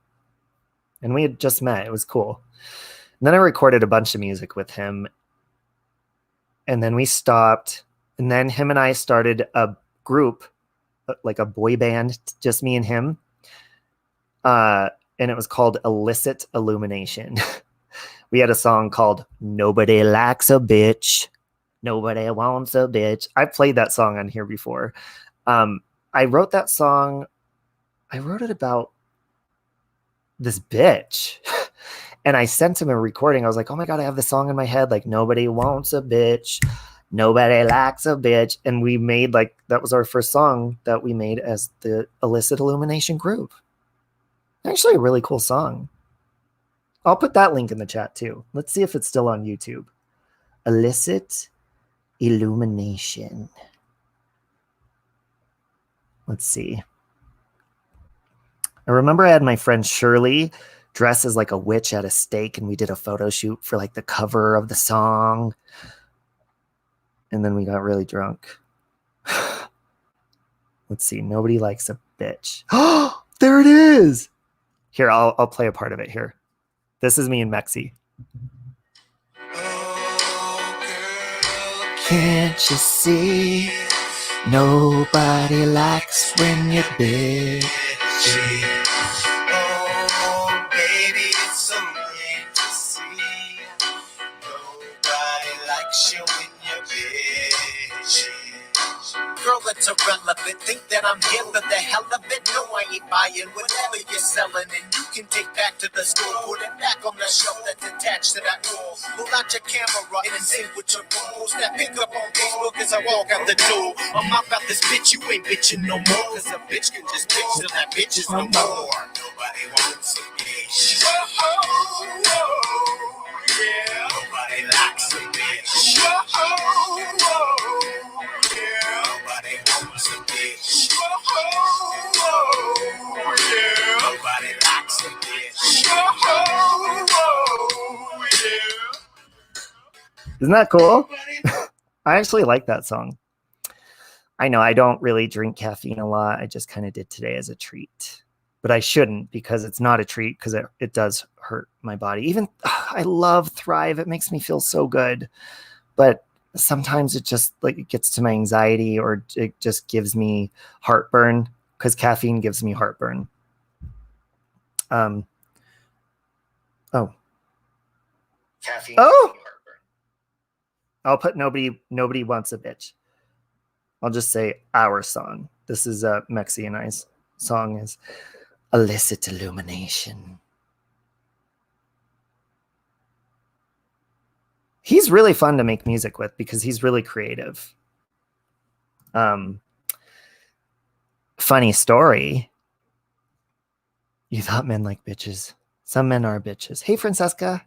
[SPEAKER 1] And we had just met. It was cool. And then I recorded a bunch of music with him, and then we stopped. And then him and I started a group, like a boy band, just me and him. And it was called Illicit Illumination. We had a song called Nobody Likes a Bitch. Nobody Wants a Bitch. I played that song on here before. I wrote that song. I wrote it about this bitch. And I sent him a recording. I was like, oh my God, I have this song in my head. Like, nobody wants a bitch. Nobody likes a bitch. And we made that was our first song that we made as the Illicit Illumination group. Actually a really cool song. I'll put that link in the chat too. Let's see if it's still on YouTube. Illicit Illumination. Let's see. I remember I had my friend Shirley dress as like a witch at a stake, and we did a photo shoot for like the cover of the song. And then we got really drunk. Let's see. Nobody likes a bitch. Oh, there it is. Here, I'll play a part of it here. This is me and Mexi. Oh, girl, can't you see? Nobody likes when you're bitchy. Oh, baby, it's so late to see. Nobody likes you when you're bitchy. Girl, it's irrelevant. Think that I'm here for the hell of it. No, I ain't buying whatever you're selling. And you can take back to the store. Put it back on the shelf that's attached to that wall. Pull out your camera and sync with your goals. That pick up on Facebook as I walk out the door. I'm out about this bitch, you ain't bitching no more. Cause a bitch can just bitch till that bitch is no more. Nobody wants a bitch. Whoa, yeah. Nobody likes a bitch. Whoa, yeah. Nobody wants a bitch. Whoa, yeah. Nobody likes a bitch. Whoa, yeah. Isn't that cool? I actually like that song. I know I don't really drink caffeine a lot. I just kind of did today as a treat. But I shouldn't, because it's not a treat, because it does hurt my body. Even I love Thrive. It makes me feel so good. But sometimes it just it gets to my anxiety, or it just gives me heartburn, because caffeine gives me heartburn. Oh. Caffeine. Oh. I'll put nobody wants a bitch. I'll just say our song. This is Mexi and I's song is Illicit Illumination. He's really fun to make music with because he's really creative. Funny story. You thought men like bitches. Some men are bitches. Hey, Francesca.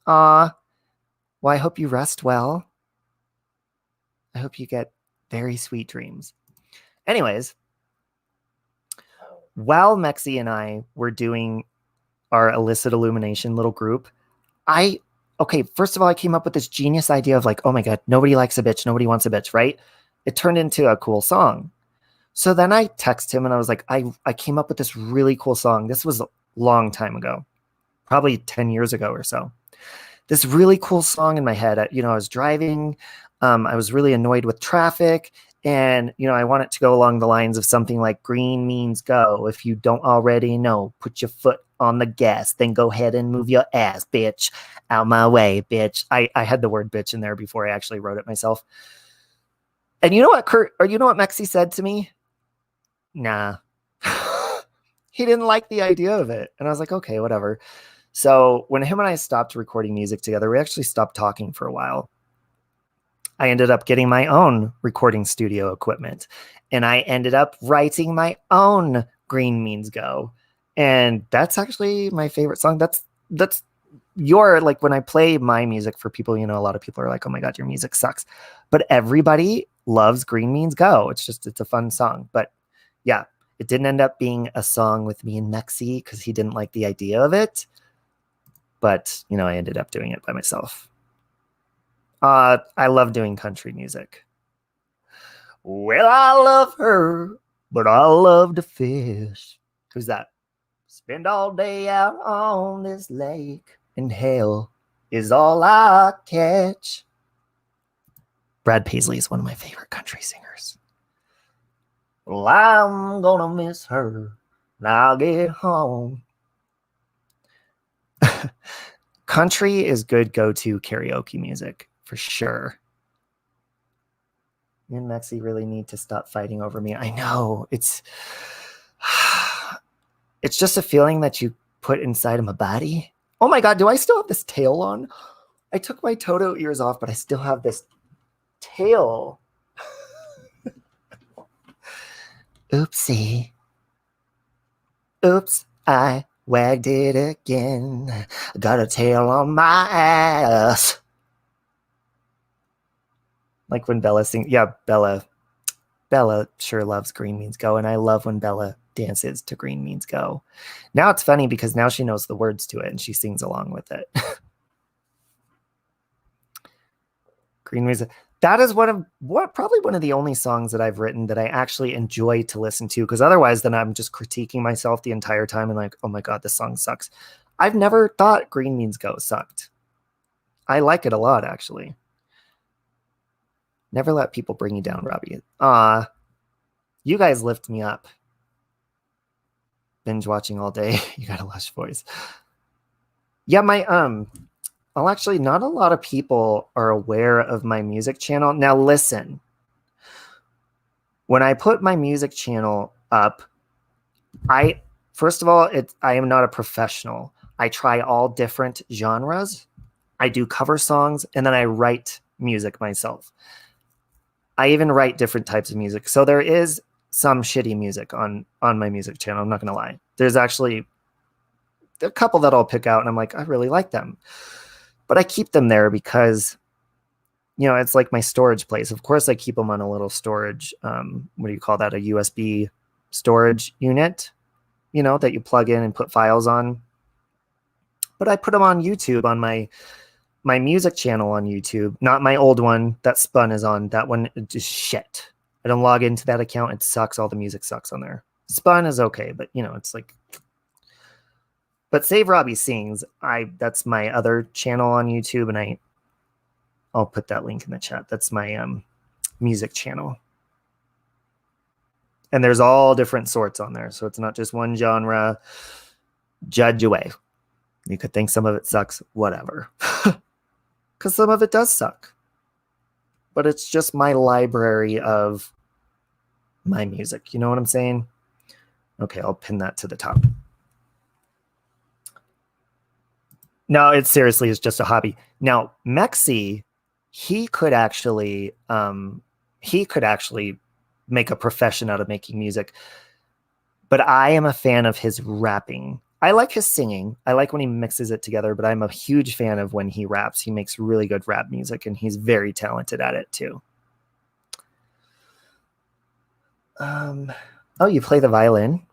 [SPEAKER 1] Aw. Well, I hope you rest well. I hope you get very sweet dreams. Anyways, while Mexi and I were doing our Illicit Illumination little group, first of all, I came up with this genius idea of oh my God, nobody likes a bitch. Nobody wants a bitch, right? It turned into a cool song. So then I texted him and I was like, I came up with this really cool song. This was a long time ago, probably 10 years ago or so. this really cool song in my head. I was driving. I was really annoyed with traffic. And, I want it to go along the lines of something like green means go. If you don't already know, put your foot on the gas, then go ahead and move your ass, bitch. Out my way, bitch. I had the word bitch in there before I actually wrote it myself. And you know what, Kurt, or you know what Mexi said to me? Nah. He didn't like the idea of it. And I was like, okay, whatever. So when him and I stopped recording music together, we actually stopped talking for a while. I ended up getting my own recording studio equipment, and I ended up writing my own Green Means Go. And that's actually my favorite song. That's like when I play my music for people, a lot of people are like, oh my God, your music sucks. But everybody loves Green Means Go. It's a fun song. But yeah, it didn't end up being a song with me and Mexi because he didn't like the idea of it. But, I ended up doing it by myself. I love doing country music. Well, I love her, but I love to fish. Who's that? Spend all day out on this lake, and hell is all I catch. Brad Paisley is one of my favorite country singers. Well, I'm gonna miss her when I get home. Country is good go-to karaoke music for sure. Me and Mexi really need to stop fighting over me. I know it's just a feeling that you put inside of my body. Oh my God, do I still have this tail on? I took my Toto ears off, but I still have this tail. Oopsie. Oops, I wagged it again. Got a tail on my ass. Like when Bella sings. Yeah, Bella sure loves Green Means Go, and I love when Bella dances to Green Means Go. Now it's funny because now she knows the words to it and she sings along with it. Green Means. That is probably one of the only songs that I've written that I actually enjoy to listen to, because otherwise then I'm just critiquing myself the entire time and like, oh my God, this song sucks. I've never thought Green Means Go sucked. I like it a lot, actually. Never let people bring you down, Robbie. You guys lift me up. Binge watching all day. You got a lush voice. Yeah, well, actually, not a lot of people are aware of my music channel. Now, listen. When I put my music channel up, first of all, I am not a professional. I try all different genres. I do cover songs, and then I write music myself. I even write different types of music. So there is some shitty music on my music channel. I'm not going to lie. There's actually a couple that I'll pick out, and I'm like, I really like them. But I keep them there because, it's like my storage place. Of course, I keep them on a little storage. What do you call that? A USB storage unit, that you plug in and put files on. But I put them on YouTube, on my music channel on YouTube, not my old one that Spun is on. That one is just shit. I don't log into that account. It sucks. All the music sucks on there. Spun is okay, but it's like. But Save Robbie Sings, that's my other channel on YouTube, and I'll put that link in the chat. That's my music channel. And there's all different sorts on there, so it's not just one genre. Judge away. You could think some of it sucks, whatever. Because some of it does suck. But it's just my library of my music. You know what I'm saying? Okay, I'll pin that to the top. No, it seriously is just a hobby. Now, Mexi, he could actually make a profession out of making music. But I am a fan of his rapping. I like his singing. I like when he mixes it together, but I'm a huge fan of when he raps. He makes really good rap music, and he's very talented at it too. Oh, you play the violin?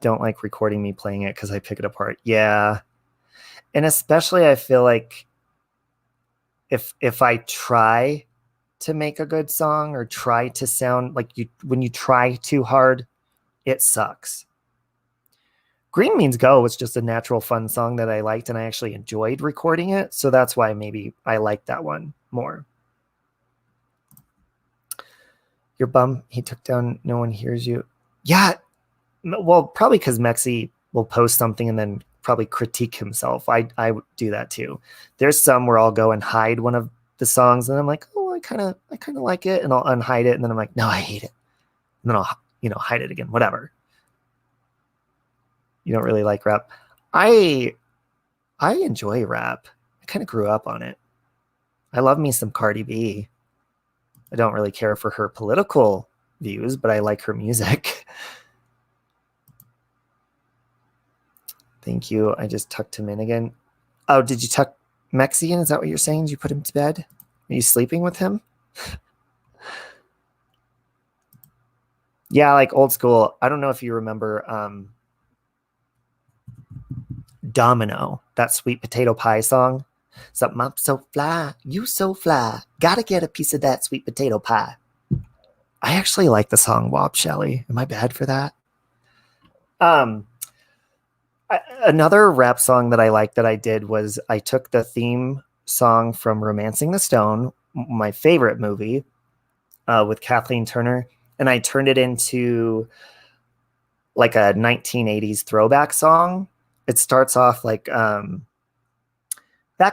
[SPEAKER 1] Don't like recording me playing it because I pick it apart. Yeah. And especially I feel like if I try to make a good song or try to sound like when you try too hard, it sucks. Green Means Go was just a natural, fun song that I liked, and I actually enjoyed recording it. So that's why maybe I liked that one more. Your bum, he took down No One Hears You. Yeah, well, probably because Mexi will post something and then probably critique himself. I do that too. There's some where I'll go and hide one of the songs, and I'm like, oh, I kind of like it, and I'll unhide it, and then I'm like, no, I hate it, and then I'll hide it again. Whatever. You don't really like rap. I enjoy rap. I kind of grew up on it. I love me some Cardi B. I don't really care for her political views, but I like her music. Thank you. I just tucked him in again. Oh, did you tuck Mexi in? Is that what you're saying? Did you put him to bed? Are you sleeping with him? Yeah, like old school. I don't know if you remember Domino, that Sweet Potato Pie song. Something, I'm so fly, you so fly. Gotta get a piece of that sweet potato pie. I actually like the song Wop Shelly. Am I bad for that? Another rap song that I liked that I did was I took the theme song from Romancing the Stone, my favorite movie, with Kathleen Turner, and I turned it into like a 1980s throwback song. It starts off like back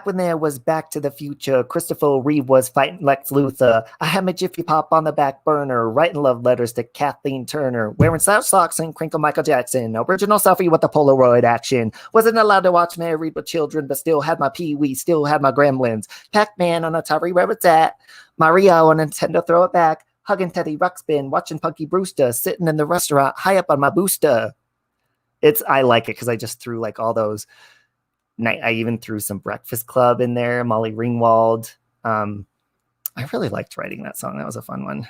[SPEAKER 1] when there was Back to the Future, Christopher Reeve was fighting Lex Luthor. I had my Jiffy Pop on the back burner, writing love letters to Kathleen Turner, wearing slouch socks and crinkle Michael Jackson. Original selfie with the Polaroid action. Wasn't allowed to watch Married with Children, but still had my Pee-wee, still had my Gremlins. Pac-Man on Atari, where it's at. Mario on Nintendo, throw it back. Hugging Teddy Ruxpin, watching Punky Brewster, sitting in the restaurant, high up on my booster. I like it because I just threw like all those. I even threw some Breakfast Club in there, Molly Ringwald. I really liked writing that song. That was a fun one.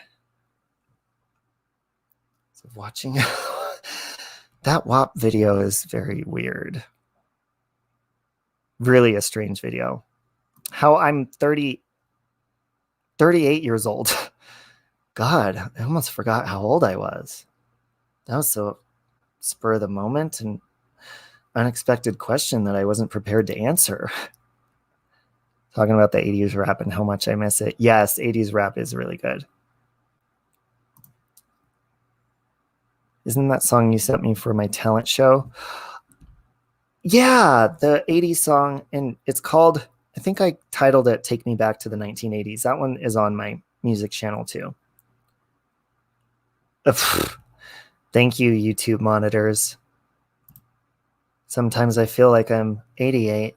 [SPEAKER 1] So watching that WAP video is very weird. Really a strange video. How I'm 38 years old. God, I almost forgot how old I was. That was so spur of the moment and unexpected question that I wasn't prepared to answer. Talking about the 80s rap and how much I miss it. Yes, 80s rap is really good. Isn't that song you sent me for my talent show? Yeah, the 80s song, and it's called, I think I titled it Take Me Back to the 1980s. That one is on my music channel too. Thank you, YouTube monitors. Sometimes I feel like I'm 88.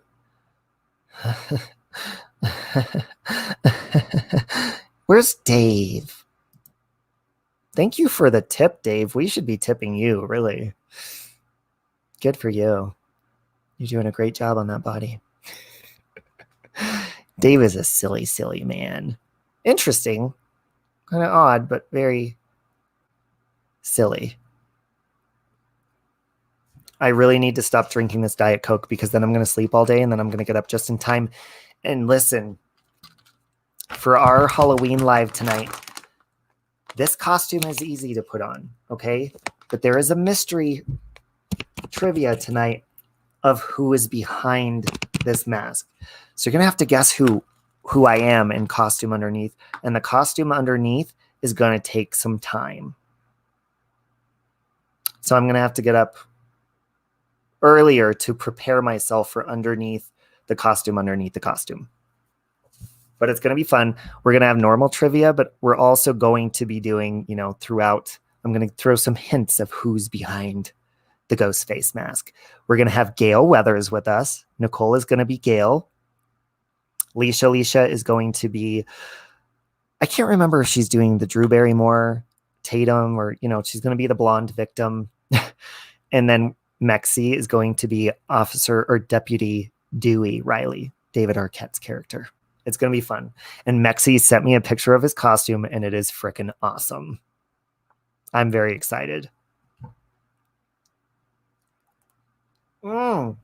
[SPEAKER 1] Where's Dave? Thank you for the tip, Dave. We should be tipping you, really. Good for you. You're doing a great job on that body. Dave is a silly, silly man. Interesting. Kind of odd, but very silly. I really need to stop drinking this Diet Coke because then I'm going to sleep all day and then I'm going to get up just in time. And listen, for our Halloween live tonight, this costume is easy to put on, okay? But there is a mystery trivia tonight of who is behind this mask. So you're going to have to guess who I am in costume underneath. And the costume underneath is going to take some time. So I'm going to have to get up earlier to prepare myself for underneath the costume. But it's going to be fun. We're going to have normal trivia, but we're also going to be doing, throughout, I'm going to throw some hints of who's behind the ghost face mask. We're going to have Gail Weathers with us. Nicole is going to be Gail. Leisha is going to be, I can't remember if she's doing the Drew Barrymore, Tatum, or, she's going to be the blonde victim. And then Mexi is going to be Officer or Deputy Dewey Riley, David Arquette's character. It's going to be fun. And Mexi sent me a picture of his costume, and it is freaking awesome. I'm very excited. God.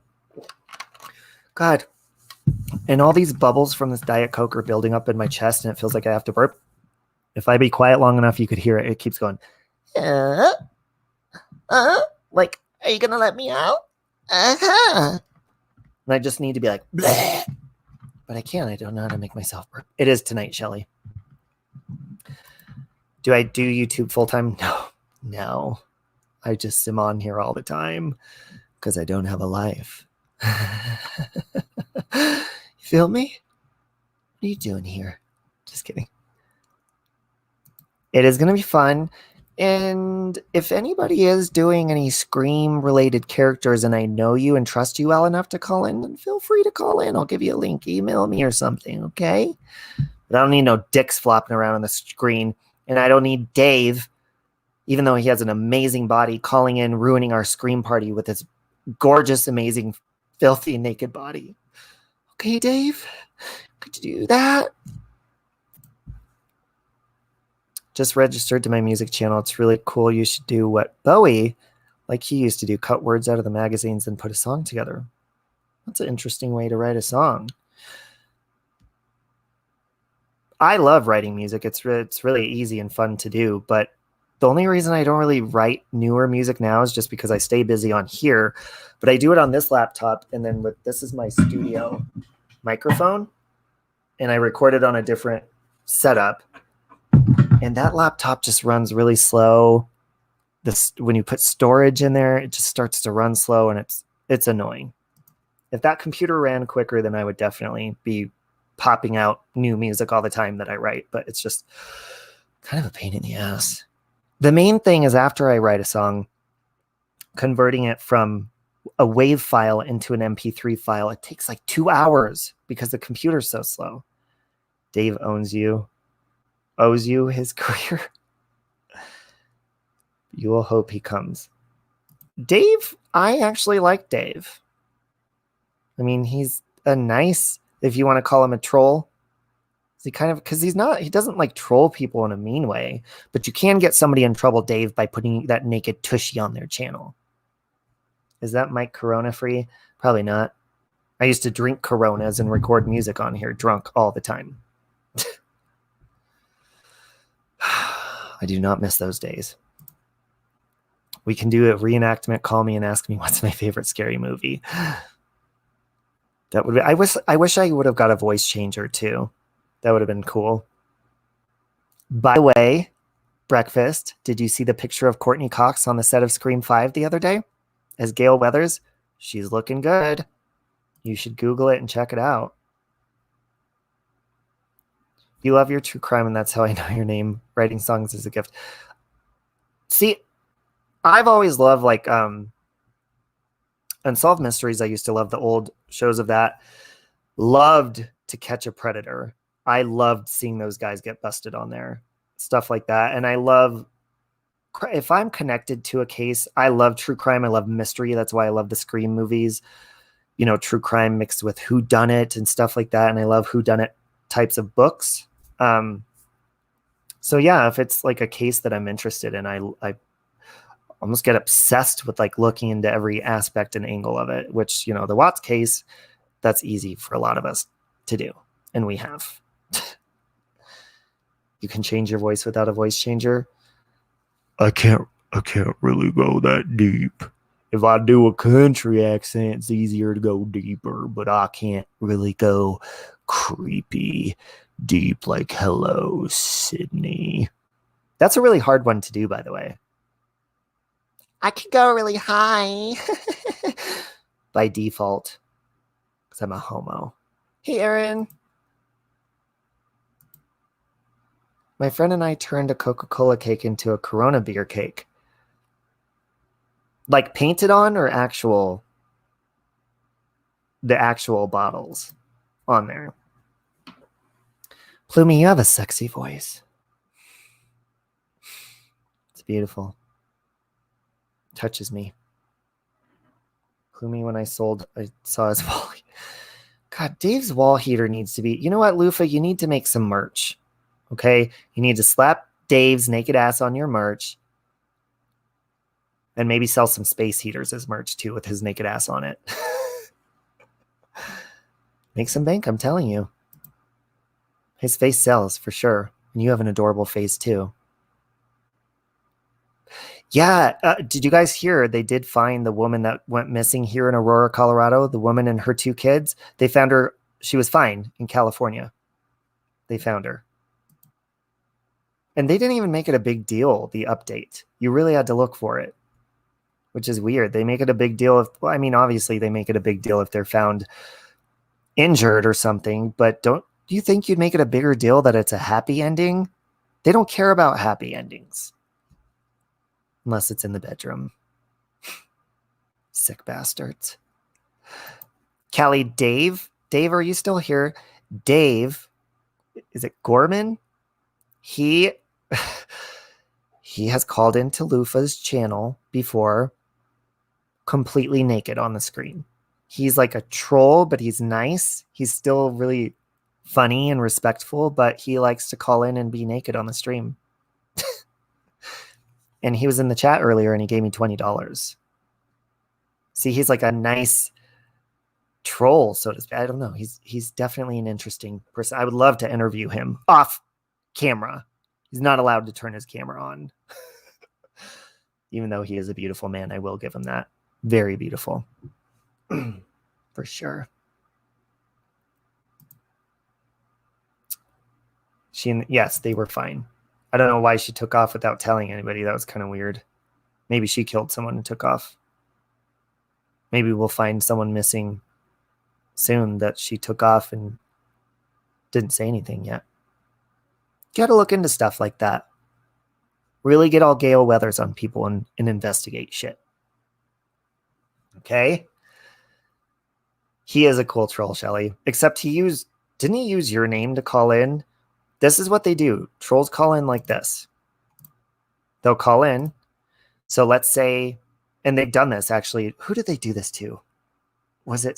[SPEAKER 1] And all these bubbles from this Diet Coke are building up in my chest, and it feels like I have to burp. If I be quiet long enough, you could hear it. It keeps going. Like, Are you gonna let me out? Uh-huh. And I just need to be like, bleh. But I can't. I don't know how to make myself burp. It is tonight, Shelly. Do I do YouTube full time? No. I just am on here all the time because I don't have a life. You feel me? What are you doing here? Just kidding. It is going to be fun. And if anybody is doing any Scream related characters and I know you and trust you well enough to call in, then feel free to call in. I'll give you a link. Email me or something, okay? But I don't need no dicks flopping around on the screen. And I don't need Dave, even though he has an amazing body, calling in, ruining our Scream party with his gorgeous, amazing, filthy, naked body. Okay, Dave? Could you do that? Just registered to my music channel. It's really cool. You should do what Bowie, like he used to do, cut words out of the magazines and put a song together. That's an interesting way to write a song. I love writing music. It's really easy and fun to do, but the only reason I don't really write newer music now is just because I stay busy on here, but I do it on this laptop. And then this is my studio microphone and I record it on a different setup. And that laptop just runs really slow. When you put storage in there, it just starts to run slow and it's annoying. If that computer ran quicker, then I would definitely be popping out new music all the time that I write, but it's just kind of a pain in the ass. The main thing is after I write a song, converting it from a WAV file into an MP3 file, it takes like 2 hours because the computer's so slow. Dave owes you his career. You will hope he comes. Dave, I actually like Dave. I mean, he's a nice, if you want to call him a troll. He kind of, because he doesn't like troll people in a mean way, but you can get somebody in trouble, Dave, by putting that naked tushy on their channel. Is that mic Corona free? Probably not. I used to drink Coronas and record music on here drunk all the time. I do not miss those days. We can do a reenactment. Call me and ask me what's my favorite scary movie. That would be. I wish I would have got a voice changer too. That would have been cool. By the way, breakfast. Did you see the picture of Courtney Cox on the set of Scream 5 the other day as Gail Weathers? She's looking good. You should Google it and check it out. You love your true crime, and that's how I know your name. Writing songs is a gift. See, I've always loved like Unsolved Mysteries. I used to love the old shows of that. Loved To Catch a Predator. I loved seeing those guys get busted on there. Stuff like that. And I love, if I'm connected to a case, I love true crime. I love mystery. That's why I love the Scream movies. You know, true crime mixed with whodunit and stuff like that. And I love whodunit types of books. So yeah, if it's like a case that I'm interested in, I almost get obsessed with like looking into every aspect and angle of it, which, you know, the Watts case, that's easy for a lot of us to do. And we have. You can change your voice without a voice changer. I can't really go that deep. If I do a country accent, it's easier to go deeper, but I can't really go creepy deep like hello, Sydney. That's a really hard one to do, by the way. I can go really high by default because I'm a homo. Hey, Aaron. My friend and I turned a Coca-Cola cake into a Corona beer cake. Like painted on or the actual bottles on there. Plumie, you have a sexy voice. It's beautiful. Touches me. Plumie, when I saw his wall. God, Dave's wall heater needs to be, you know what, Lufa, you need to make some merch. Okay? You need to slap Dave's naked ass on your merch and maybe sell some space heaters as merch too with his naked ass on it. Make some bank, I'm telling you. His face sells for sure. And you have an adorable face too. Yeah. Did you guys hear they did find the woman that went missing here in Aurora, Colorado? The woman and her 2 kids. They found her. She was fine in California. They found her. And they didn't even make it a big deal, the update. You really had to look for it, which is weird. They make it a big deal if, well, I mean, obviously they make it a big deal if they're found injured or something, but do you think you'd make it a bigger deal that it's a happy ending? They don't care about happy endings. Unless it's in the bedroom. Sick bastards. Callie, Dave, are you still here? Dave, is it Gorman? He has called into Lufa's channel before, completely naked on the screen. He's like a troll, but he's nice. He's still really funny and respectful, but he likes to call in and be naked on the stream. And he was in the chat earlier and he gave me $20. See, he's like a nice troll, so to speak. I don't know. He's definitely an interesting person. I would love to interview him off camera. He's not allowed to turn his camera on. Even though he is a beautiful man, I will give him that. Very beautiful. For sure. Yes, they were fine. I don't know why she took off without telling anybody. That was kind of weird. Maybe she killed someone and took off. Maybe we'll find someone missing soon that she took off and didn't say anything yet. You got to look into stuff like that. Really get all Gale Weathers on people and investigate shit. Okay? He is a cool troll, Shelly. Except didn't he use your name to call in? This is what they do. Trolls call in like this. They'll call in. So let's say, and they've done this actually. Who did they do this to? Was it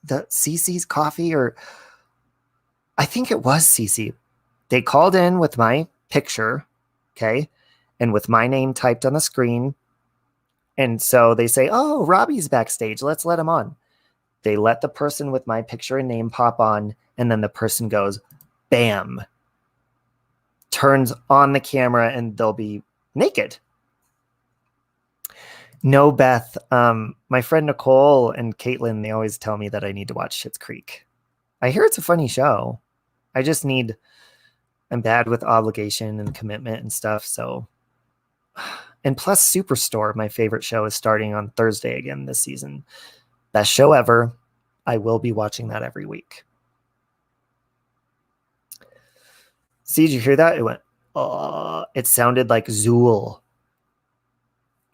[SPEAKER 1] CC's Coffee, or I think it was CC. They called in with my picture, okay, and with my name typed on the screen. And so they say, oh, Robbie's backstage. Let's let him on. They let the person with my picture and name pop on, and then the person goes, bam, turns on the camera, and they'll be naked. No, Beth. My friend Nicole and Caitlin, they always tell me that I need to watch Schitt's Creek. I hear it's a funny show. I'm bad with obligation and commitment and stuff. So, and plus Superstore, my favorite show, is starting on Thursday again this season. Best show ever. I will be watching that every week. See, did you hear that? It went, it sounded like Zool.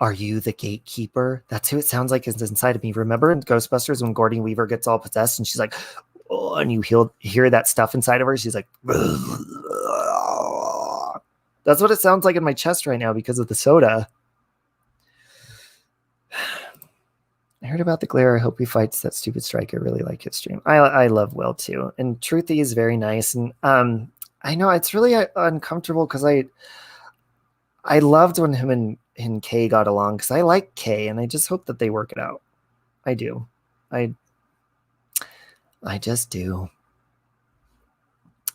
[SPEAKER 1] Are you the gatekeeper? That's who it sounds like is inside of me. Remember in Ghostbusters when Gordon Weaver gets all possessed and she's like, oh, and you hear that stuff inside of her? She's like, that's what it sounds like in my chest right now because of the soda. I heard about the glare. I hope he fights that stupid strike. I really like his stream. I love Will too. And Truthy is very nice. And I know it's really uncomfortable because I loved when him and Kay got along because I like Kay and I just hope that they work it out. I do. I just do.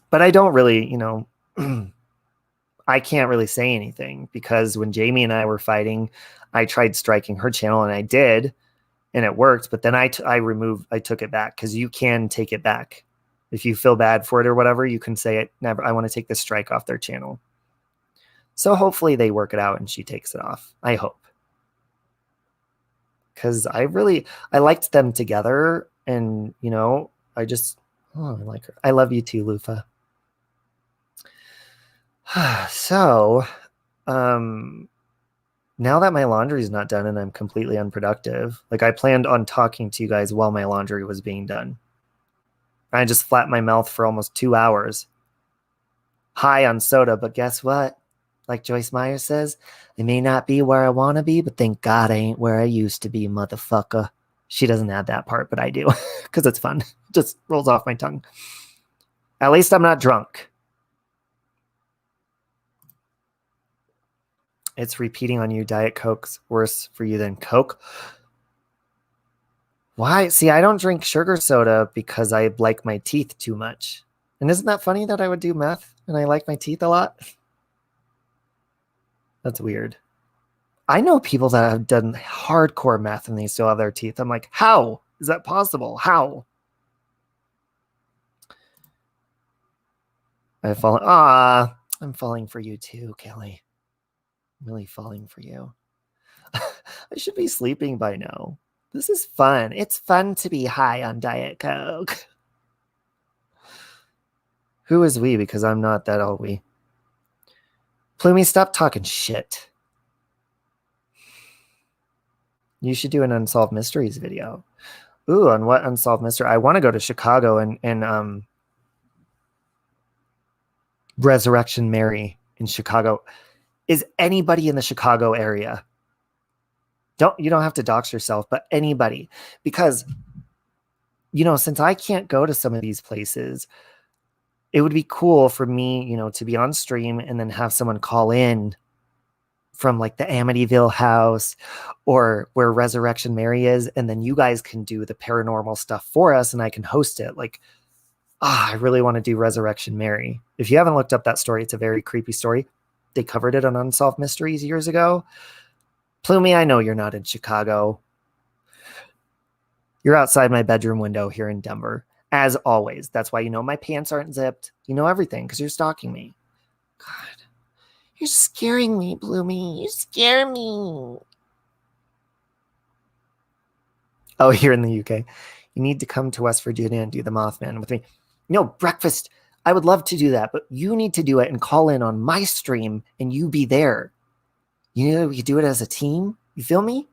[SPEAKER 1] But I don't really, I can't really say anything because when Jamie and I were fighting, I tried striking her channel and I did. And it worked, but then I took it back because you can take it back. If you feel bad for it or whatever, you can say it. Never. I want to take the strike off their channel. So hopefully they work it out and she takes it off. I hope. Because I liked them together and, I like her. I love you too, Lufa. So, now that my laundry is not done and I'm completely unproductive, like I planned on talking to you guys while my laundry was being done. I just flapped my mouth for almost 2 hours. High on soda, but guess what? Like Joyce Meyer says, I may not be where I want to be, but thank God I ain't where I used to be, motherfucker. She doesn't add that part, but I do because it's fun. It just rolls off my tongue. At least I'm not drunk. It's repeating on you. Diet Coke's worse for you than Coke. Why? See, I don't drink sugar soda because I like my teeth too much. And isn't that funny that I would do meth and I like my teeth a lot? That's weird. I know people that have done hardcore meth and they still have their teeth. I'm like, how is that possible? How? I'm falling for you too, Kelly. I'm really falling for you. I should be sleeping by now. This is fun. It's fun to be high on Diet Coke. Who is we? Because I'm not that old we. Plumie, stop talking shit. You should do an Unsolved Mysteries video. Ooh, on what Unsolved Mystery? I want to go to Chicago and Resurrection Mary in Chicago. Is anybody in the Chicago area? You don't have to dox yourself, but anybody. Because, since I can't go to some of these places, it would be cool for me, to be on stream and then have someone call in from like the Amityville house or where Resurrection Mary is. And then you guys can do the paranormal stuff for us and I can host it. Like, I really want to do Resurrection Mary. If you haven't looked up that story, it's a very creepy story. They covered it on Unsolved Mysteries years ago. Plumie, I know you're not in Chicago. You're outside my bedroom window here in Denver. As always. That's why my pants aren't zipped. You know everything because you're stalking me. God. You're scaring me, Bloomy. You scare me. Oh, here in the UK. You need to come to West Virginia and do the Mothman with me. No, breakfast. I would love to do that, but you need to do it and call in on my stream and you be there. We could do it as a team. You feel me?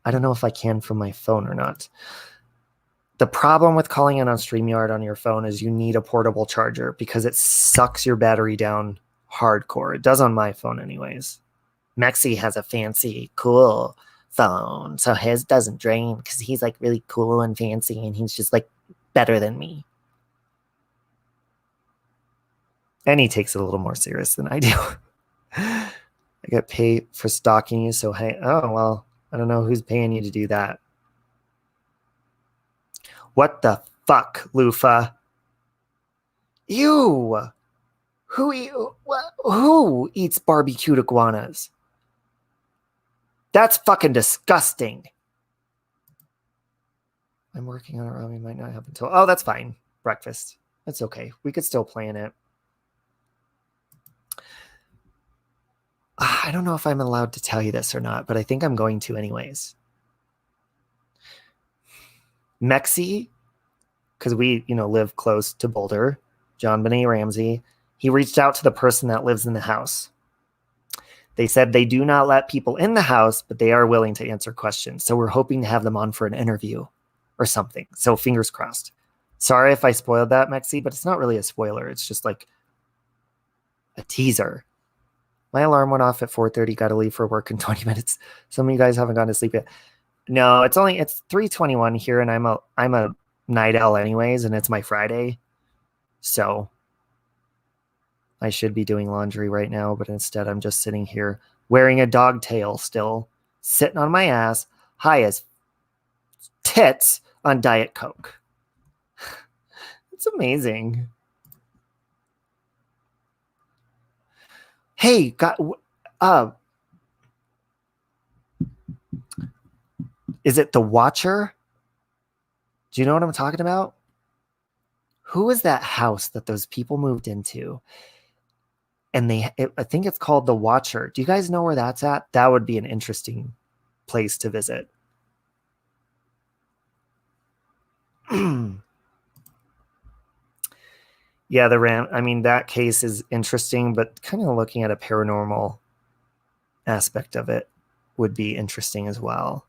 [SPEAKER 1] I don't know if I can from my phone or not. The problem with calling in on StreamYard on your phone is you need a portable charger because it sucks your battery down hardcore. It does on my phone anyways. Mexi has a fancy, cool phone, so his doesn't drain because he's like really cool and fancy and he's just like better than me. And he takes it a little more serious than I do. I get paid for stalking you, so hey, oh, well, I don't know who's paying you to do that. What the fuck, Lufa? Ew! Who eats barbecued iguanas? That's fucking disgusting. I'm working on it, Robbie. Might not happen until... Oh, that's fine. Breakfast. That's okay. We could still plan it. I don't know if I'm allowed to tell you this or not, but I think I'm going to anyways. Mexi, because we, live close to Boulder, John Benet Ramsey, he reached out to the person that lives in the house. They said they do not let people in the house, but they are willing to answer questions. So we're hoping to have them on for an interview or something. So fingers crossed. Sorry if I spoiled that, Mexi, but it's not really a spoiler. It's just like a teaser. My alarm went off at 4:30. Got to leave for work in 20 minutes. Some of you guys haven't gone to sleep yet. No, it's 3:21 here, and I'm a night owl anyways, and it's my Friday. So I should be doing laundry right now, but instead I'm just sitting here wearing a dog tail still, sitting on my ass, high as tits on Diet Coke. It's amazing. Hey, is it The Watcher? Do you know what I'm talking about? Who is that house that those people moved into? And I think it's called The Watcher. Do you guys know where that's at? That would be an interesting place to visit. Yeah, that case is interesting, but kind of looking at a paranormal aspect of it would be interesting as well.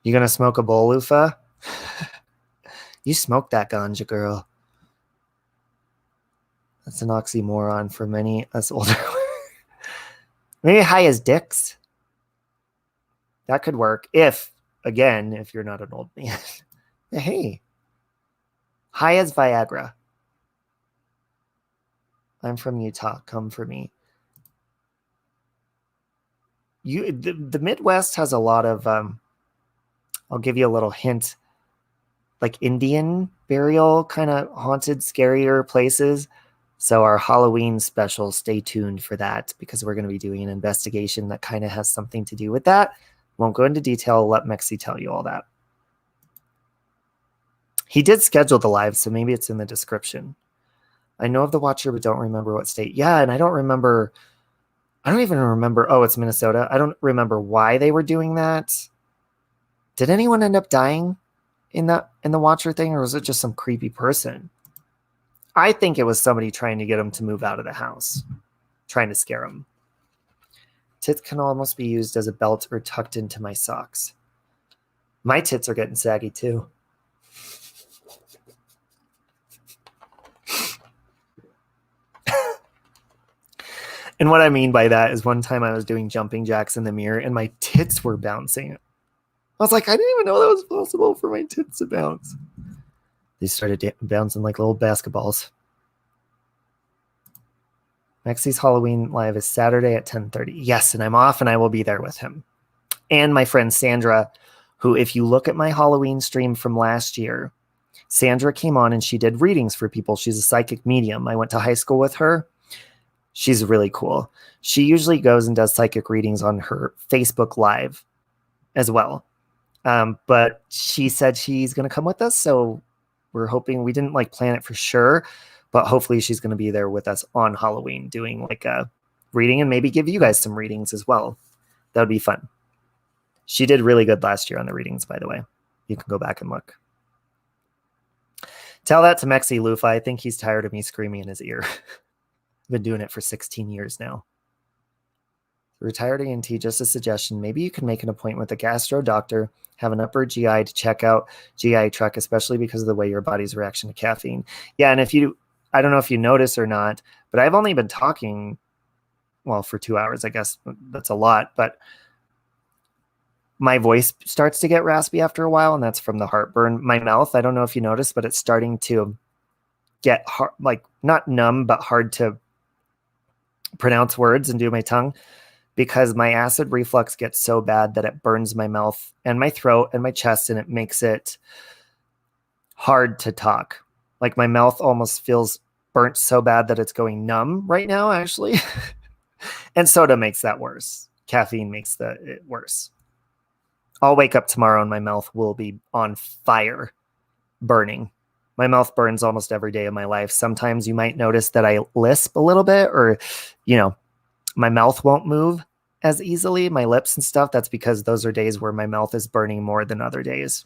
[SPEAKER 1] You gonna smoke a bowl, Lufa? You smoke that ganja, girl. That's an oxymoron for many us older. Maybe high as dicks. That could work if you're not an old man. Hey. High as Viagra. I'm from Utah. Come for me. The Midwest has a lot of I'll give you a little hint, like Indian burial kind of haunted, scarier places. So our Halloween special, stay tuned for that, because we're going to be doing an investigation that kind of has something to do with that. Won't go into detail. I'll let Mexi tell you all that. He did schedule the live, so maybe it's in the description. I know of the Watcher, but don't remember what state. Yeah, and I don't even remember. Oh, it's Minnesota. I don't remember why they were doing that. Did anyone end up dying in the Watcher thing, or was it just some creepy person? I think it was somebody trying to get him to move out of the house, trying to scare him. Tits can almost be used as a belt or tucked into my socks. My tits are getting saggy too. And what I mean by that is one time I was doing jumping jacks in the mirror and my tits were bouncing. I was like, I didn't even know that was possible for my tits to bounce. They started bouncing like little basketballs. Mexi's Halloween live is Saturday at 10:30. Yes, and I'm off and I will be there with him. And my friend Sandra, who, if you look at my Halloween stream from last year, Sandra came on and she did readings for people. She's a psychic medium. I went to high school with her. She's really cool. She usually goes and does psychic readings on her Facebook Live as well. But she said she's going to come with us. So we're hoping, we didn't like plan it for sure, but hopefully she's going to be there with us on Halloween doing like a reading and maybe give you guys some readings as well. That would be fun. She did really good last year on the readings, by the way. You can go back and look. Tell that to Mexi Lufa. I think he's tired of me screaming in his ear. I've been doing it for 16 years now. Retired ENT, just a suggestion. Maybe you can make an appointment with a gastro doctor, have an upper GI to check out GI tract, especially because of the way your body's reaction to caffeine. Yeah, and if you, I don't know if you notice or not, but I've only been talking, well, for 2 hours, I guess that's a lot, but my voice starts to get raspy after a while, and that's from the heartburn. My mouth, I don't know if you noticed, but it's starting to get hard, like not numb, but hard to pronounce words and do my tongue, because my acid reflux gets so bad that it burns my mouth and my throat and my chest, and it makes it hard to talk. Like my mouth almost feels burnt so bad that it's going numb right now, actually. And soda makes that worse. Caffeine makes it worse. I'll wake up tomorrow and my mouth will be on fire, burning. My mouth burns almost every day of my life. Sometimes you might notice that I lisp a little bit, or, you know, my mouth won't move as easily, my lips and stuff. That's because those are days where my mouth is burning more than other days.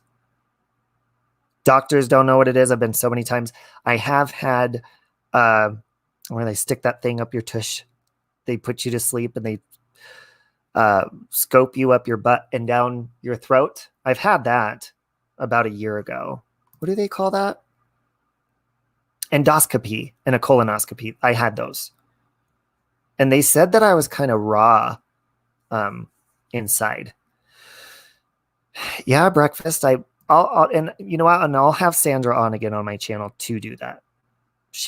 [SPEAKER 1] Doctors don't know what it is. I've been so many times. I have had where they stick that thing up your tush. They put you to sleep and they scope you up your butt and down your throat. I've had that about a year ago. What do they call that? Endoscopy and a colonoscopy. I had those. And they said that I was kind of raw inside. Yeah, breakfast. I'll and you know what? And I'll have Sandra on again on my channel to do that.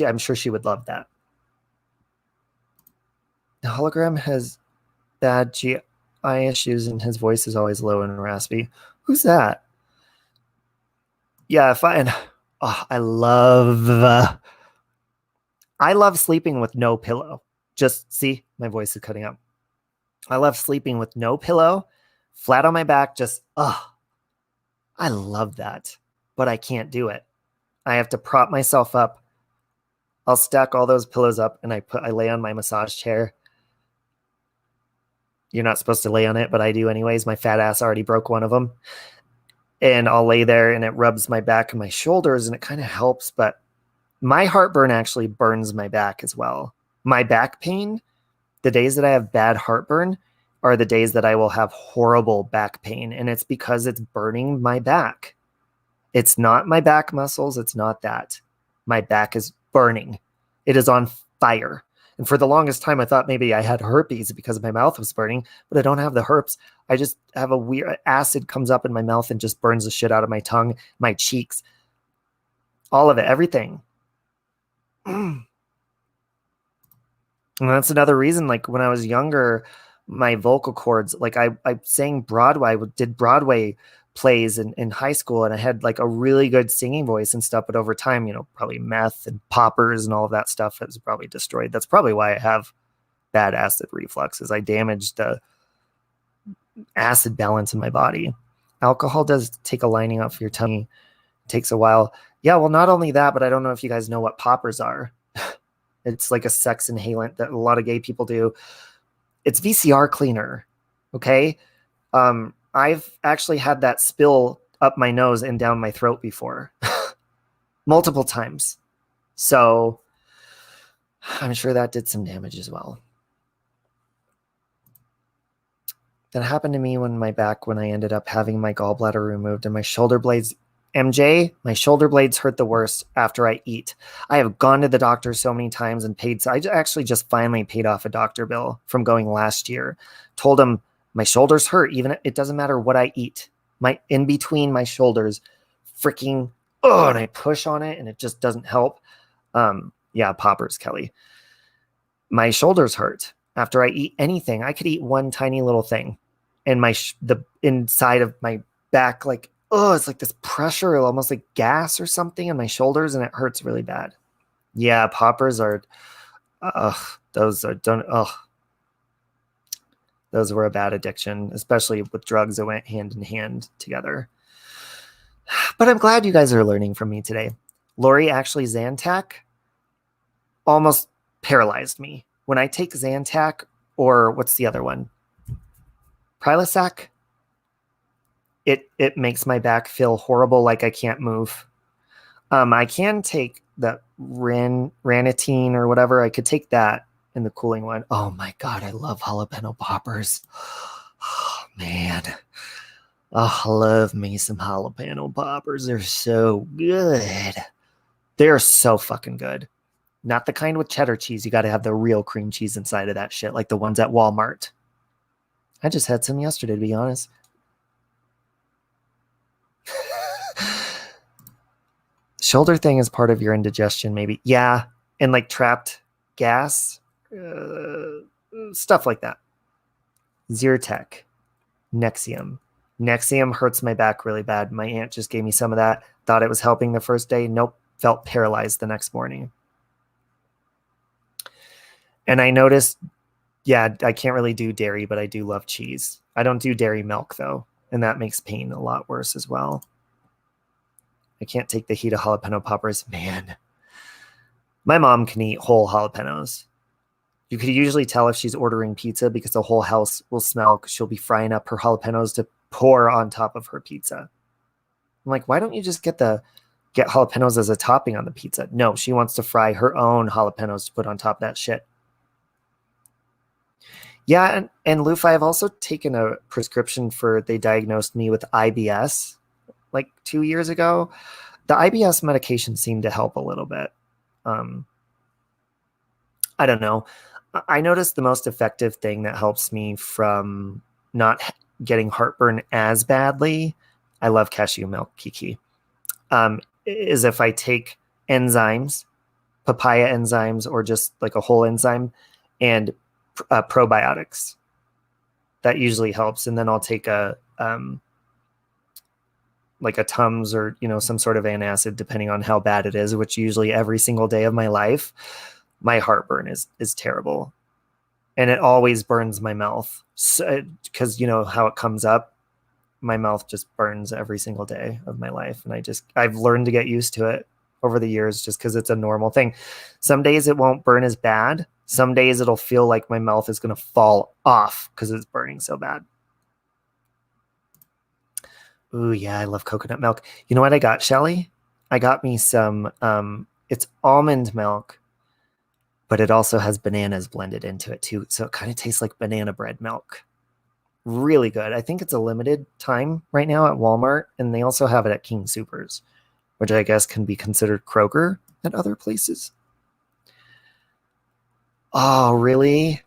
[SPEAKER 1] I'm sure she would love that. The hologram has bad GI issues and his voice is always low and raspy. Who's that? Yeah, I love sleeping with no pillow. Just see, my voice is cutting out. I love sleeping with no pillow, flat on my back, just I love that. But I can't do it. I have to prop myself up. I'll stack all those pillows up and I lay on my massage chair. You're not supposed to lay on it, but I do anyways. My fat ass already broke one of them. And I'll lay there and it rubs my back and my shoulders and it kind of helps. But my heartburn actually burns my back as well. My back pain, the days that I have bad heartburn are the days that I will have horrible back pain. And it's because it's burning my back. It's not my back muscles. It's not that. My back is burning. It is on fire. And for the longest time, I thought maybe I had herpes because my mouth was burning, but I don't have the herpes. I just have a weird acid comes up in my mouth and just burns the shit out of my tongue, my cheeks, all of it, everything. And that's another reason, like when I was younger, my vocal cords, like I sang Broadway, I did Broadway plays in high school, and I had like a really good singing voice and stuff. But over time, probably meth and poppers and all of that stuff has probably destroyed. That's probably why I have bad acid reflux, is I damaged the acid balance in my body. Alcohol does take a lining off your tummy. It takes a while. Yeah, well, not only that, but I don't know if you guys know what poppers are. It's like a sex inhalant that a lot of gay people do. It's VCR cleaner. Okay. I've actually had that spill up my nose and down my throat before, multiple times. So I'm sure that did some damage as well. That happened to me when I ended up having my gallbladder removed and my shoulder blades. MJ, my shoulder blades hurt the worst after I eat. I have gone to the doctor so many times and paid. I actually just finally paid off a doctor bill from going last year. Told him my shoulders hurt, even it doesn't matter what I eat. My in between my shoulders, freaking, and I push on it and it just doesn't help. Yeah, poppers, Kelly. My shoulders hurt after I eat anything. I could eat one tiny little thing, and the inside of my back, like, it's like this pressure, almost like gas or something in my shoulders, and it hurts really bad. Yeah, poppers are, those were a bad addiction, especially with drugs that went hand in hand together. But I'm glad you guys are learning from me today. Lori, actually, Zantac almost paralyzed me. When I take Zantac, or what's the other one? Prilosec, it makes my back feel horrible, like I can't move. I can take the ranitine or whatever. I could take that in the cooling one. Oh my God, I love jalapeno poppers. Oh, man. Oh, I love me some jalapeno poppers. They're so good. They're so fucking good. Not the kind with cheddar cheese. You got to have the real cream cheese inside of that shit, like the ones at Walmart. I just had some yesterday, to be honest. Shoulder thing is part of your indigestion, maybe. Yeah. And like trapped gas, stuff like that. Zyrtec, Nexium. Nexium hurts my back really bad. My aunt just gave me some of that. Thought it was helping the first day. Nope. Felt paralyzed the next morning. And I noticed, yeah, I can't really do dairy, but I do love cheese. I don't do dairy milk, though, and that makes pain a lot worse as well. I can't take the heat of jalapeno poppers. Man, my mom can eat whole jalapenos. You could usually tell if she's ordering pizza because the whole house will smell, because she'll be frying up her jalapenos to pour on top of her pizza. I'm like, why don't you just get jalapenos as a topping on the pizza? No, she wants to fry her own jalapenos to put on top of that shit. Yeah, and Lufa, I've also taken a prescription they diagnosed me with IBS like 2 years ago. The IBS medication seemed to help a little bit. I don't know. I noticed the most effective thing that helps me from not getting heartburn as badly, I love cashew milk, Kiki, is if I take enzymes, papaya enzymes, or just like a whole enzyme, and probiotics. That usually helps. And then I'll take like a Tums or, some sort of antacid, depending on how bad it is, which usually every single day of my life. My heartburn is terrible. And it always burns my mouth. Because how it comes up, my mouth just burns every single day of my life. And I've learned to get used to it over the years, just because it's a normal thing. Some days it won't burn as bad. Some days it'll feel like my mouth is going to fall off because it's burning so bad. Ooh, yeah, I love coconut milk. You know what I got, Shelly? I got me some, it's almond milk, but it also has bananas blended into it too. So it kind of tastes like banana bread milk. Really good. I think it's a limited time right now at Walmart, and they also have it at King Soopers, which I guess can be considered Kroger at other places. Oh, really?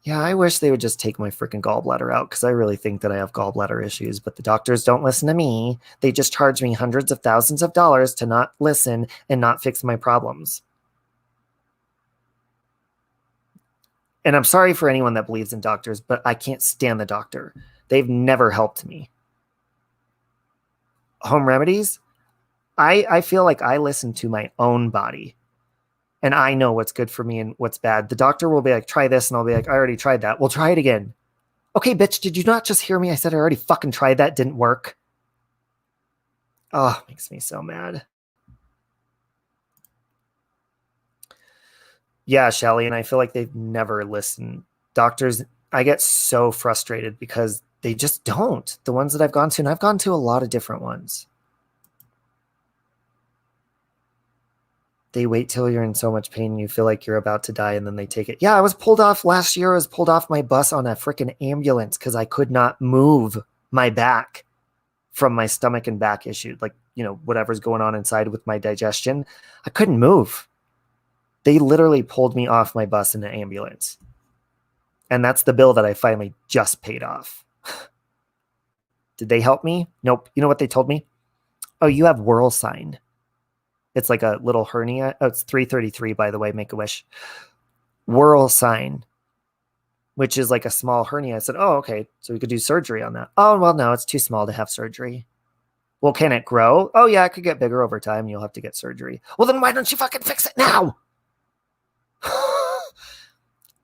[SPEAKER 1] Yeah, I wish they would just take my freaking gallbladder out, because I really think that I have gallbladder issues, but the doctors don't listen to me. They just charge me hundreds of thousands of dollars to not listen and not fix my problems. And I'm sorry for anyone that believes in doctors, but I can't stand the doctor. They've never helped me. home remedies, I feel like I listen to my own body and I know what's good for me and what's bad. The doctor will be like, try this. And I'll be like, I already tried that. Well, try it again. Okay, bitch, did you not just hear me? I said I already fucking tried that. Didn't work. Oh, makes me so mad. Yeah, Shelly, and I feel like they've never listened. Doctors, I get so frustrated because they just don't. The ones that I've gone to, and I've gone to a lot of different ones. They wait till you're in so much pain and you feel like you're about to die and then they take it. Yeah, I was pulled off last year. I was pulled off my bus on a freaking ambulance because I could not move my back from my stomach and back issue. Like, whatever's going on inside with my digestion. I couldn't move. They literally pulled me off my bus in an ambulance. And that's the bill that I finally just paid off. Did they help me? Nope. You know what they told me? Oh, you have Whirl sign. It's like a little hernia. Oh, it's 333, by the way, Make-A-Wish. Whirl sign, which is like a small hernia. I said, oh, okay. So we could do surgery on that. Oh, well, no, it's too small to have surgery. Well, can it grow? Oh, yeah, it could get bigger over time. You'll have to get surgery. Well, then why don't you fucking fix it now?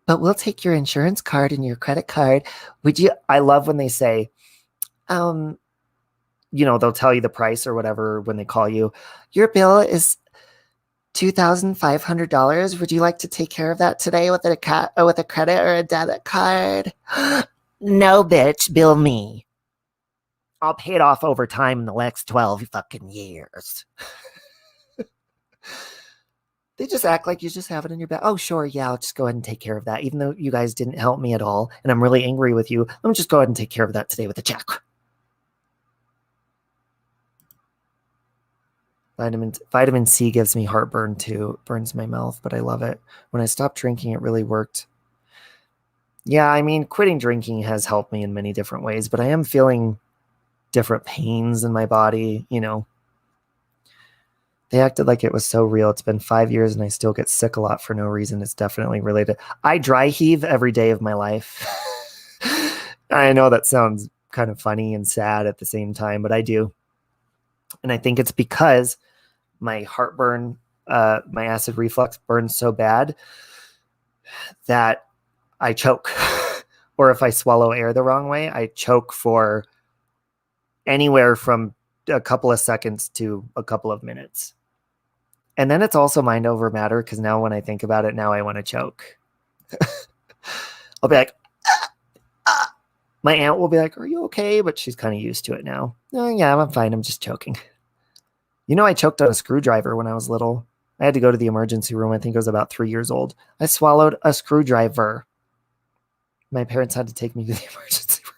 [SPEAKER 1] But we'll take your insurance card and your credit card. Would you? I love when they say, they'll tell you the price or whatever when they call you. Your bill is $2,500. Would you like to take care of that today with a credit or a debit card? No, bitch, bill me. I'll pay it off over time in the next 12 fucking years. They just act like you just have it in your back. Oh, sure, yeah, I'll just go ahead and take care of that. Even though you guys didn't help me at all, and I'm really angry with you, let me just go ahead and take care of that today with a check. Vitamin C gives me heartburn too. It burns my mouth, but I love it. When I stopped drinking, it really worked. Yeah, I mean, quitting drinking has helped me in many different ways, but I am feeling different pains in my body, They acted like it was so real. It's been 5 years and I still get sick a lot for no reason. It's definitely related. I dry heave every day of my life. I know that sounds kind of funny and sad at the same time, but I do. And I think it's because my heartburn, my acid reflux burns so bad that I choke. Or if I swallow air the wrong way, I choke for anywhere from a couple of seconds to a couple of minutes. And then it's also mind over matter because now when I think about it, now I want to choke. I'll be like, ah, ah. My aunt will be like, are you okay? But she's kind of used to it now. Oh, yeah, I'm fine. I'm just choking. I choked on a screwdriver when I was little. I had to go to the emergency room. I think I was about 3 years old. I swallowed a screwdriver. My parents had to take me to the emergency room.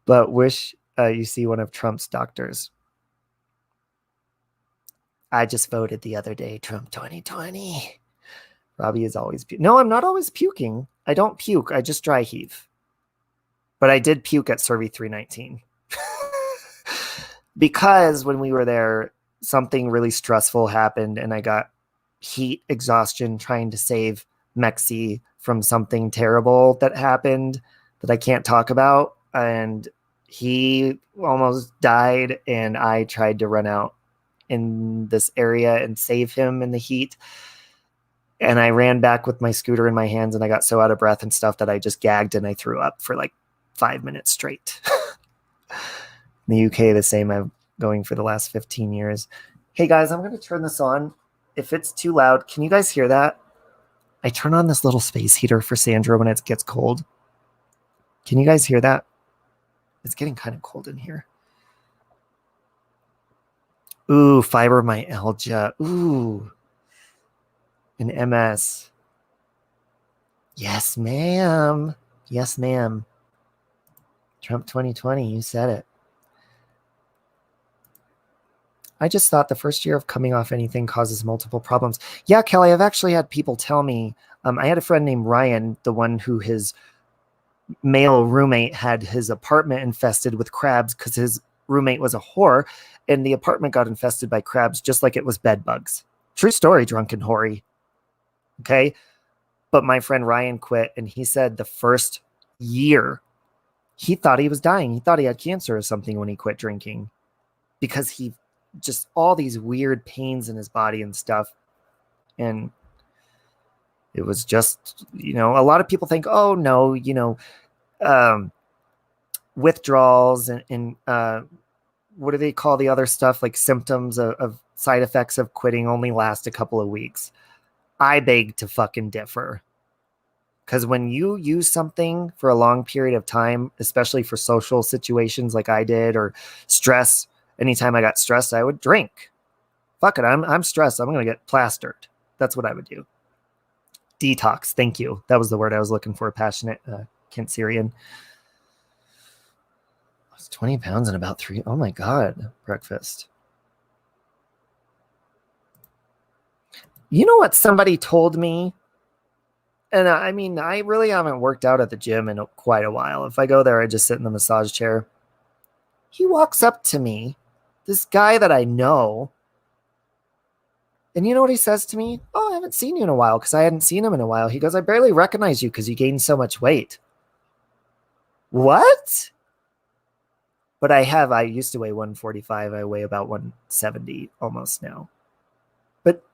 [SPEAKER 1] But wish you see one of Trump's doctors. I just voted the other day, Trump 2020. Robbie is always puking. No, I'm not always puking. I don't puke. I just dry heave. But I did puke at Survey 319. Because when we were there, something really stressful happened and I got heat exhaustion trying to save Mexi from something terrible that happened that I can't talk about. And he almost died and I tried to run out in this area and save him in the heat. And I ran back with my scooter in my hands and I got so out of breath and stuff that I just gagged and I threw up for like 5 minutes straight. In the UK, the same. I'm going for the last 15 years. Hey guys, I'm going to turn this on. If it's too loud, can you guys hear that? I turn on this little space heater for Sandra when it gets cold. Can you guys hear that? It's getting kind of cold in here. Ooh, fibromyalgia. Ooh. An MS. Yes, ma'am. Yes, ma'am. Trump 2020, you said it. I just thought the first year of coming off anything causes multiple problems. Yeah, Kelly, I've actually had people tell me, I had a friend named Ryan, the one who his male roommate had his apartment infested with crabs because his roommate was a whore and the apartment got infested by crabs just like it was bed bugs. True story, drunken hoary. Okay. But my friend Ryan quit and he said the first year He thought he was dying. He thought he had cancer or something when he quit drinking, because he just all these weird pains in his body and stuff. And it was just, a lot of people think, oh no, withdrawals and what do they call the other stuff, like symptoms of side effects of quitting only last a couple of weeks. I beg to fucking differ. Because when you use something for a long period of time, especially for social situations like I did, or stress, anytime I got stressed, I would drink. Fuck it, I'm stressed. I'm going to get plastered. That's what I would do. Detox. Thank you. That was the word I was looking for. Passionate Kent Syrian. I was 20 pounds in about 3. Oh my God. Breakfast. You know what somebody told me? And I mean, I really haven't worked out at the gym in quite a while. If I go there, I just sit in the massage chair. He walks up to me, this guy that I know. And you know what he says to me? Oh, I haven't seen you in a while, because I hadn't seen him in a while. He goes, I barely recognize you because you gained so much weight. What? But I used to weigh 145. I weigh about 170 almost now. But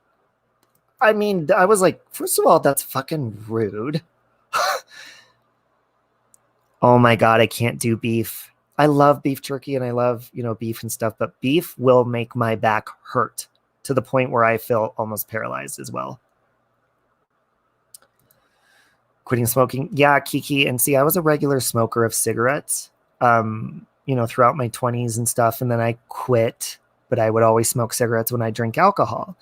[SPEAKER 1] I mean, I was like, first of all, that's fucking rude. Oh my God, I can't do beef. I love beef jerky and I love, beef and stuff, but beef will make my back hurt to the point where I feel almost paralyzed as well. Quitting smoking. Yeah, Kiki. And see, I was a regular smoker of cigarettes, throughout my 20s and stuff. And then I quit, but I would always smoke cigarettes when I drink alcohol.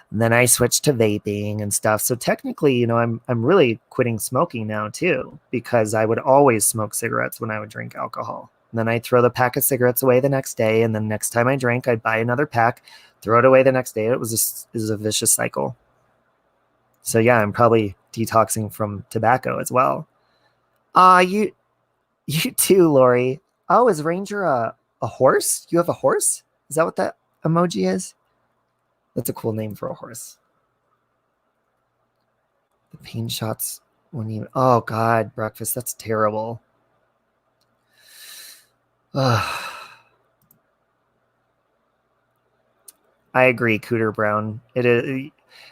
[SPEAKER 1] And then I switched to vaping and stuff. So technically, I'm really quitting smoking now too, because I would always smoke cigarettes when I would drink alcohol. And then I'd throw the pack of cigarettes away the next day. And then next time I drank, I'd buy another pack, throw it away the next day. It was a vicious cycle. So yeah, I'm probably detoxing from tobacco as well. You too, Lori. Oh, is Ranger a horse? You have a horse? Is that what that emoji is? That's a cool name for a horse. The pain shots when you... Oh, God, breakfast. That's terrible. I agree, Cooter Brown. It is,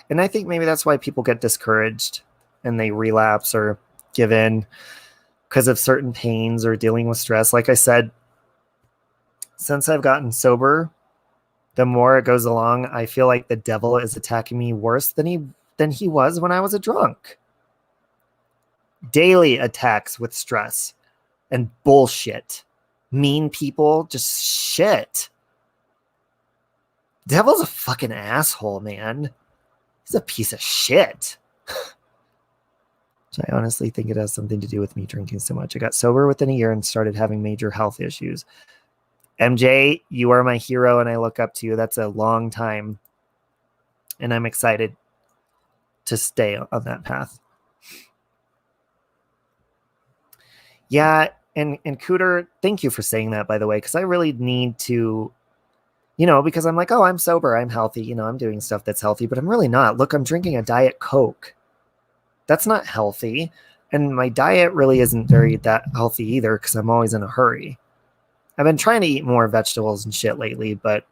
[SPEAKER 1] and I think maybe that's why people get discouraged and they relapse or give in because of certain pains or dealing with stress. Like I said, since I've gotten sober, the more it goes along, I feel like the devil is attacking me worse than he was when I was a drunk. Daily attacks with stress and bullshit. Mean people, just shit. Devil's a fucking asshole, man. He's a piece of shit. Which I honestly think it has something to do with me drinking so much. I got sober within a year and started having major health issues. MJ, you are my hero and I look up to you. That's a long time. And I'm excited to stay on that path. Yeah, and Cooter, thank you for saying that, by the way, because I really need to, because I'm like, oh, I'm sober, I'm healthy, I'm doing stuff that's healthy, but I'm really not. Look, I'm drinking a Diet Coke. That's not healthy. And my diet really isn't very that healthy either, because I'm always in a hurry. I've been trying to eat more vegetables and shit lately, but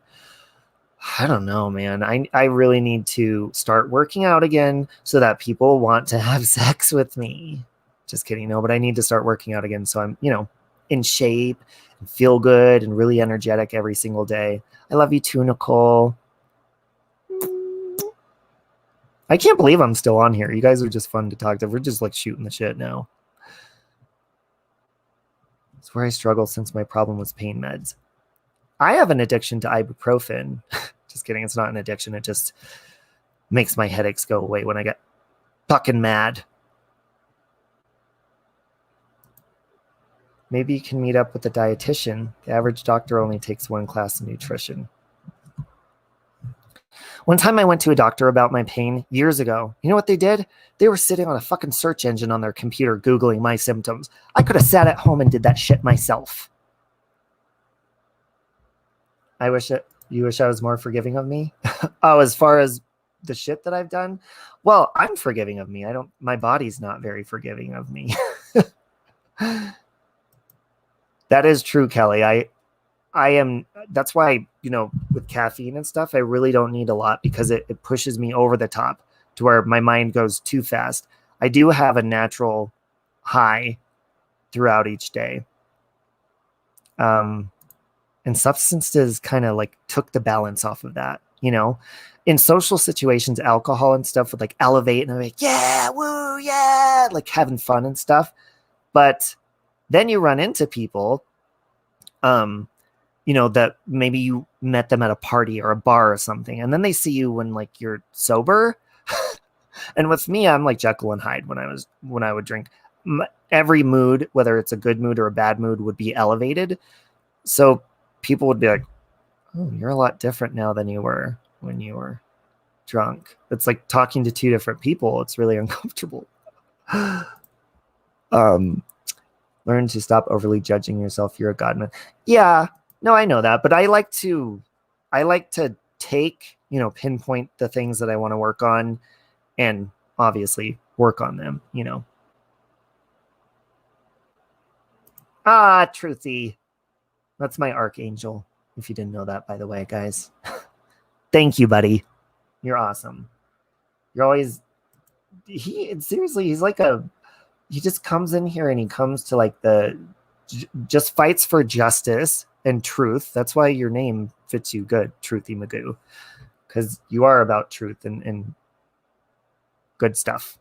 [SPEAKER 1] I don't know, man. I really need to start working out again so that people want to have sex with me. Just kidding. No, but I need to start working out again. So I'm, in shape and feel good and really energetic every single day. I love you too, Nicole. I can't believe I'm still on here. You guys are just fun to talk to. We're just like shooting the shit now. It's where I struggle since my problem was pain meds. I have an addiction to ibuprofen. Just kidding. It's not an addiction. It just makes my headaches go away when I get fucking mad. Maybe you can meet up with a dietitian. The average doctor only takes one class in nutrition. One time I went to a doctor about my pain years ago. You know what they did? They were sitting on a fucking search engine on their computer Googling my symptoms. I could have sat at home and did that shit myself. You wish I was more forgiving of me? Oh, as far as the shit that I've done? Well, I'm forgiving of me. My body's not very forgiving of me. That is true, Kelly. I am, that's why, with caffeine and stuff, I really don't need a lot because it pushes me over the top to where my mind goes too fast. I do have a natural high throughout each day. And substances kind of like took the balance off of that, in social situations, alcohol and stuff would like elevate and I'm like, yeah, woo, yeah, like having fun and stuff. But then you run into people, that maybe you met them at a party or a bar or something, and then they see you when like you're sober. And with me, I'm like Jekyll and Hyde when I would drink. Every mood, whether it's a good mood or a bad mood, would be elevated. So people would be like, oh, you're a lot different now than you were when you were drunk. It's like talking to two different people. It's really uncomfortable. Learn to stop overly judging yourself. You're a godman. Yeah, no, I know that, but I like to take, pinpoint the things that I want to work on and obviously work on them, Truthy. That's my archangel. If you didn't know that, by the way, guys. Thank you, buddy. You're awesome. You're always, seriously, he just comes in here and he comes to like just fights for justice and truth. That's why your name fits you good, Truthy Magoo, because you are about truth and good stuff.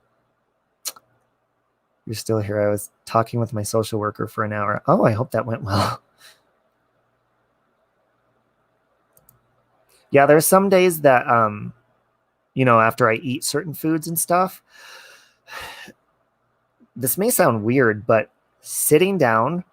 [SPEAKER 1] You're still here. I was talking with my social worker for an hour. Oh, I hope that went well. Yeah, there's some days that, after I eat certain foods and stuff, this may sound weird, but sitting down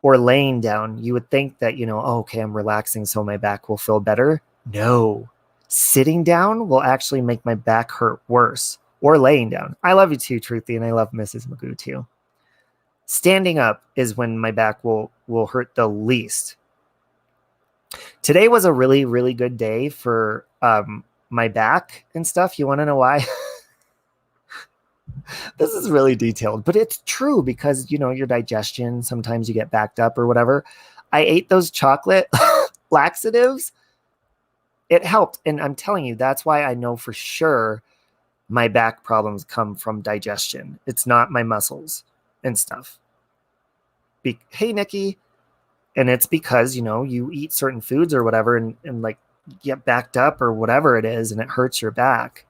[SPEAKER 1] or laying down, you would think that, oh, okay, I'm relaxing so my back will feel better. No, sitting down will actually make my back hurt worse, or laying down. I love you too, Truthy, and I love Mrs. Magoo too. Standing up is when my back will hurt the least. Today was a really, really good day for my back and stuff. You want to know why? This is really detailed, but it's true because, your digestion, sometimes you get backed up or whatever. I ate those chocolate laxatives. It helped. And I'm telling you, that's why I know for sure my back problems come from digestion. It's not my muscles and stuff. Hey, Nikki. And it's because, you eat certain foods or whatever and like get backed up or whatever it is and it hurts your back.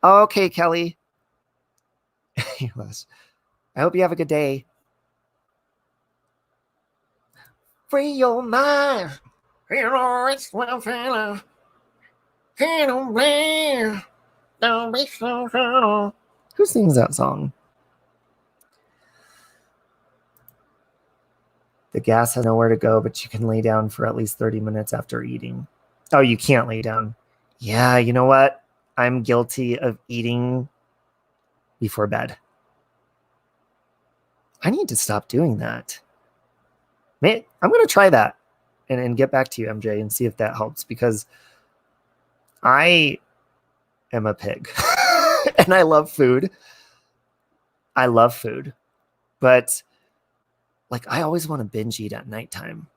[SPEAKER 1] Okay, Kelly. I hope you have a good day. Free your mind. It's one fella. Don't be so. Who sings that song? The gas has nowhere to go, but you can lay down for at least 30 minutes after eating. Oh, you can't lay down. Yeah, you know what? I'm guilty of eating before bed. I need to stop doing that. Man, I'm going to try that and get back to you, MJ, and see if that helps because I am a pig and I love food. But like I always want to binge eat at nighttime.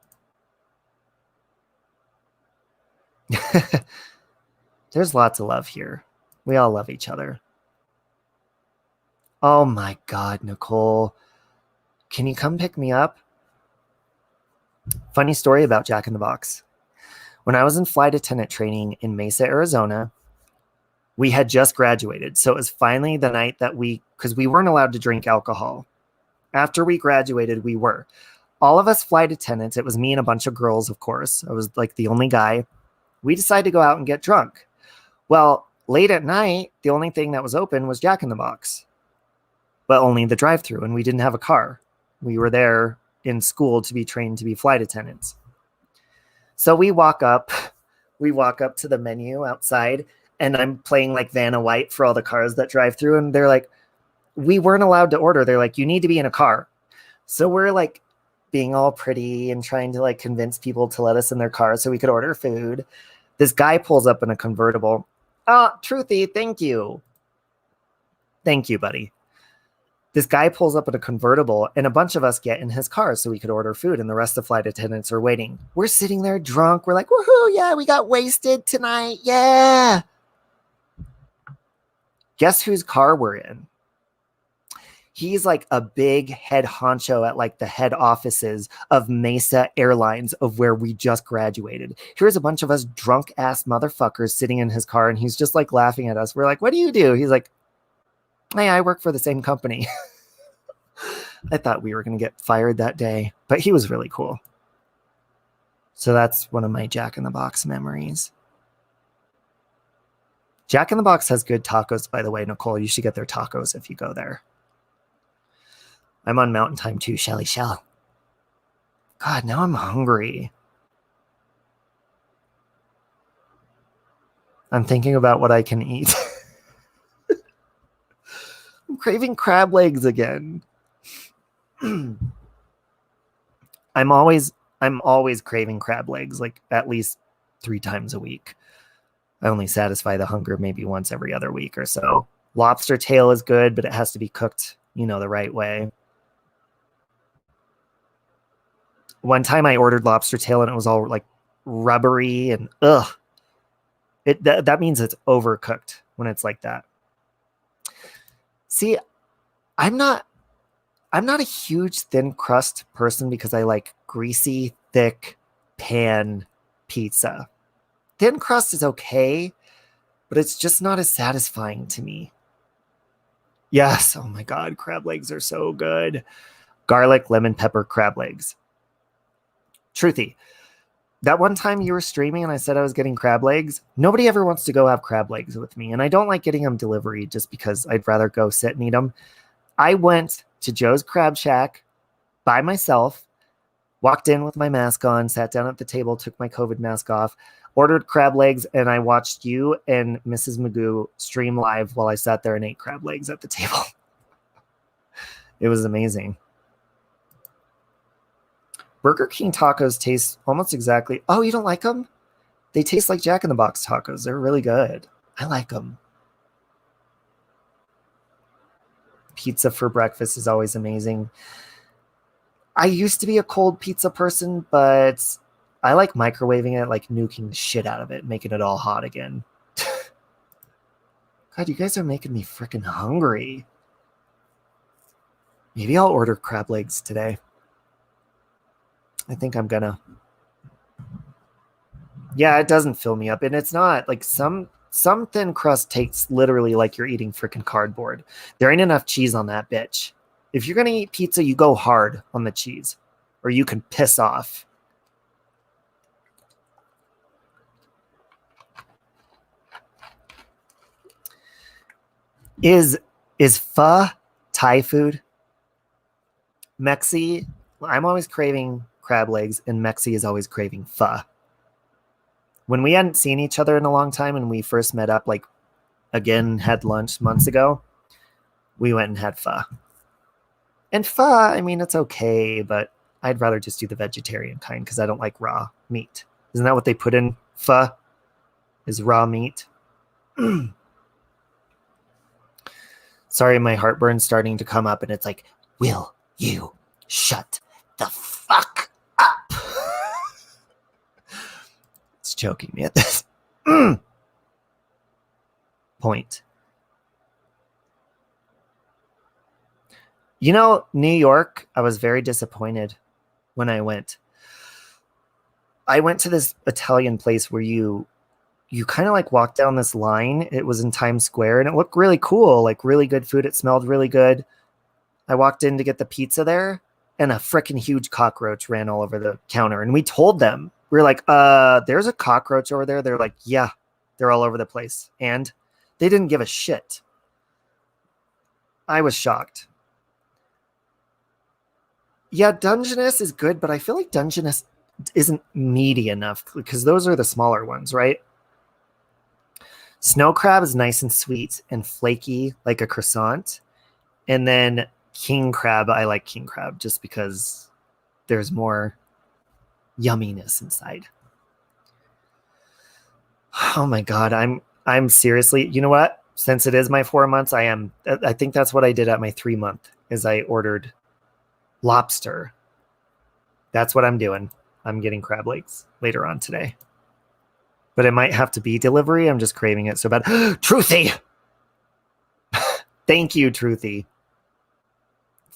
[SPEAKER 1] There's lots of love here. We all love each other. Oh my God, Nicole. Can you come pick me up? Funny story about Jack in the Box. When I was in flight attendant training in Mesa, Arizona, we had just graduated. So it was finally the night that because we weren't allowed to drink alcohol. After we graduated, we were. All of us flight attendants, it was me and a bunch of girls, of course. I was like the only guy. We decided to go out and get drunk. Well, late at night, the only thing that was open was Jack in the Box, but only the drive-thru, and we didn't have a car. We were there in school to be trained to be flight attendants. So we walk up to the menu outside, and I'm playing like Vanna White for all the cars that drive through, and they're like, we weren't allowed to order. They're like, you need to be in a car. So we're like being all pretty and trying to like convince people to let us in their car so we could order food. This guy pulls up in a convertible. Oh, Truthy, thank you. Thank you, buddy. This guy pulls up in a convertible and a bunch of us get in his car so we could order food, and the rest of the flight attendants are waiting. We're sitting there drunk. We're like, woohoo, yeah, we got wasted tonight. Yeah. Guess whose car we're in? He's like a big head honcho at like the head offices of Mesa Airlines, of where we just graduated. Here's a bunch of us drunk ass motherfuckers sitting in his car, and he's just like laughing at us. We're like, what do you do? He's like, hey, I work for the same company. I thought we were going to get fired that day, but he was really cool. So that's one of my Jack in the Box memories. Jack in the Box has good tacos, by the way, Nicole. You should get their tacos if you go there. I'm on Mountain Time too, Shelly Shell. God, now I'm hungry. I'm thinking about what I can eat. I'm craving crab legs again. I'm always craving crab legs, like at least 3 times a week. I only satisfy the hunger maybe once every other week or so. Lobster tail is good, but it has to be cooked, the right way. One time I ordered lobster tail and it was all like rubbery and ugh. That means it's overcooked when it's like that. See, I'm not a huge thin crust person because I like greasy, thick pan pizza. Thin crust is okay, but it's just not as satisfying to me. Yes, oh my God, crab legs are so good. Garlic, lemon, pepper, crab legs. Truthy, that one time you were streaming and I said I was getting crab legs, nobody ever wants to go have crab legs with me. And I don't like getting them delivery just because I'd rather go sit and eat them. I went to Joe's Crab Shack by myself, walked in with my mask on, sat down at the table, took my COVID mask off, ordered crab legs, and I watched you and Mrs. Magoo stream live while I sat there and ate crab legs at the table. It was amazing. Burger King tacos taste almost exactly... Oh, you don't like them? They taste like Jack in the Box tacos. They're really good. I like them. Pizza for breakfast is always amazing. I used to be a cold pizza person, but I like microwaving it, like nuking the shit out of it, making it all hot again. God, you guys are making me freaking hungry. Maybe I'll order crab legs today. I think I'm gonna. Yeah, it doesn't fill me up, and it's not like some thin crust tastes literally like you're eating freaking cardboard. There ain't enough cheese on that bitch. If you're gonna eat pizza, you go hard on the cheese, or you can piss off. Is pho Thai food? Mexi, I'm always craving crab legs, and Mexi is always craving pho. When we hadn't seen each other in a long time and we first met up, like, again, had lunch months ago, we went and had pho. And pho, I mean, it's okay, but I'd rather just do the vegetarian kind because I don't like raw meat. Isn't that what they put in pho? Is raw meat? Sorry, my heartburn's starting to come up, and it's like, will you shut the fuck up? It's choking me at this point. New York, I was very disappointed when I went. I went to this Italian place where you kind of like walk down this line. It was in Times Square, and it looked really cool, like really good food. It smelled really good. I walked in to get the pizza there, and a freaking huge cockroach ran all over the counter. And we told them, we were like, there's a cockroach over there. They're like, yeah, they're all over the place. And they didn't give a shit. I was shocked. Yeah, Dungeness is good, but I feel like Dungeness isn't meaty enough because those are the smaller ones, right? Snow crab is nice and sweet and flaky like a croissant. And then king crab, I like king crab just because there's more yumminess inside. Oh my God, I'm seriously, you know what? since it is my 4 months, I think that's what I did at my 3-month is I ordered lobster. That's what I'm doing. I'm getting crab legs later on today. But it might have to be delivery. I'm just craving it so bad. Truthy! Thank you, Truthy.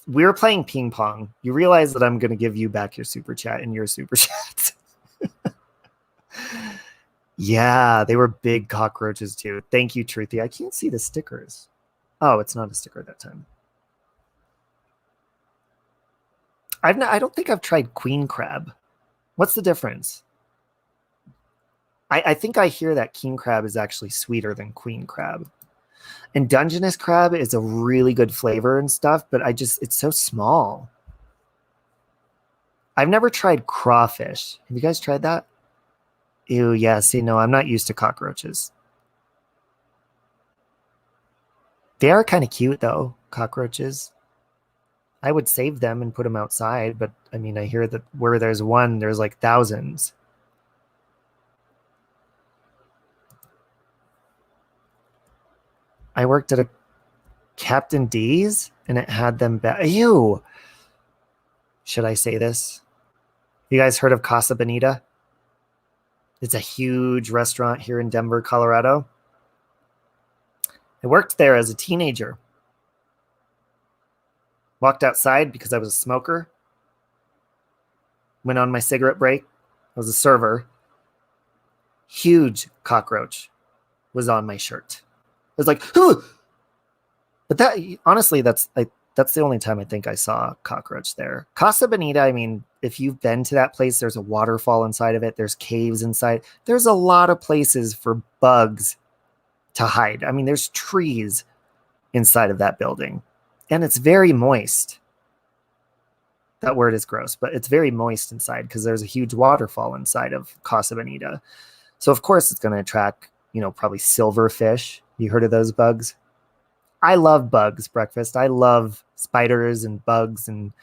[SPEAKER 1] We were playing ping pong. You realize that I'm going to give you back your super chat in your super chat. Yeah, they were big cockroaches too. Thank you, Truthy. I can't see the stickers. Oh, it's not a sticker that time. I don't think I've tried queen crab. What's the difference? I think I hear that king crab is actually sweeter than queen crab. And Dungeness crab is a really good flavor and stuff, but it's so small. I've never tried crawfish. Have you guys tried that? Ew, yeah, see, no, I'm not used to cockroaches. They are kind of cute, though, cockroaches. I would save them and put them outside, but I mean, I hear that where there's one, there's like thousands. I worked at a Captain D's and it had them back. Ew. Should I say this? You guys heard of Casa Bonita? It's a huge restaurant here in Denver, Colorado. I worked there as a teenager. Walked outside because I was a smoker. Went on my cigarette break. I was a server. Huge cockroach was on my shirt. I was like, "Ooh!" But that, honestly, that's the only time I think I saw a cockroach there. Casa Bonita, I mean, if you've been to that place, there's a waterfall inside of it. There's caves inside. There's a lot of places for bugs to hide. I mean, there's trees inside of that building. And it's very moist. That word is gross, but it's very moist inside because there's a huge waterfall inside of Casa Bonita. So, of course, it's going to attract, probably silverfish. You heard of those bugs? I love bugs, breakfast. I love spiders and bugs, and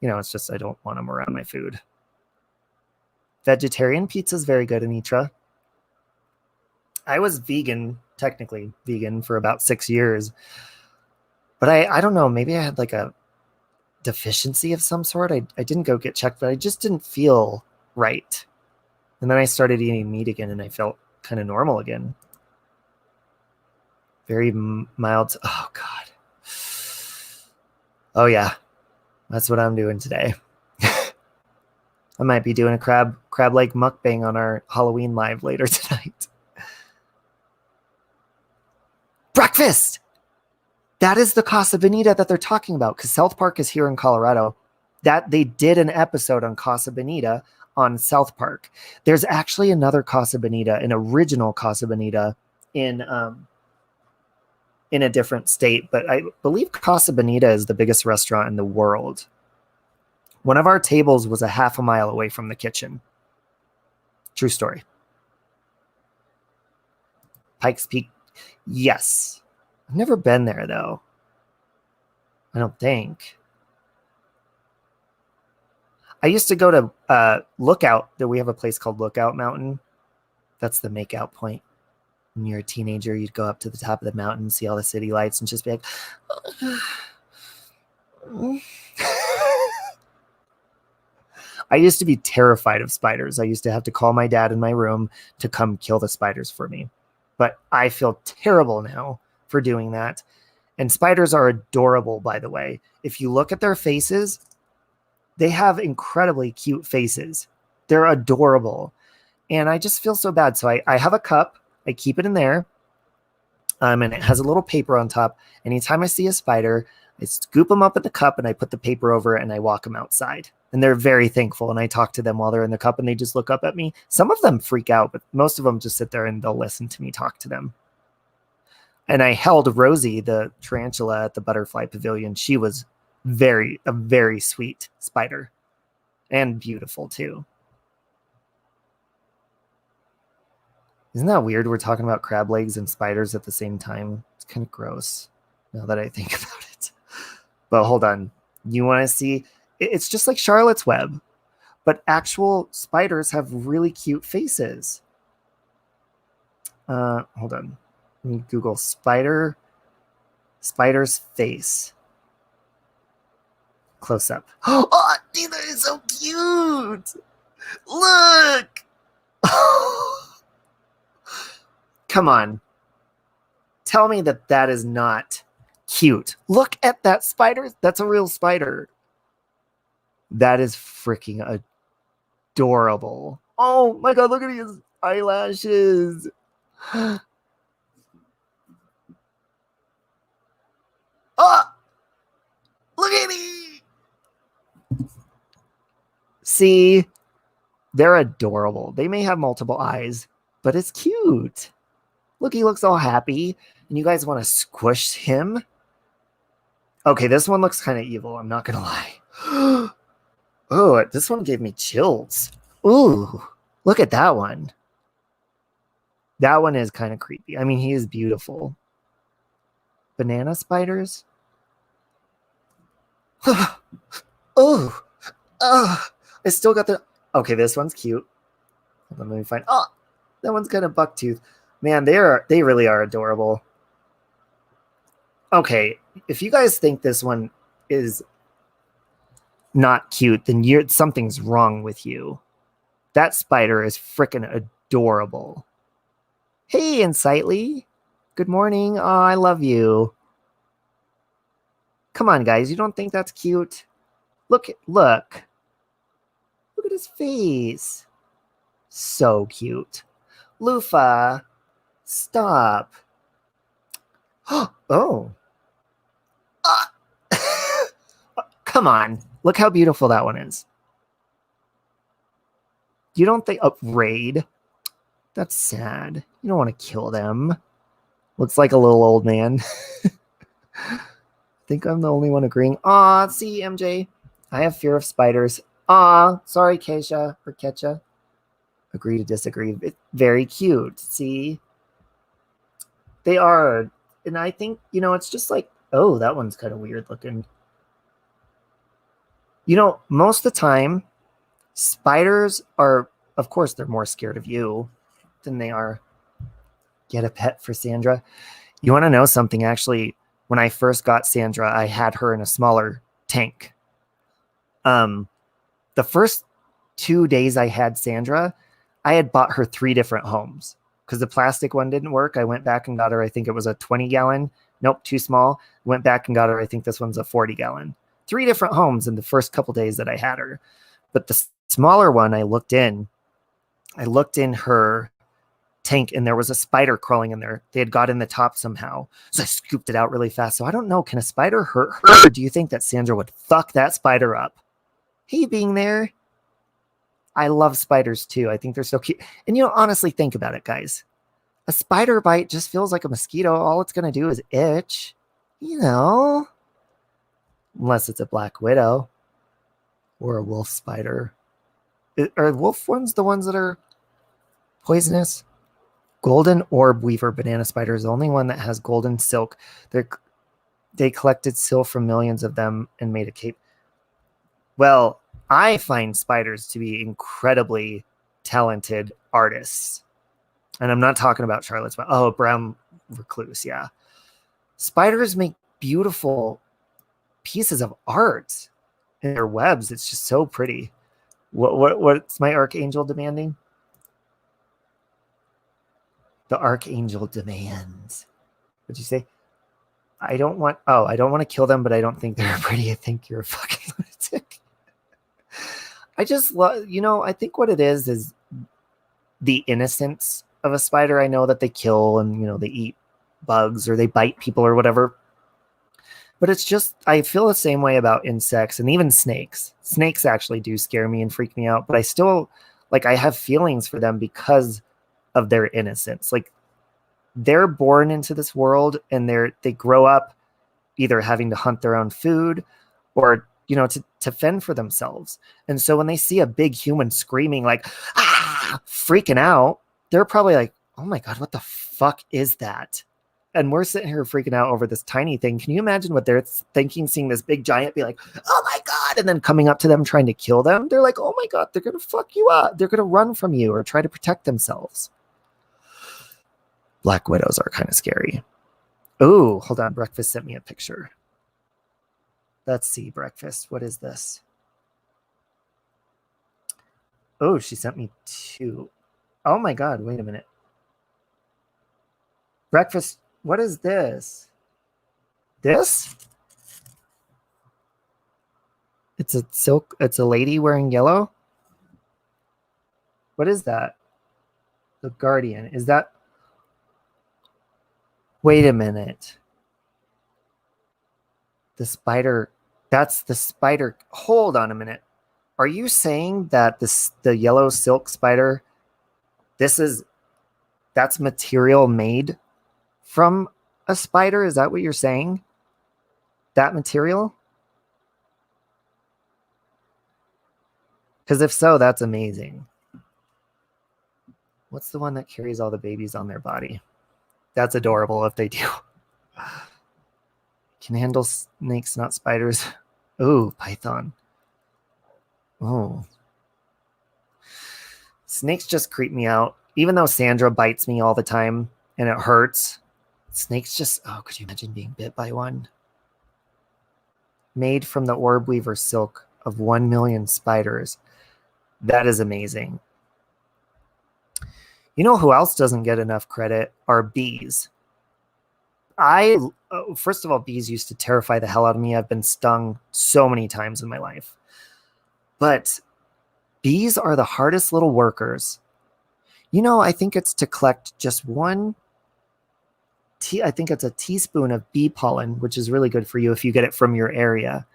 [SPEAKER 1] it's just I don't want them around my food. Vegetarian pizza is very good, Anitra. I was technically vegan for about 6 years, but I don't know, maybe I had like a deficiency of some sort. I didn't go get checked, but I just didn't feel right. And then I started eating meat again, and I felt kind of normal again. Very mild. Oh, God. Oh, yeah. That's what I'm doing today. I might be doing a crab leg mukbang on our Halloween live later tonight. Breakfast! That is the Casa Bonita that they're talking about, because South Park is here in Colorado. That they did an episode on Casa Bonita on South Park. There's actually another Casa Bonita, an original Casa Bonita in a different state, but I believe Casa Bonita is the biggest restaurant in the world. One of our tables was a half a mile away from the kitchen. True story. Pikes Peak. Yes. I've never been there, though. I don't think. I used to go to Lookout. We have a place called Lookout Mountain. That's the makeout point. When you're a teenager, you'd go up to the top of the mountain, see all the city lights, and just be like, I used to be terrified of spiders. I used to have to call my dad in my room to come kill the spiders for me. But I feel terrible now for doing that. And spiders are adorable, by the way. If you look at their faces, they have incredibly cute faces. They're adorable. And I just feel so bad. So I have a cup. I keep it in there. And it has a little paper on top. Anytime I see a spider, I scoop them up in the cup and I put the paper over it and I walk them outside. And they're very thankful. And I talk to them while they're in the cup and they just look up at me. Some of them freak out, but most of them just sit there and they'll listen to me talk to them. And I held Rosie, the tarantula, at the butterfly pavilion. She was a very sweet spider and beautiful too. Isn't that weird? We're talking about crab legs and spiders at the same time. It's kind of gross now that I think about it. But hold on. You want to see? It's just like Charlotte's Web, but actual spiders have really cute faces. Hold on. Let me Google spider's face. Close up. Oh, dude, that is so cute. Look. Come on. Tell me that that is not cute. Look at that spider. That's a real spider. That is freaking adorable. Oh my God, look at his eyelashes. Oh, look at me. See, they're adorable. They may have multiple eyes, but it's cute. Look, he looks all happy. And you guys want to squish him? Okay, this one looks kind of evil. I'm not going to lie. Oh, this one gave me chills. Ooh, look at that one. That one is kind of creepy. I mean, he is beautiful. Banana spiders? Oh, I still got the... Okay, this one's cute. Let me find... Oh, that one's kind of bucktooth. Man, they really are adorable. Okay, if you guys think this one is not cute, then something's wrong with you. That spider is freaking adorable. Hey, Insightly. Good morning. Oh, I love you. Come on, guys. You don't think that's cute? Look. Look at his face. So cute. Lufa, stop. Oh. Come on. Look how beautiful that one is. You don't think... Oh, Raid. That's sad. You don't want to kill them. Looks like a little old man. I think I'm the only one agreeing. Aw, see, MJ. I have fear of spiders. Aw, sorry, Keisha or Ketcha. Agree to disagree. It's very cute. See? They are. And I think, it's just like, oh, that one's kind of weird looking. Most of the time, spiders are, of course, they're more scared of you than they are. Get a pet for Sandra. You want to know something? Actually, when I first got Sandra, I had her in a smaller tank. The first 2 days I had Sandra, I had bought her 3 different homes because the plastic one didn't work. I went back and got her, I think it was a 20-gallon. Nope, too small. Went back and got her, I think this one's a 40-gallon. 3 different homes in the first couple days that I had her. But the smaller one, I looked in her tank and there was a spider crawling in there. They had got in the top somehow. So I scooped it out really fast. So I don't know, can a spider hurt her? Or do you think that Sandra would fuck that spider up? Hey, being there. I love spiders too. I think they're so cute. And honestly, think about it, guys. A spider bite just feels like a mosquito. All it's going to do is itch. Unless it's a black widow or a wolf spider. Are wolf ones the ones that are poisonous? Golden orb weaver banana spider is the only one that has golden silk. They collected silk from millions of them and made a cape. Well, I find spiders to be incredibly talented artists. And I'm not talking about Charlotte's, but brown recluse, yeah. Spiders make beautiful pieces of art in their webs. It's just so pretty. What's my archangel demanding? The archangel demands. What'd you say? I don't want to kill them, but I don't think they're pretty. I think you're a fucking lunatic. I just love, I think what it is the innocence of a spider. I know that they kill and, they eat bugs or they bite people or whatever. But it's just, I feel the same way about insects and even snakes. Snakes actually do scare me and freak me out, but I still, I have feelings for them because of their innocence. They're born into this world and they grow up either having to hunt their own food or, to fend for themselves. And so when they see a big human screaming, freaking out, they're probably like, oh my God, what the fuck is that? And we're sitting here freaking out over this tiny thing. Can you imagine what they're thinking, seeing this big giant be like, oh my God, and then coming up to them trying to kill them? They're like, oh my God, they're going to fuck you up. They're going to run from you or try to protect themselves. Black widows are kind of scary. Ooh, hold on. Breakfast sent me a picture. Let's see, Breakfast. What is this? Oh, she sent me two. Oh my God, wait a minute. Breakfast, what is this? This? It's a silk, it's a lady wearing yellow? What is that? The Guardian. Is that? Wait a minute. The spider, that's the spider. Hold on a minute. Are you saying that the yellow silk spider, that's material made from a spider? Is that what you're saying? That material? Because if so, that's amazing. What's the one that carries all the babies on their body? That's adorable if they do. Can handle snakes, not spiders. Ooh, python. Oh. Snakes just creep me out. Even though Sandra bites me all the time and it hurts, snakes just, oh, could you imagine being bit by one? Made from the orb weaver silk of 1 million spiders. That is amazing. You know who else doesn't get enough credit are bees. First of all, bees used to terrify the hell out of me. I've been stung so many times in my life. But bees are the hardest little workers. You know, I think it's to collect just I think it's a teaspoon of bee pollen, which is really good for you if you get it from your area.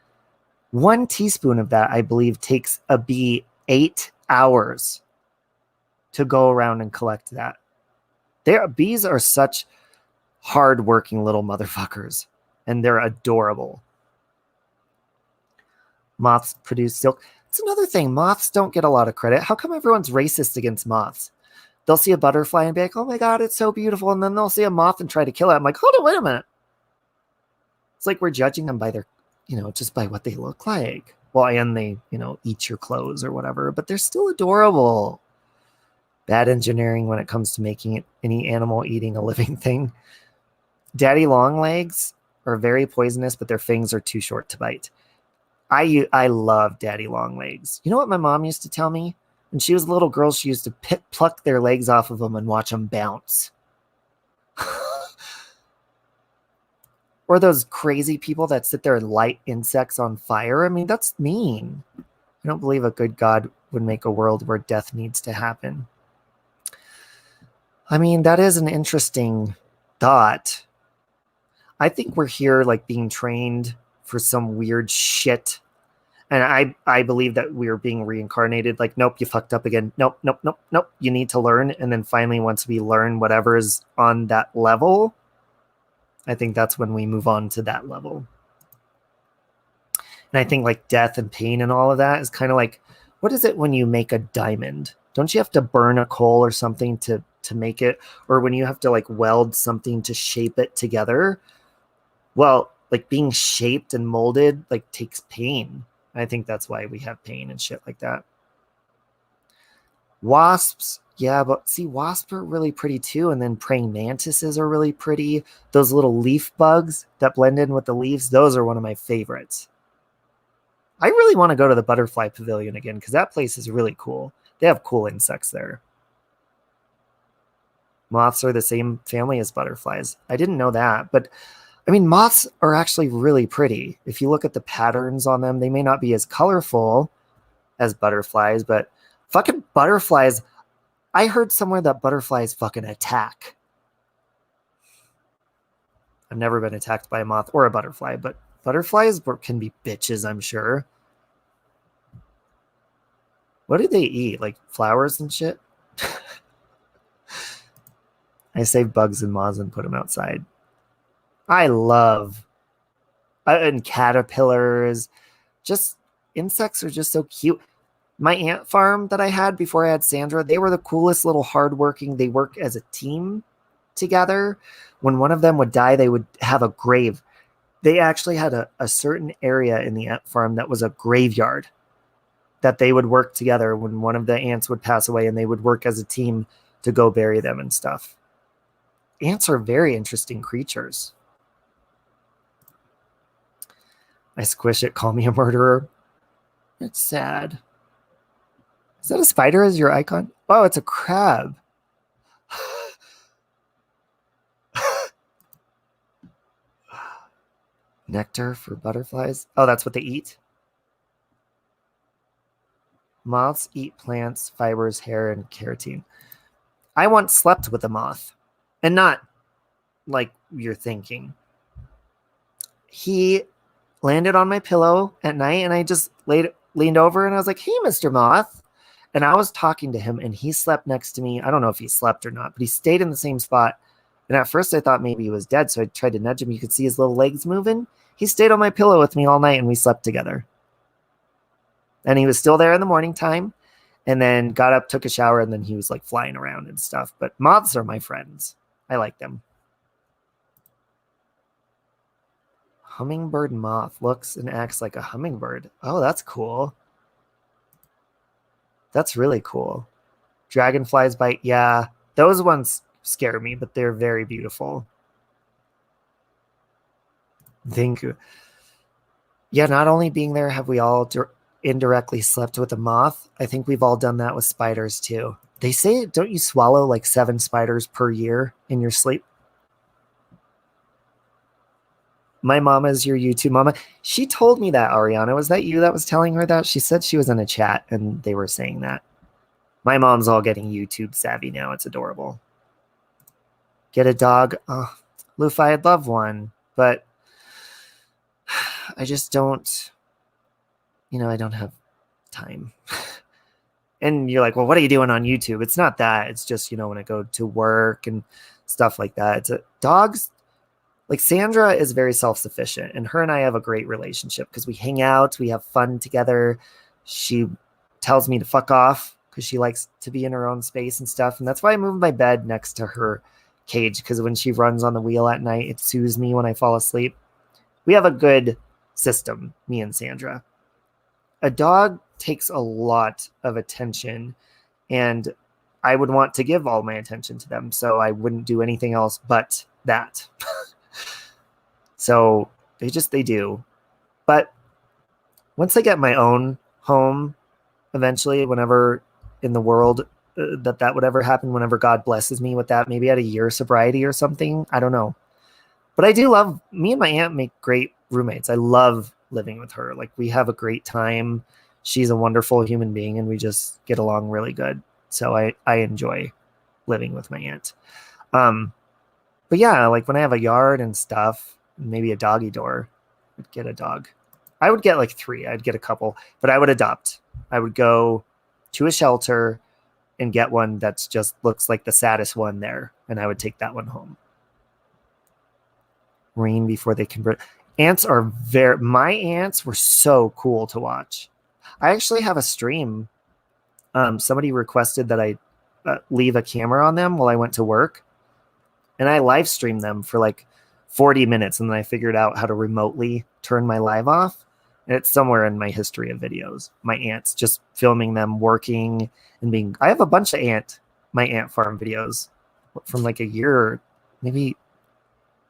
[SPEAKER 1] 1 teaspoon of that, I believe, takes a bee 8 hours to go around and collect that. Bees are such hard-working little motherfuckers, and they're adorable. Moths produce silk. It's another thing. Moths don't get a lot of credit. How come everyone's racist against moths? They'll see a butterfly and be like, oh my God, it's so beautiful. And then they'll see a moth and try to kill it. I'm like, hold on, wait a minute. It's like we're judging them by their, just by what they look like. Well, and they, eat your clothes or whatever, but they're still adorable. Bad engineering when it comes to making any animal eating a living thing. Daddy longlegs are very poisonous, but their fangs are too short to bite. I love daddy longlegs. You know what my mom used to tell me? When she was a little girl, she used to pluck their legs off of them and watch them bounce. Or those crazy people that sit there and light insects on fire. I mean, that's mean. I don't believe a good God would make a world where death needs to happen. I mean, that is an interesting thought. I think we're here like being trained for some weird shit. And I believe that we're being reincarnated. Like, nope, you fucked up again. Nope, nope, nope, nope. You need to learn. And then finally, once we learn whatever is on that level, I think that's when we move on to that level. And I think like death and pain and all of that is kind of like, what is it when you make a diamond? Don't you have to burn a coal or something to make it? Or when you have to like weld something to shape it together? Well, like being shaped and molded like takes pain. I think that's why we have pain and shit like that. Wasps, yeah, but see, wasps are really pretty too. And then praying mantises are really pretty. Those little leaf bugs that blend in with the leaves, those are one of my favorites. I really want to go to the butterfly pavilion again because that place is really cool. They have cool insects there. Moths are the same family as butterflies. I didn't know that, but I mean, moths are actually really pretty. If you look at the patterns on them, they may not be as colorful as butterflies, but fucking butterflies. I heard somewhere that butterflies fucking attack. I've never been attacked by a moth or a butterfly, but butterflies can be bitches, I'm sure. What do they eat? Like flowers and shit? I save bugs and moths and put them outside. I love and caterpillars. Just insects are just so cute. My ant farm that I had before I had Sandra, they were the coolest little hardworking. They work as a team together. When one of them would die, they would have a grave. They actually had a certain area in the ant farm that was a graveyard that they would work together when one of the ants would pass away, and they would work as a team to go bury them and stuff. ants are very interesting creatures. I squish it, call me a murderer. It's sad. Is that a spider as your icon? Oh, it's a crab. Nectar for butterflies. Oh, that's what they eat? Moths eat plants, fibers, hair, and keratin. I once slept with a moth, and not like you're thinking. He landed on my pillow at night, and I just leaned over, and I was like, "Hey, Mr. Moth." And I was talking to him, and he slept next to me. I don't know if he slept or not, but he stayed in the same spot. And at first I thought maybe he was dead, so I tried to nudge him. You could see his little legs moving. He stayed on my pillow with me all night, and we slept together. And he was still there in the morning time, and then got up, took a shower, and then he was like flying around and stuff. But moths are my friends. I like them. Hummingbird moth looks and acts like a hummingbird. Oh, that's cool. That's really cool. Dragonflies bite. Yeah, those ones scare me, but they're very beautiful. Thank you. Yeah, not only being there have we all indirectly slept with a moth, I think we've all done that with spiders too. They say, don't you swallow like 7 spiders per year in your sleep? My mama is your YouTube mama. She told me that, Ariana. Was that you that was telling her that? She said she was in a chat and they were saying that. My mom's all getting YouTube savvy now. It's adorable. Get a dog. Oh, Luffy, I'd love one, but I just don't, I don't have time. And you're like, well, what are you doing on YouTube? It's not that. It's just, when I go to work and stuff like that. Dogs, like Sandra is very self-sufficient, and her and I have a great relationship because we hang out, we have fun together. She tells me to fuck off because she likes to be in her own space and stuff. And that's why I move my bed next to her cage, because when she runs on the wheel at night, it soothes me when I fall asleep. We have a good system, me and Sandra. A dog takes a lot of attention, and I would want to give all my attention to them, so I wouldn't do anything else but that. So they do. But once I get my own home, eventually, whenever in the world that would ever happen, whenever God blesses me with that, maybe at a year sobriety or something, I don't know. But I do love, me and my aunt make great roommates. I love living with her. Like, we have a great time. She's a wonderful human being, and we just get along really good. So I enjoy living with my aunt. But yeah, like when I have a yard and stuff, maybe a doggy door, I'd get a dog. I would get like 3. I'd get a couple, but I would adopt. I would go to a shelter and get one that's just looks like the saddest one there, and I would take that one home. Rain before they convert. Ants are my ants were so cool to watch. I actually have a stream. Somebody requested that I leave a camera on them while I went to work, and I live streamed them for like 40 minutes, and then I figured out how to remotely turn my live off. And it's somewhere in my history of videos. My ants, just filming them working and being. I have a bunch of my ant farm videos from like a year, maybe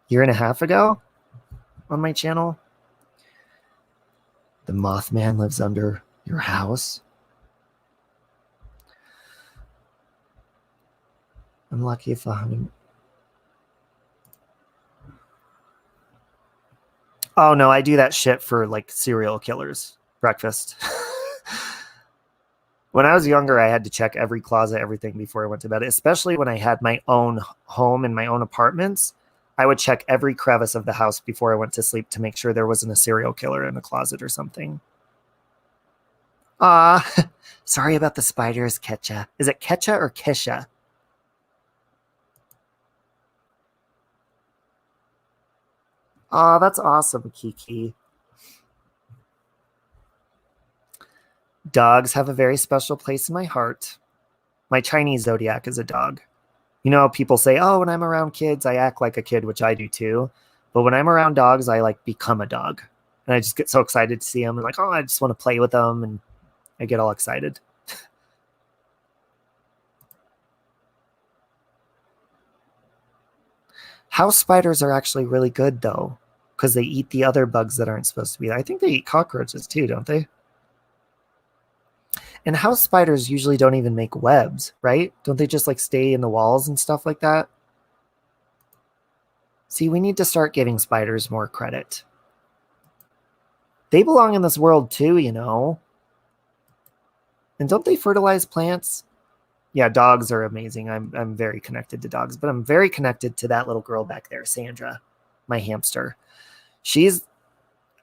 [SPEAKER 1] year and a half ago on my channel. The Mothman lives under your house. I'm lucky if Oh no, I do that shit for like serial killers breakfast. When I was younger, I had to check every closet, everything before I went to bed, especially when I had my own home and my own apartments. I would check every crevice of the house before I went to sleep to make sure there wasn't a serial killer in a closet or something. Sorry about the spiders, Ketcha. Is it Ketcha or Kesha? That's awesome, Kiki. Dogs have a very special place in my heart. My Chinese zodiac is a dog. People say, oh, when I'm around kids, I act like a kid, which I do too. But when I'm around dogs, I like become a dog. And I just get so excited to see them. And like, oh, I just want to play with them. And I get all excited. House spiders are actually really good though, because they eat the other bugs that aren't supposed to be there. I think they eat cockroaches too, don't they? And house spiders usually don't even make webs, right? Don't they just like stay in the walls and stuff like that? See, we need to start giving spiders more credit. They belong in this world too, you know. And don't they fertilize plants? Yeah, dogs are amazing. I'm very connected to dogs, but I'm very connected to that little girl back there, Sandra, my hamster. She's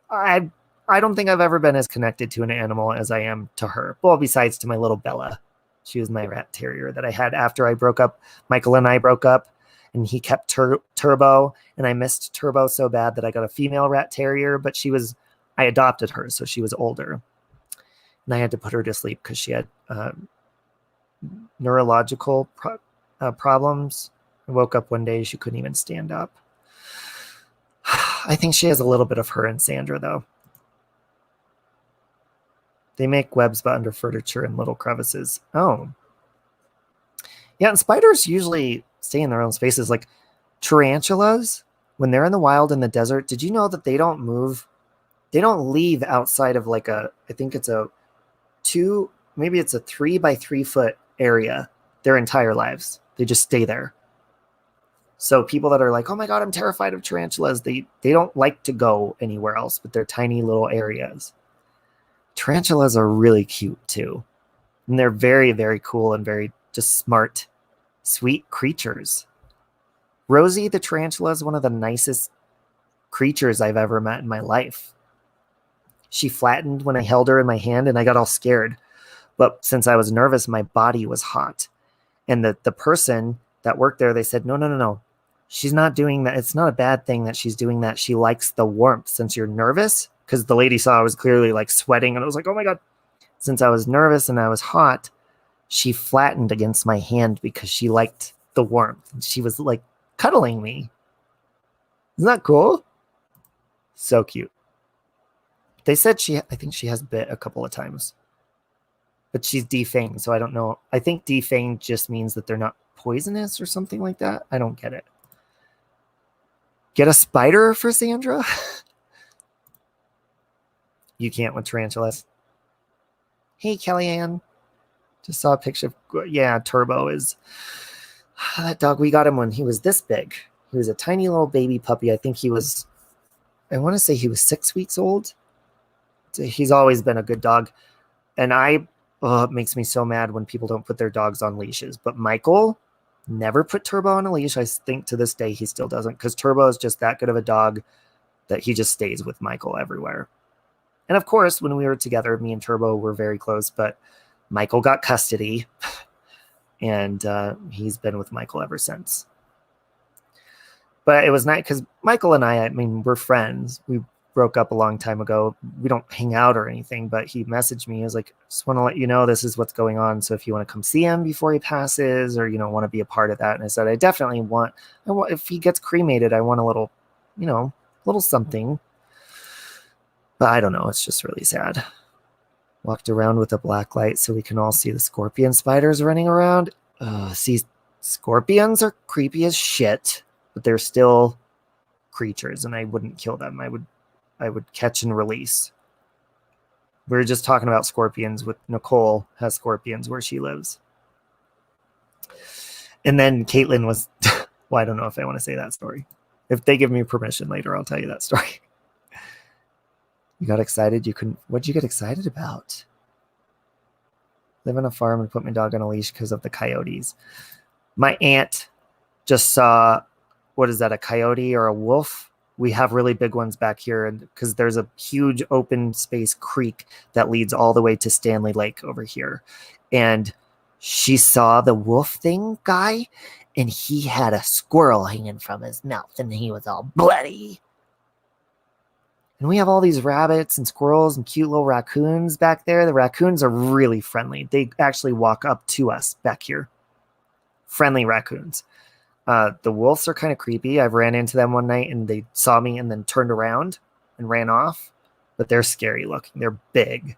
[SPEAKER 1] I I don't think I've ever been as connected to an animal as I am to her. Well, besides to my little Bella. She was my rat terrier that I had after I broke up. Michael and I broke up, and he kept Turbo, and I missed Turbo so bad that I got a female rat terrier, but I adopted her, so she was older. And I had to put her to sleep because she had neurological problems. I woke up one day, she couldn't even stand up. I think she has a little bit of her and Sandra, though. They make webs but under furniture and little crevices. Oh. Yeah, and spiders usually stay in their own spaces. Like tarantulas, when they're in the wild in the desert, did you know that they don't move? They don't leave outside of like I think it's maybe it's a 3 by 3 foot area their entire lives. They just stay there. So people that are like, oh my God, I'm terrified of tarantulas, they don't like to go anywhere else but their tiny little areas. Tarantulas are really cute too. And they're very, very cool and very just smart, sweet creatures. Rosie the tarantula is one of the nicest creatures I've ever met in my life. She flattened when I held her in my hand and I got all scared. But since I was nervous, my body was hot. And the person that worked there, they said, no. She's not doing that. It's not a bad thing that she's doing that. She likes the warmth since you're nervous. Because the lady saw I was clearly like sweating and I was like, oh my God. Since I was nervous and I was hot, she flattened against my hand because she liked the warmth. She was like cuddling me. Isn't that cool? So cute. They said I think she has bit a couple of times. But she's defanged, so I don't know. I think defanged just means that they're not poisonous or something like that. I don't get it. Get a spider for Sandra? You can't with tarantulas. Hey, Kellyanne. Just saw a picture of, yeah, Turbo is that dog. We got him when he was this big. He was a tiny little baby puppy. I think I want to say he was 6 weeks old. So he's always been a good dog. And it makes me so mad when people don't put their dogs on leashes. But Michael never put Turbo on a leash. I think to this day he still doesn't, because Turbo is just that good of a dog that he just stays with Michael everywhere. And of course, when we were together, me and Turbo were very close, but Michael got custody, and he's been with Michael ever since. But it was nice because Michael and I mean, we're friends. We broke up a long time ago. We don't hang out or anything, but he messaged me. He was like, just want to let you know this is what's going on. So if you want to come see him before he passes, or, want to be a part of that. And I said, I definitely want, if he gets cremated, I want a little, little something. But I don't know. It's just really sad. Walked around with a black light so we can all see the scorpion spiders running around. See, scorpions are creepy as shit, but they're still creatures, and I wouldn't kill them. I would catch and release. We were just talking about scorpions with Nicole has scorpions where she lives. And then Caitlin was, well, I don't know if I want to say that story. If they give me permission later, I'll tell you that story. You got excited? What'd you get excited about? Live on a farm and put my dog on a leash because of the coyotes. My aunt just saw, what is that, a coyote or a wolf? We have really big ones back here, and because there's a huge open space creek that leads all the way to Stanley Lake over here. And she saw the wolf thing guy, and he had a squirrel hanging from his mouth, and he was all bloody. And we have all these rabbits and squirrels and cute little raccoons back there. The raccoons are really friendly. They actually walk up to us back here. Friendly raccoons. The wolves are kind of creepy. I've ran into them one night and they saw me and then turned around and ran off. But they're scary looking. They're big.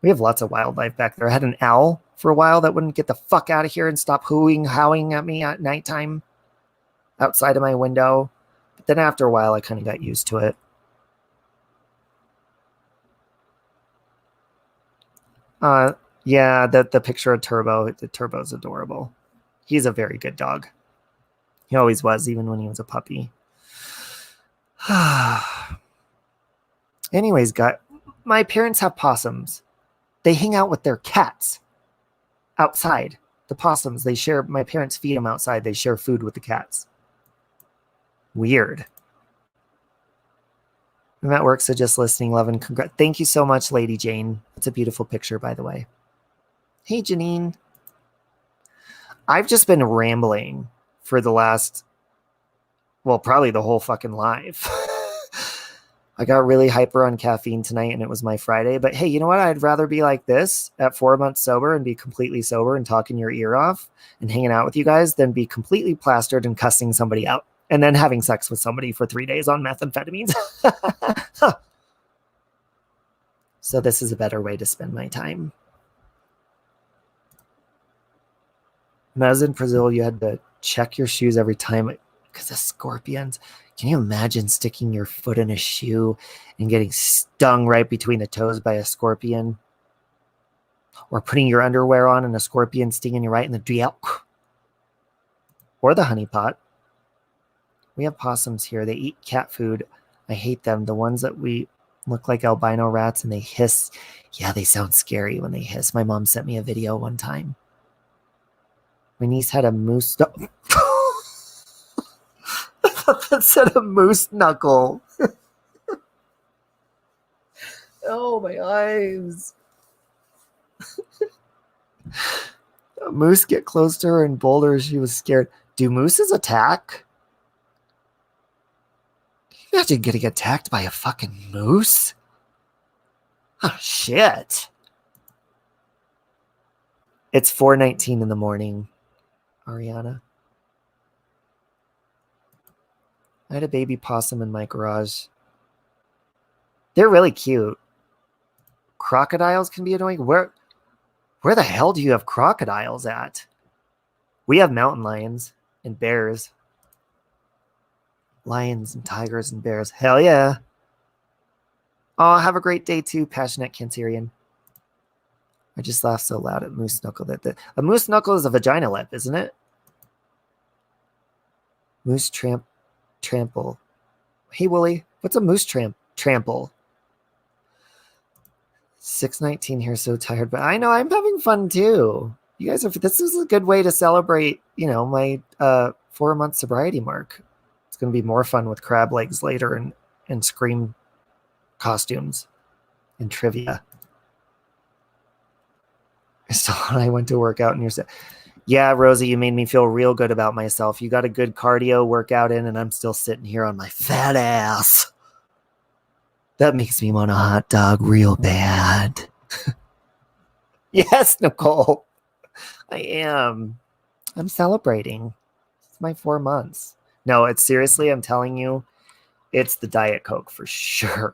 [SPEAKER 1] We have lots of wildlife back there. I had an owl for a while that wouldn't get the fuck out of here and stop howling at me at nighttime. outside of my window. But then after a while, I kind of got used to it. Yeah, the picture of Turbo, the Turbo's adorable. He's a very good dog. He always was, even when he was a puppy. Anyways, my parents have possums. They hang out with their cats outside. The possums, they share, my parents feed them outside. They share food with the cats. Weird. I'm at work, so just listening. Love and congrats. Thank you so much, Lady Jane. It's a beautiful picture, by the way. Hey, Janine. I've just been rambling for the last, well, probably the whole fucking live. I got really hyper on caffeine tonight, and it was my Friday. But hey, you know what? I'd rather be like this at 4 months sober and be completely sober and talking your ear off and hanging out with you guys than be completely plastered and cussing somebody out and then having sex with somebody for 3 days on methamphetamines. So this is a better way to spend my time. When I was in Brazil, you had to check your shoes every time because of scorpions. Can you imagine sticking your foot in a shoe and getting stung right between the toes by a scorpion? Or putting your underwear on and a scorpion stinging you right in the DL? Or the honeypot. We have possums here. They eat cat food. I hate them. The ones that we look like albino rats and they hiss. Yeah, they sound scary when they hiss. My mom sent me a video one time. My niece had a moose. I thought that said a moose knuckle. Oh, my eyes. A moose get close to her in Boulder. She was scared. Do mooses attack? Imagine getting attacked by a fucking moose. Oh, shit. It's 4:19 in the morning, Ariana. I had a baby possum in my garage. They're really cute. Crocodiles can be annoying. Where the hell do you have crocodiles at? We have mountain lions and bears. Lions and tigers and bears. Hell yeah. Oh, have a great day too, passionate Cancerian. I just laughed so loud at moose knuckle. A moose knuckle is a vagina lip, isn't it? Moose trample. Hey, Wooly, what's a moose trample? 6:19 here, so tired, but I know I'm having fun too. You guys this is a good way to celebrate, my 4-month sobriety mark. It's going to be more fun with crab legs later and Scream costumes and trivia. So when I went to work out and you're saying, yeah, Rosie, you made me feel real good about myself. You got a good cardio workout in and I'm still sitting here on my fat ass. That makes me want a hot dog real bad. Yes, Nicole. I am. I'm celebrating. It's my 4 months. No, it's seriously, I'm telling you, it's the Diet Coke for sure.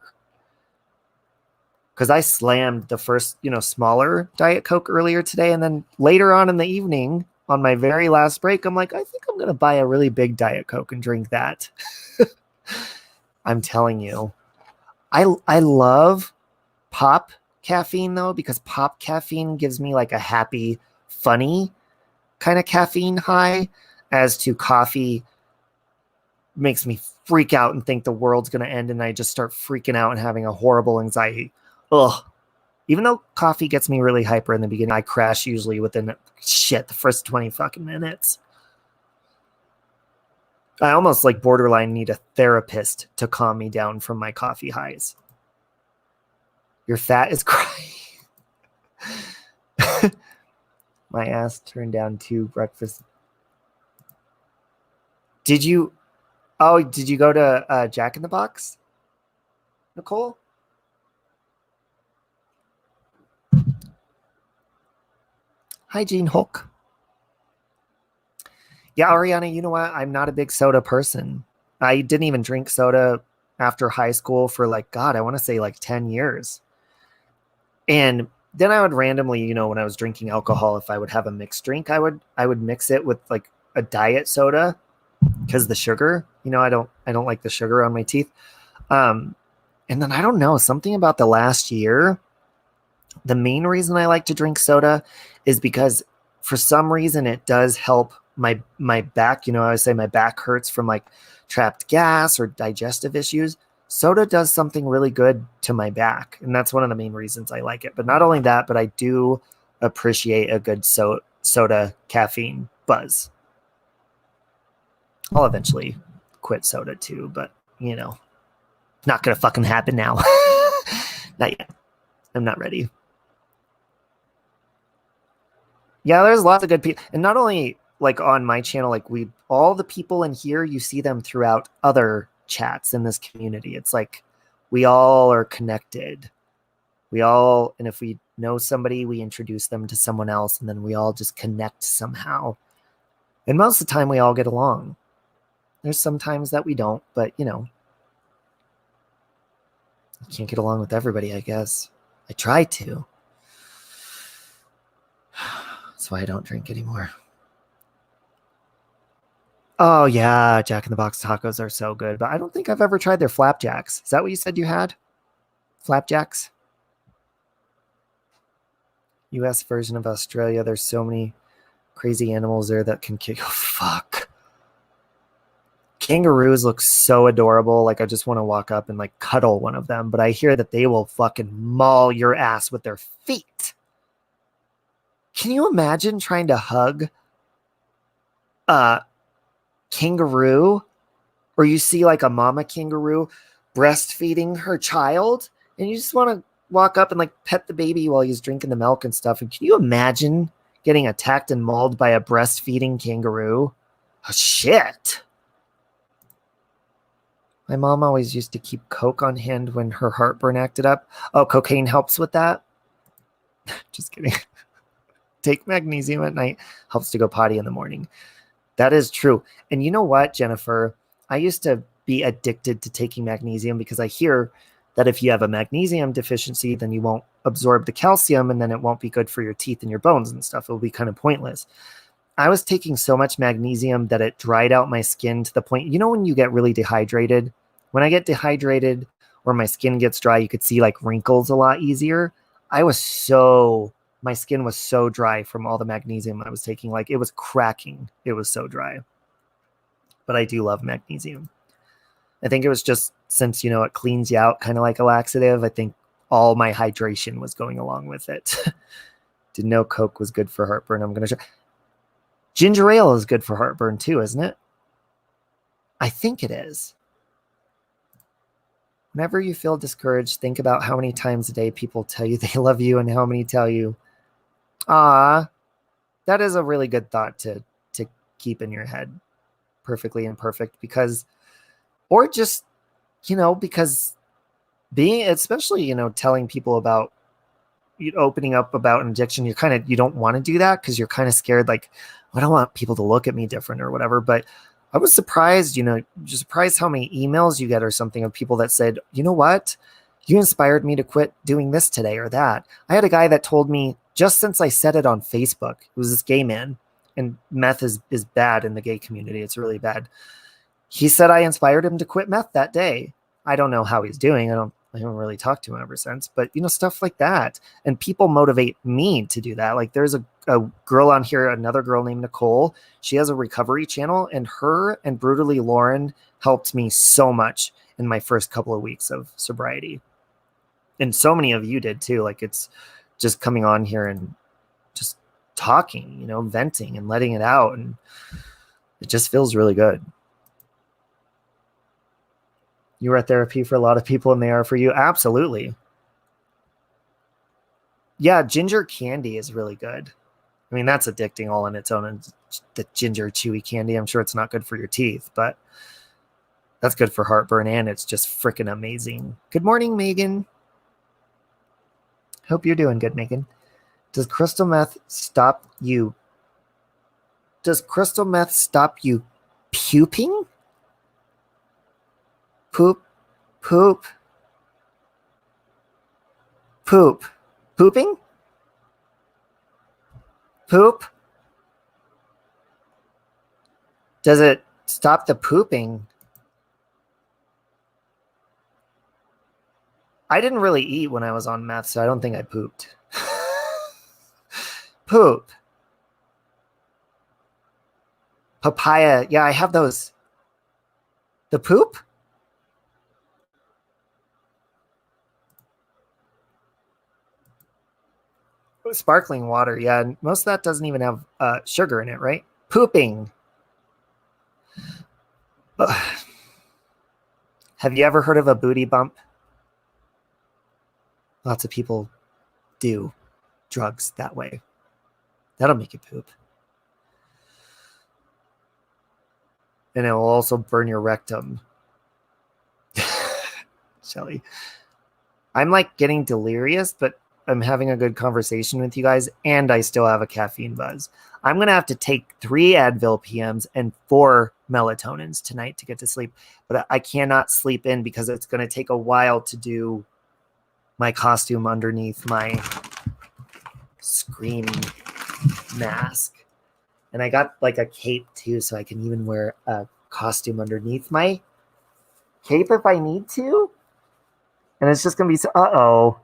[SPEAKER 1] Because I slammed the first, smaller Diet Coke earlier today. And then later on in the evening, on my very last break, I'm like, I think I'm going to buy a really big Diet Coke and drink that. I'm telling you. I love pop caffeine, though, because pop caffeine gives me like a happy, funny kind of caffeine high, as to coffee makes me freak out and think the world's going to end, and I just start freaking out and having a horrible anxiety. Ugh. Even though coffee gets me really hyper in the beginning, I crash usually within the first 20 fucking minutes. I almost like borderline need a therapist to calm me down from my coffee highs. Your fat is crying. My ass turned down to breakfast. Did you go to Jack in the Box, Nicole? Hi, Gene Hulk. Yeah, Ariana, you know what? I'm not a big soda person. I didn't even drink soda after high school for I want to say 10 years. And then I would randomly, when I was drinking alcohol, if I would have a mixed drink, I would mix it with a diet soda because the sugar, I don't like the sugar on my teeth. And then I don't know, something about the last year, the main reason I like to drink soda is because for some reason it does help my back. I always say my back hurts from like trapped gas or digestive issues. Soda does something really good to my back, and that's one of the main reasons I like it. But not only that, but I do appreciate a good soda caffeine buzz. I'll eventually quit soda too, but not gonna fucking happen now. Not yet. I'm not ready. Yeah, there's lots of good people, and not only like on my channel, like all the people in here, you see them throughout other chats in this community. It's like we all are connected. And if we know somebody, we introduce them to someone else, and then we all just connect somehow. And most of the time, we all get along. There's some times that we don't, but you can't get along with everybody, I guess. I try to. That's why I don't drink anymore. Oh, yeah. Jack in the Box tacos are so good, but I don't think I've ever tried their flapjacks. Is that what you said you had? Flapjacks? US version of Australia. There's so many crazy animals there that can kick. Oh, fuck. Kangaroos look so adorable. Like, I just want to walk up and like cuddle one of them, but I hear that they will fucking maul your ass with their feet. Can you imagine trying to hug a kangaroo, or you see like a mama kangaroo breastfeeding her child, and you just want to walk up and like pet the baby while he's drinking the milk and stuff? And can you imagine getting attacked and mauled by a breastfeeding kangaroo? Oh, shit. My mom always used to keep Coke on hand when her heartburn acted up. Oh, cocaine helps with that? Just kidding. Take magnesium at night, helps to go potty in the morning. That is true. And you know what, Jennifer? I used to be addicted to taking magnesium because I hear that if you have a magnesium deficiency, then you won't absorb the calcium, and then it won't be good for your teeth and your bones and stuff. It'll be kind of pointless. I was taking so much magnesium that it dried out my skin to the point, when you get really dehydrated? When I get dehydrated or my skin gets dry, you could see like wrinkles a lot easier. My skin was so dry from all the magnesium I was taking. Like, it was cracking. It was so dry. But I do love magnesium. I think it was just since, it cleans you out kind of like a laxative. I think all my hydration was going along with it. Didn't know Coke was good for heartburn. I'm going to try. Ginger ale is good for heartburn too, isn't it? I think it is. Whenever you feel discouraged, think about how many times a day people tell you they love you and how many tell you, ah, that is a really good thought to keep in your head. Perfectly imperfect, because being, especially, telling people about opening up about an addiction, you don't want to do that because you're kind of scared, like, I don't want people to look at me different or whatever. But I was surprised, just surprised how many emails you get or something of people that said, you know what? You inspired me to quit doing this today or that. I had a guy that told me, just since I said it on Facebook, it was this gay man, and meth is bad in the gay community. It's really bad. He said I inspired him to quit meth that day. I don't know how he's doing. I haven't really talked to him ever since, but stuff like that. And people motivate me to do that. Like, there's a girl on here, another girl named Nicole. She has a recovery channel, and her and Brutally Lauren helped me so much in my first couple of weeks of sobriety. And so many of you did too. Like, it's just coming on here and just talking, venting and letting it out. And it just feels really good. You are at therapy for a lot of people, and they are for you. Absolutely. Yeah, ginger candy is really good. I mean, that's addicting all on its own. And the ginger chewy candy, I'm sure it's not good for your teeth, but that's good for heartburn, and it's just freaking amazing. Good morning, Megan. Hope you're doing good, Megan. Does crystal meth stop you puping? Pooping? Poop? Does it Stop the pooping. I didn't really eat when I was on meth, so I don't think I pooped. Poop. Papaya. Yeah, I have those. The poop? Sparkling water. Yeah, most of that doesn't even have sugar in it, right? Pooping. Ugh. Have you ever heard of a booty bump? Lots of people do drugs that way. That'll make you poop. And it will also burn your rectum. Shelly. I'm like getting delirious, but I'm having a good conversation with you guys, and I still have a caffeine buzz. I'm going to have to take 3 Advil PMs and 4 melatonins tonight to get to sleep, but I cannot sleep in because it's going to take a while to do my costume underneath my scream mask. And I got like a cape too, so I can even wear a costume underneath my cape if I need to. And it's just going to be so, uh-oh.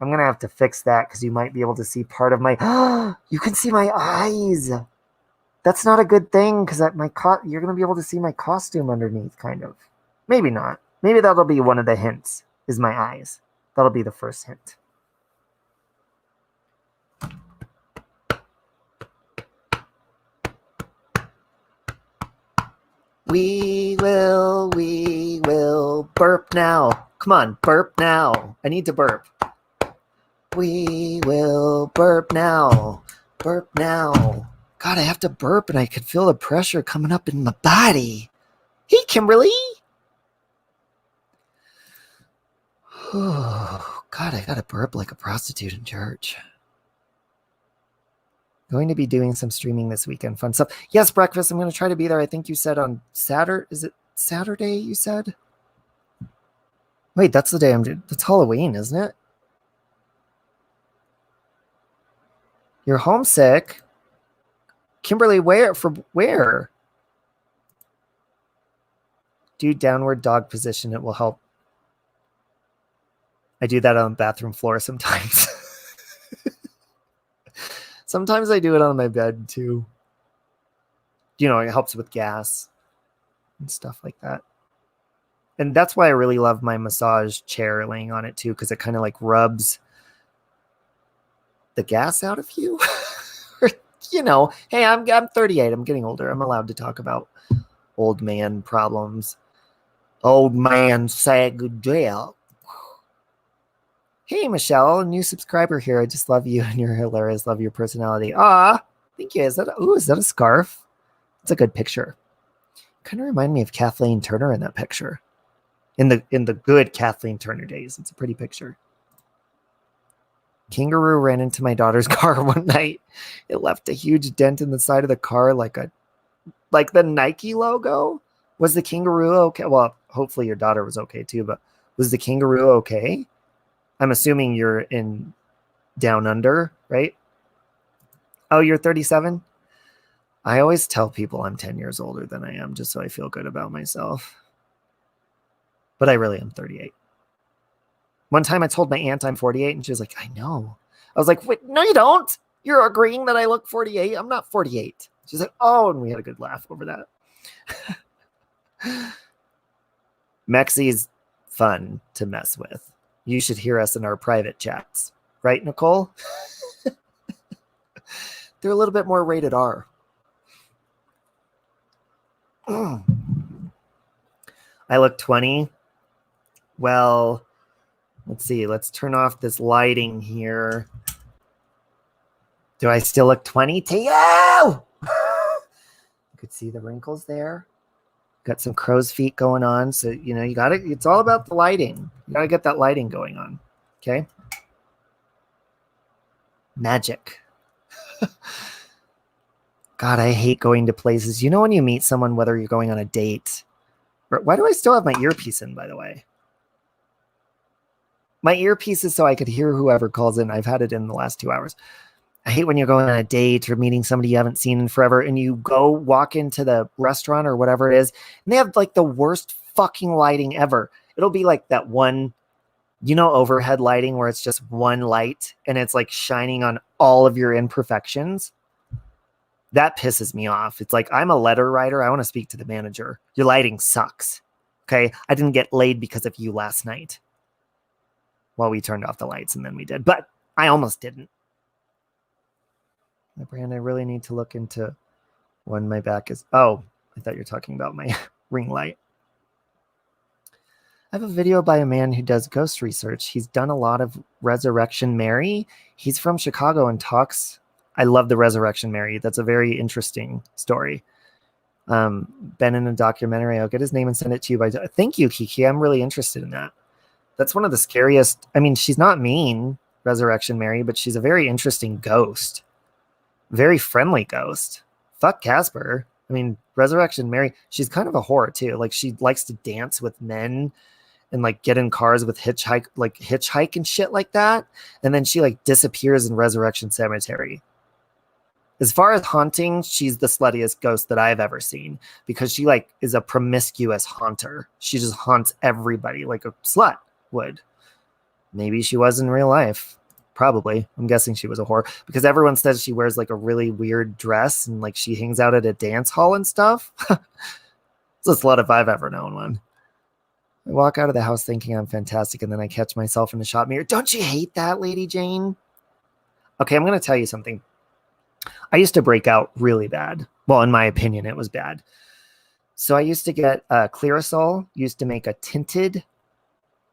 [SPEAKER 1] I'm going to have to fix that because you might be able to see part of my, you can see my eyes. That's not a good thing because you're going to be able to see my costume underneath, kind of. Maybe not. Maybe that'll be one of the hints, is my eyes. That'll be the first hint. We will burp now. Come on, burp now. I need to burp. We will burp now. Burp now. God, I have to burp and I can feel the pressure coming up in my body. Hey, Kimberly. Oh, God, I got to burp like a prostitute in church. Going to be doing some streaming this weekend. Fun stuff. Yes, breakfast. I'm going to try to be there. I think you said on Saturday. Is it Saturday you said? Wait, that's the day I'm doing. That's Halloween, isn't it? You're homesick. Kimberly, where? Do downward dog position. It will help. I do that on the bathroom floor sometimes. Sometimes I do it on my bed too. You know, it helps with gas and stuff like that. And that's why I really love my massage chair laying on it too, because it kind of like rubs the gas out of you. You know, hey, I'm 38. I'm getting older. I'm allowed to talk about old man problems. Old man sad jail. Hey, Michelle, new subscriber here. I just love you and you're hilarious. Love your personality. Ah, thank you. Is that a scarf? It's a good picture. Kind of remind me of Kathleen Turner in that picture. In the good Kathleen Turner days. It's a pretty picture. Kangaroo ran into my daughter's car one night. It left a huge dent in the side of the car like the Nike logo. Was the kangaroo okay? Well, hopefully your daughter was okay too, but was the kangaroo okay? I'm assuming you're in down under, right? Oh, you're 37? I always tell people I'm 10 years older than I am just so I feel good about myself. But I really am 38. One time I told my aunt I'm 48 and she was like, I know. I was like, wait, no, you don't. You're agreeing that I look 48. I'm not 48. She's like, oh, and we had a good laugh over that. Mexie's fun to mess with. You should hear us in our private chats. Right, Nicole? They're a little bit more rated R. I look 20. Well, let's see. Let's turn off this lighting here. Do I still look 20 to you? You could see the wrinkles there. Got some crow's feet going on. So, you know, it's all about the lighting. You got to get that lighting going on. Okay. Magic. God, I hate going to places. You know, when you meet someone, whether you're going on a date, why do I still have my earpiece in, by the way? My earpiece is so I could hear whoever calls in. I've had it in the last 2 hours. I hate when you're going on a date or meeting somebody you haven't seen in forever and you go walk into the restaurant or whatever it is, and they have like the worst fucking lighting ever. It'll be like that one, overhead lighting where it's just one light and it's like shining on all of your imperfections. That pisses me off. It's like, I'm a letter writer. I want to speak to the manager. Your lighting sucks. Okay. I didn't get laid because of you last night. Well, we turned off the lights and then we did, but I almost didn't. My brand, I really need to look into when my back is. Oh, I thought you were talking about my ring light. I have a video by a man who does ghost research. He's done a lot of Resurrection Mary. He's from Chicago and talks. I love the Resurrection Mary. That's a very interesting story. Been in a documentary. I'll get his name and send it to you. Thank you, Kiki. I'm really interested in that. That's one of the scariest. I mean, she's not mean, Resurrection Mary, but she's a very interesting ghost. Very friendly ghost. Fuck Casper. I mean, Resurrection Mary, she's kind of a whore too. Like, she likes to dance with men and like get in cars with hitchhike and shit like that. And then she like disappears in Resurrection Cemetery. As far as haunting, she's the sluttiest ghost that I've ever seen because she like is a promiscuous haunter. She just haunts everybody like a slut would. Maybe she was in real life. Probably. I'm guessing she was a whore because everyone says she wears like a really weird dress and like she hangs out at a dance hall and stuff. It's a slut if I've ever known one. I walk out of the house thinking I'm fantastic and then I catch myself in the shop mirror. Don't you hate that, Lady Jane? Okay, I'm going to tell you something. I used to break out really bad. Well, in my opinion, it was bad. So I used to get Clearasil, used to make a tinted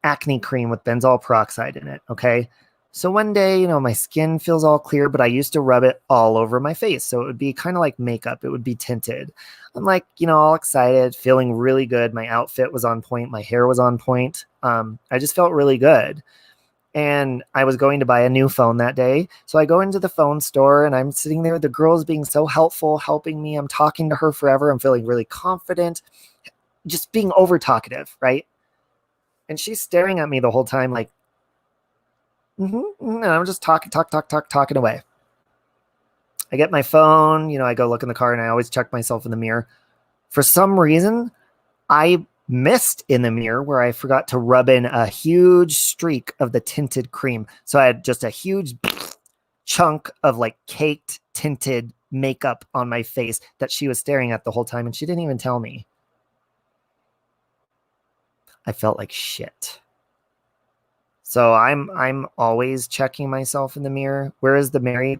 [SPEAKER 1] acne cream with benzoyl peroxide in it, okay? So one day, my skin feels all clear, but I used to rub it all over my face. So it would be kind of like makeup. It would be tinted. I'm like, all excited, feeling really good. My outfit was on point. My hair was on point. I just felt really good. And I was going to buy a new phone that day. So I go into the phone store and I'm sitting there. The girl's being so helpful, helping me. I'm talking to her forever. I'm feeling really confident, just being over talkative, right? And she's staring at me the whole time like, and I'm just talking away. I get my phone, I go look in the car and I always check myself in the mirror. For some reason, I missed in the mirror where I forgot to rub in a huge streak of the tinted cream. So I had just a huge chunk of like caked tinted makeup on my face that she was staring at the whole time. And she didn't even tell me. I felt like shit. So I'm always checking myself in the mirror. Where is the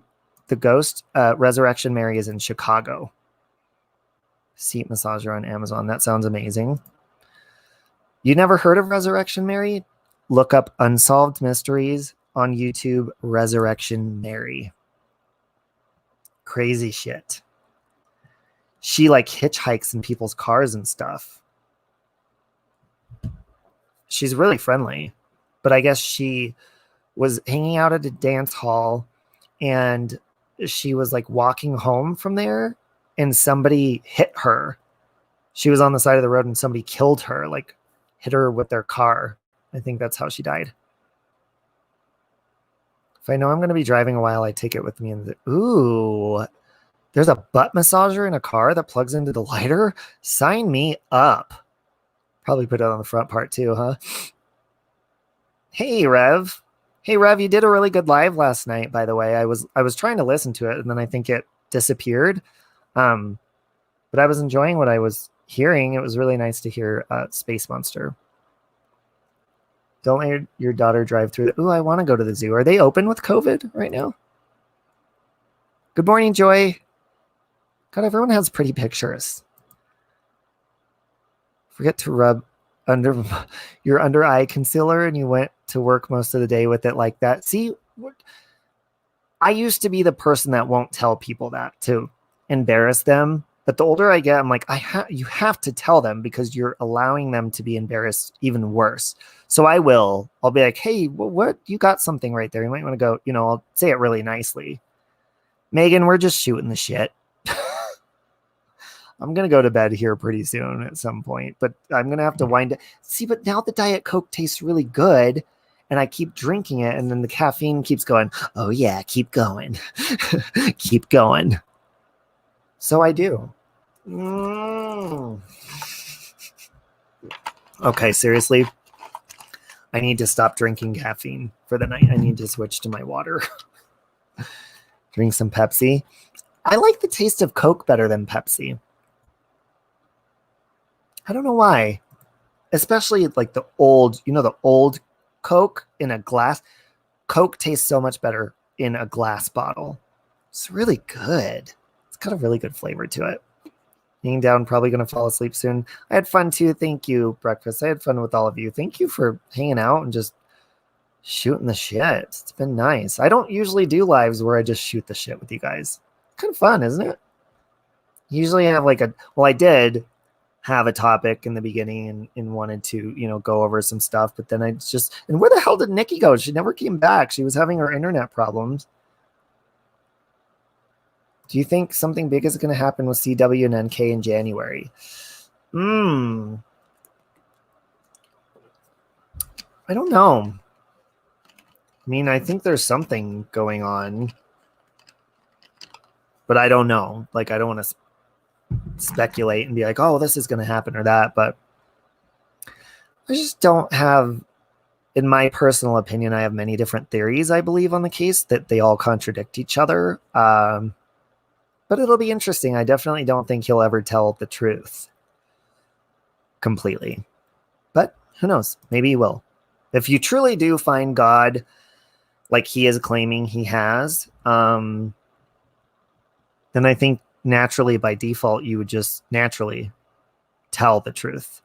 [SPEAKER 1] ghost? Resurrection Mary is in Chicago. Seat massager on Amazon. That sounds amazing. You never heard of Resurrection Mary? Look up Unsolved Mysteries on YouTube, Resurrection Mary. Crazy shit. She like hitchhikes in people's cars and stuff. She's really friendly, but I guess she was hanging out at a dance hall and she was like walking home from there and somebody hit her. She was on the side of the road and somebody killed her, like hit her with their car. I think that's how she died. If I know I'm going to be driving a while, I take it with me. Ooh, there's a butt massager in a car that plugs into the lighter. Sign me up. Probably put it on the front part too, huh? Hey, Rev. Hey, Rev, you did a really good live last night, by the way. I was trying to listen to it, and then I think it disappeared. But I was enjoying what I was hearing. It was really nice to hear Space Monster. Don't let your daughter drive through. Ooh, I want to go to the zoo. Are they open with COVID right now? Good morning, Joy. God, everyone has pretty pictures. Forget to rub under your under eye concealer and you went to work most of the day with it like that. See, I used to be the person that won't tell people that to embarrass them. But the older I get, I'm like, you have to tell them because you're allowing them to be embarrassed even worse. So I'll be like, hey, what? You got something right there. You might want to go, I'll say it really nicely. Megan, we're just shooting the shit. I'm going to go to bed here pretty soon at some point, but I'm going to have to wind it. See, but now the Diet Coke tastes really good and I keep drinking it, and then the caffeine keeps going. Oh yeah, keep going. Keep going. So I do. Okay, seriously, I need to stop drinking caffeine for the night. I need to switch to my water. Drink some Pepsi. I like the taste of Coke better than Pepsi. I don't know why. Especially like the old, the old Coke in a glass. Coke tastes so much better in a glass bottle. It's really good. It's got a really good flavor to it. Laying down, probably going to fall asleep soon. I had fun too. Thank you, Breakfast. I had fun with all of you. Thank you for hanging out and just shooting the shit. It's been nice. I don't usually do lives where I just shoot the shit with you guys. Kind of fun, isn't it? Usually I have I did have a topic in the beginning and wanted to, go over some stuff, but then and where the hell did Nikki go? She never came back. She was having her internet problems. Do you think something big is going to happen with CW and NK in January? I don't know. I mean, I think there's something going on, but I don't know. I don't want to speculate and be like, oh, this is going to happen or that, but I just don't have, in my personal opinion, I have many different theories, I believe, on the case that they all contradict each other. But it'll be interesting. I definitely don't think he'll ever tell the truth completely. But who knows? Maybe he will. If you truly do find God like he is claiming he has, then I think naturally, by default, you would just naturally tell the truth.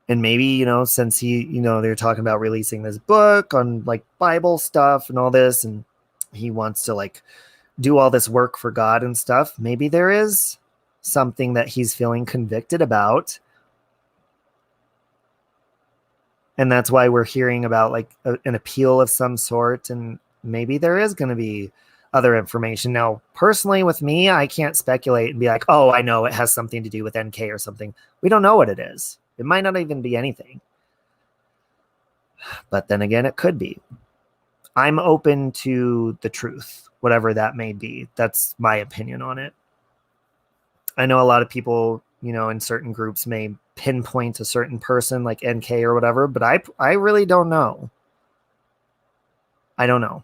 [SPEAKER 1] And maybe, since they're talking about releasing this book on Bible stuff and all this, and he wants to do all this work for God and stuff, maybe there is something that he's feeling convicted about. And that's why we're hearing about an appeal of some sort. And maybe there is going to be other information. Now, personally with me, I can't speculate and be like, oh, I know it has something to do with NK or something. We don't know what it is. It might not even be anything. But then again, it could be. I'm open to the truth, whatever that may be. That's my opinion on it. I know a lot of people, in certain groups may pinpoint a certain person like NK or whatever, but I really don't know. I don't know.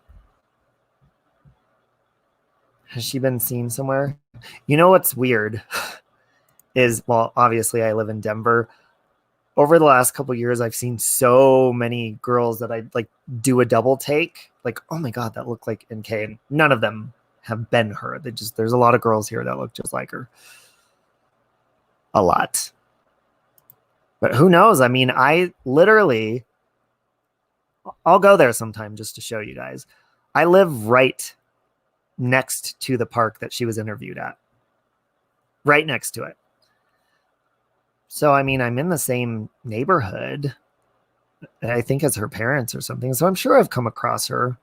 [SPEAKER 1] Has she been seen somewhere? What's weird is, well, obviously I live in Denver. Over the last couple of years, I've seen so many girls that I do a double take. Oh my God, that looked like NK. And none of them have been her. There's a lot of girls here that look just like her. A lot. But who knows? I mean, I'll go there sometime just to show you guys. I live right next to the park that she was interviewed at. Right next to it. So, I mean, I'm in the same neighborhood, I think, as her parents or something. So I'm sure I've come across her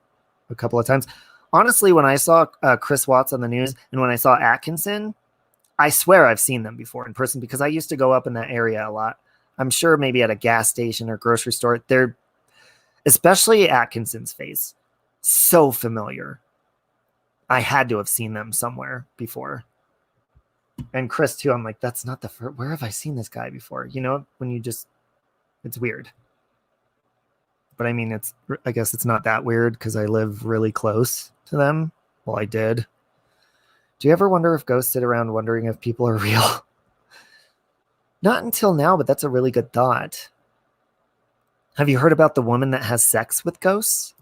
[SPEAKER 1] a couple of times. Honestly, when I saw Chris Watts on the news and when I saw Atkinson, I swear I've seen them before in person because I used to go up in that area a lot. I'm sure maybe at a gas station or grocery store. They're, especially Atkinson's face, so familiar. I had to have seen them somewhere before. And Chris too, I'm like, that's not the first, where have I seen this guy before? When you just, it's weird. But I mean, I guess it's not that weird because I live really close to them. Well, I did. Do you ever wonder if ghosts sit around wondering if people are real? Not until now, but that's a really good thought. Have you heard about the woman that has sex with ghosts?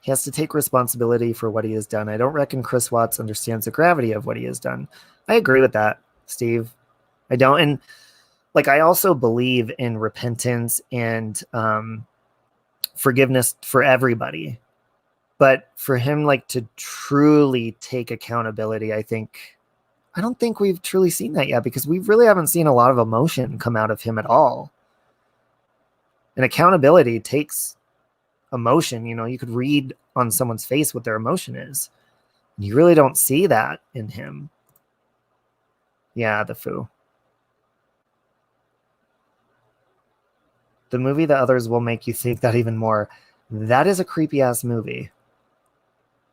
[SPEAKER 1] He has to take responsibility for what he has done. I don't reckon Chris Watts understands the gravity of what he has done. I agree with that, Steve. I don't. And I also believe in repentance and forgiveness for everybody. But for him, to truly take accountability, I don't think we've truly seen that yet because we really haven't seen a lot of emotion come out of him at all. And accountability takes emotion. You could read on someone's face what their emotion is. You really don't see that in him. Yeah, the foo. the movie that others will make you think that even more. That is a creepy ass movie.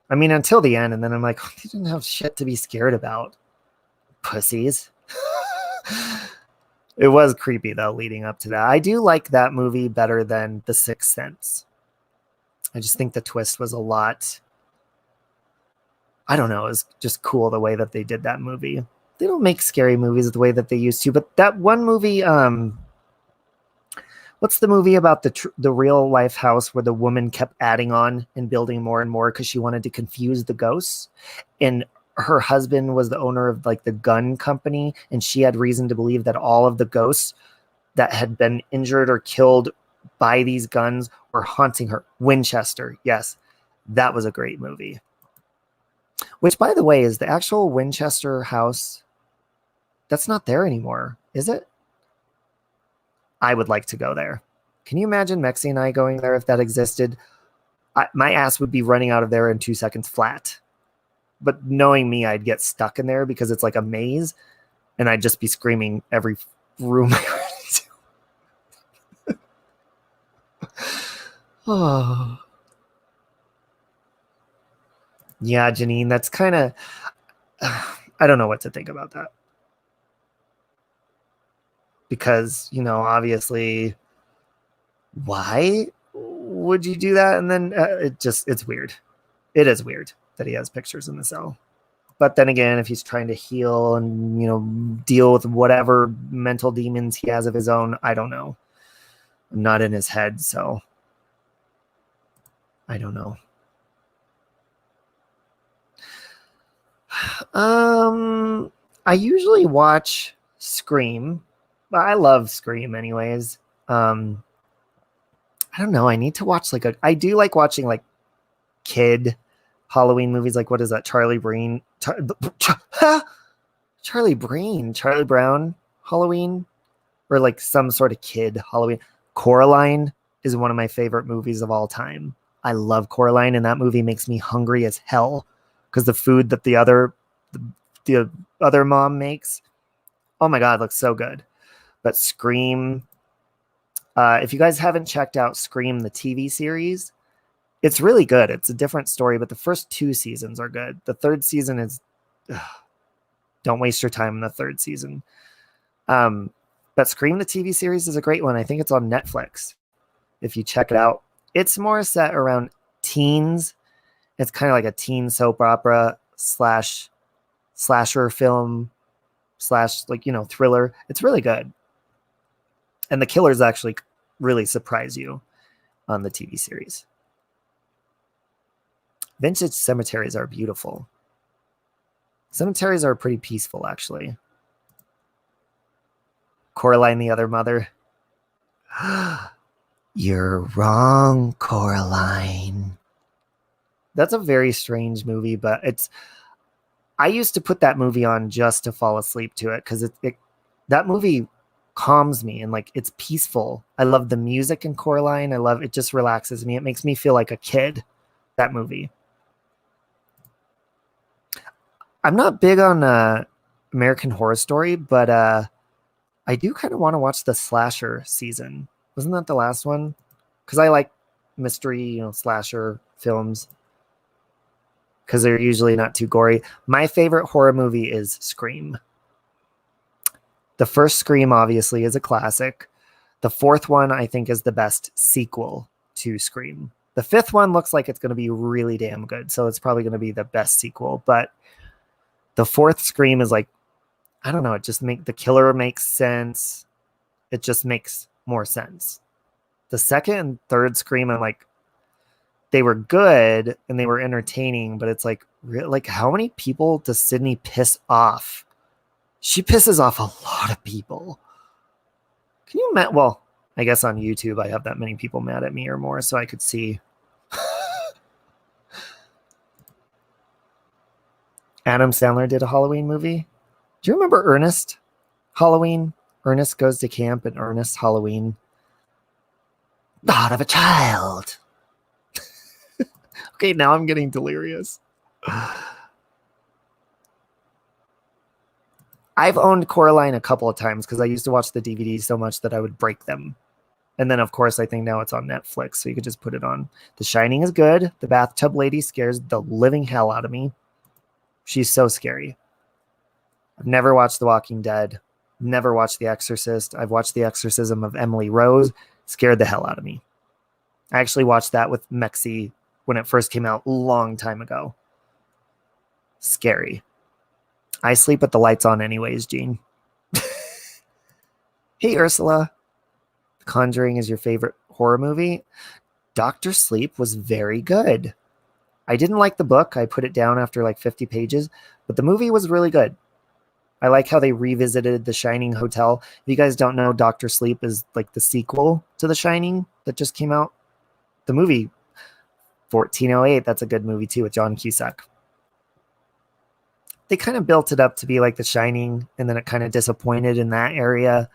[SPEAKER 1] I mean, until the end, and then I'm like, you didn't have shit to be scared about, pussies. It was creepy though, leading up to that. I do like that movie better than The Sixth Sense. I just think the twist was a lot. I don't know. It was just cool the way that they did that movie. They don't make scary movies the way that they used to, but that one movie, what's the movie about the real life house where the woman kept adding on and building more and more because she wanted to confuse the ghosts, and her husband was the owner of like the gun company, and she had reason to believe that all of the ghosts that had been injured or killed by these guns were haunting her. Winchester, yes, that was a great movie. Which, by the way, is the actual Winchester house. That's not there anymore, is it? I would like to go there. Can you imagine Mexi and I going there if that existed? My ass would be running out of there in 2 seconds flat. But knowing me, I'd get stuck in there because it's like a maze, and I'd just be screaming every room I ran into. Oh. Yeah, Janine, that's kind of... I don't know what to think about that. Because, you know, obviously, why would you do that? And then it's weird. It is weird that he has pictures in the cell. But then again, if he's trying to heal and, you know, deal with whatever mental demons he has of his own, I don't know. I'm not in his head, so I don't know. I usually watch Scream, but I love Scream anyways. I don't know. I need to watch I do like watching like kid Halloween movies. Like, what is that? Charlie Brown Halloween, or like some sort of kid Halloween. Coraline is one of my favorite movies of all time. I love Coraline, and that movie makes me hungry as hell because the food that the other mom makes, oh my god, looks so good. But Scream, if you guys haven't checked out Scream the TV series, it's really good. It's a different story, but the first 2 seasons are good. The third season is don't waste your time in the third season. But Scream the TV series is a great one. I think it's on Netflix. If you check it out, it's more set around teens. It's kind of like a teen soap opera slash slasher film slash, like, you know, thriller. It's really good. And the killers actually really surprise you on the TV series. Vintage cemeteries are beautiful. Cemeteries are pretty peaceful, actually. Coraline, the other mother. You're wrong, Coraline. That's a very strange movie, but I used to put that movie on just to fall asleep to it because that movie calms me and like it's peaceful. I love the music in Coraline. It just relaxes me. It makes me feel like a kid, that movie. I'm not big on American Horror Story, but I do kind of want to watch the slasher season. Wasn't that the last one? Because I like mystery, you know, slasher films because they're usually not too gory. My favorite horror movie is Scream. The first Scream, obviously, is a classic. The fourth one, I think, is the best sequel to Scream. The fifth one looks like it's going to be really damn good, so it's probably going to be the best sequel. But the fourth Scream is like, I don't know, the killer makes sense. It just makes more sense. The second and third Scream, I'm like, they were good and they were entertaining, but it's like how many people does Sydney piss off? She pisses off a lot of people. Can you imagine? Well, I guess on YouTube I have that many people mad at me or more, so I could see. Adam Sandler did a Halloween movie. Do you remember Ernest Halloween? Ernest Goes to Camp and Ernest Halloween. The Heart of a Child. Okay, now I'm getting delirious. I've owned Coraline a couple of times because I used to watch the DVDs so much that I would break them. And then, of course, I think now it's on Netflix, so you could just put it on. The Shining is good. The bathtub lady scares the living hell out of me. She's so scary. I've never watched The Walking Dead. Never watched The Exorcist. I've watched The Exorcism of Emily Rose. Scared the hell out of me. I actually watched that with Mexi when it first came out a long time ago. Scary. I sleep with the lights on anyways, Gene. Hey, Ursula. The Conjuring is your favorite horror movie? Dr. Sleep was very good. I didn't like the book. I put it down after like 50 pages, but the movie was really good. I like how they revisited the Shining Hotel. If you guys don't know, Dr. Sleep is like the sequel to The Shining that just came out. The movie 1408, that's a good movie too with John Cusack. They kind of built it up to be like The Shining, and then it kind of disappointed in that area.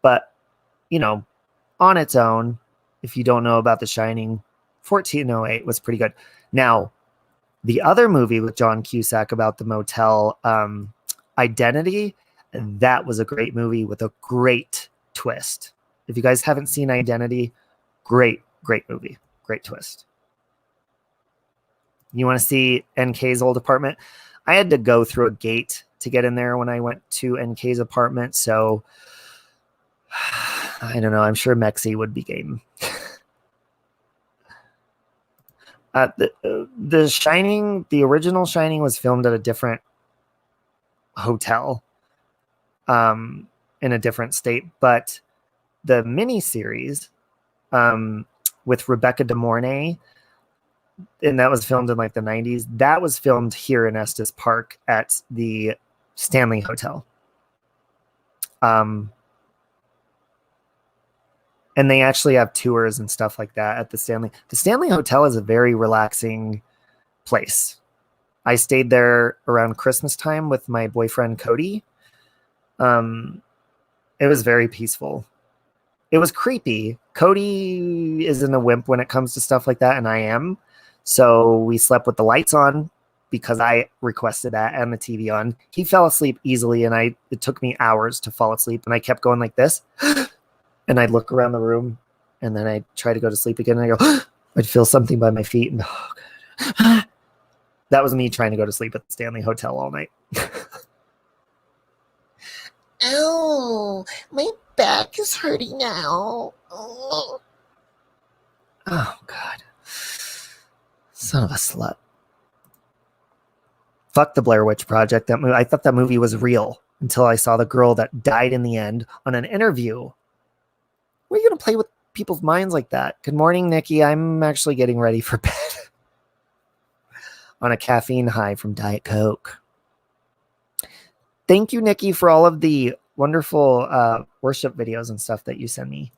[SPEAKER 1] But, you know, on its own, if you don't know about The Shining, 1408 was pretty good. Now, the other movie with John Cusack about the motel, Identity, that was a great movie with a great twist. If you guys haven't seen Identity, great movie, great twist. You want to see NK's old apartment? I had to go through a gate to get in there when I went to NK's apartment, so I don't know. I'm sure Mexi would be game. The Shining, the original Shining was filmed at a different hotel in a different state, but the miniseries with Rebecca De Mornay, and that was filmed in like the 90s, that was filmed here in Estes Park at the Stanley Hotel. And they actually have tours and stuff like that at the Stanley. The Stanley Hotel is a very relaxing place. I stayed there around Christmas time with my boyfriend, Cody. It was very peaceful. It was creepy. Cody isn't a wimp when it comes to stuff like that, and I am. So we slept with the lights on because I requested that and the TV on. He fell asleep easily, and it took me hours to fall asleep, and I kept going like this. And I'd look around the room, and then I'd try to go to sleep again, and I go, I'd feel something by my feet, and that was me trying to go to sleep at the Stanley Hotel all night.
[SPEAKER 3] Oh, my back is hurting now. Oh,
[SPEAKER 1] God. Son of a slut. Fuck the Blair Witch Project. That movie, I thought that movie was real until I saw the girl that died in the end on an interview. Why are you going to play with people's minds like that? Good morning, Nikki. I'm actually getting ready for bed on a caffeine high from Diet Coke. Thank you, Nikki, for all of the wonderful worship videos and stuff that you send me.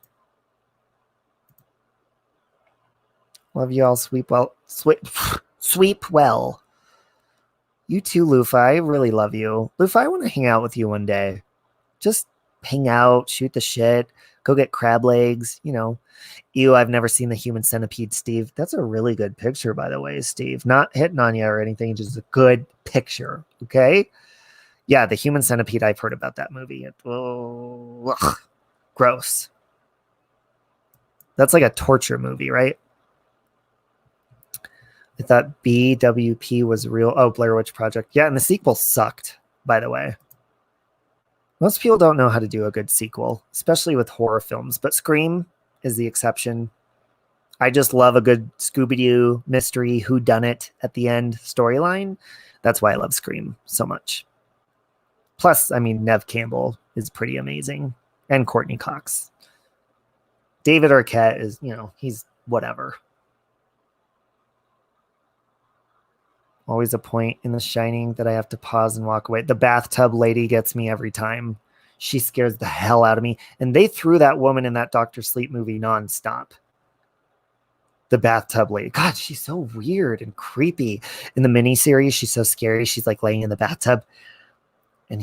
[SPEAKER 1] Love you all. Sweep well. You too, Lufa. I really love you. Lufa, I want to hang out with you one day. Just hang out, shoot the shit, go get crab legs, you know. Ew, I've never seen the Human Centipede, Steve. That's a really good picture, by the way, Steve. Not hitting on you or anything, just a good picture, okay? Yeah, the Human Centipede, I've heard about that movie. Gross. That's like a torture movie, right? I thought BWP was real. Oh, Blair Witch Project. Yeah, and the sequel sucked, by the way. Most people don't know how to do a good sequel, especially with horror films, but Scream is the exception. I just love a good Scooby-Doo mystery whodunit at the end storyline. That's why I love Scream so much. Plus, I mean, Neve Campbell is pretty amazing, and Courtney Cox. David Arquette is, you know, he's whatever. Always a point in The Shining that I have to pause and walk away. The bathtub lady gets me every time. She scares the hell out of me. And they threw that woman in that Dr. Sleep movie nonstop. The bathtub lady. God, she's so weird and creepy. In the miniseries, she's so scary. She's like laying in the bathtub. And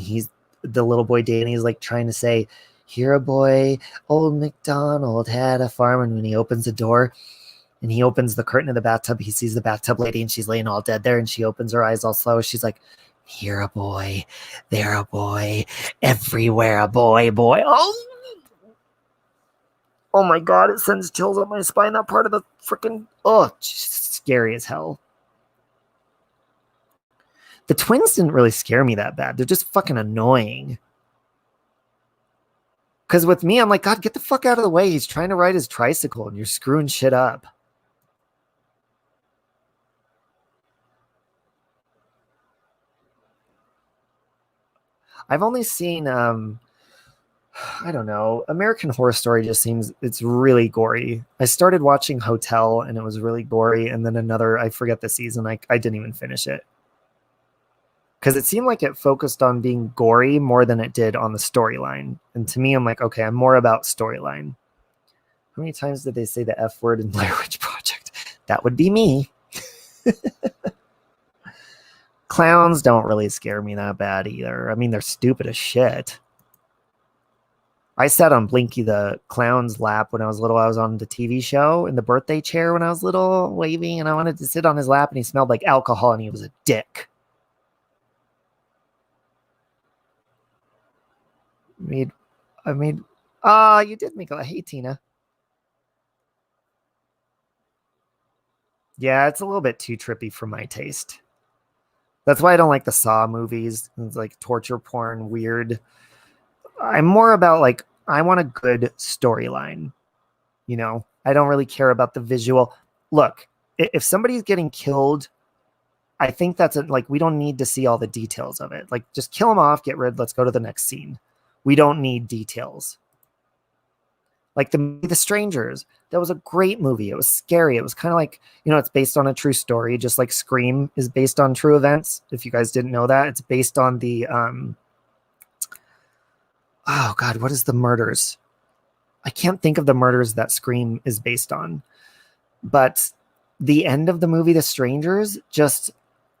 [SPEAKER 1] the little boy Danny is like trying to say, "Here a boy, old MacDonald had a farm." And when he opens the door, and he opens the curtain of the bathtub, he sees the bathtub lady, and she's laying all dead there, and she opens her eyes all slow. She's like, "Here a boy, there a boy, everywhere a boy, boy." Oh my God, it sends chills up my spine. That part of the freaking, oh, scary as hell. The twins didn't really scare me that bad. They're just fucking annoying. Because with me, I'm like, God, get the fuck out of the way. He's trying to ride his tricycle and you're screwing shit up. I've only seen, I don't know, American Horror Story just seems, it's really gory. I started watching Hotel and it was really gory. And then another, I forget the season. I didn't even finish it. Because it seemed like it focused on being gory more than it did on the storyline. And to me, I'm like, okay, I'm more about storyline. How many times did they say the F word in Blair Witch Project? That would be me. Clowns don't really scare me that bad either. I mean, they're stupid as shit. I sat on Blinky the Clown's lap when I was little. I was on the TV show in the birthday chair when I was little, waving, and I wanted to sit on his lap, and he smelled like alcohol, and he was a dick. You did make a, hey, Tina. Yeah, it's a little bit too trippy for my taste. That's why I don't like the Saw movies. It's like torture porn, weird. I'm more about like, I want a good storyline. You know, I don't really care about the visual. Look, if somebody's getting killed, I think that's like, we don't need to see all the details of it. Like, just kill them off, get rid, let's go to the next scene. We don't need details. Like the Strangers, that was a great movie. It was scary. It was kind of like, you know, it's based on a true story, just like Scream is based on true events. If you guys didn't know that, it's based on the, oh God, what is the murders? I can't think of the murders that Scream is based on. But the end of the movie, The Strangers, just,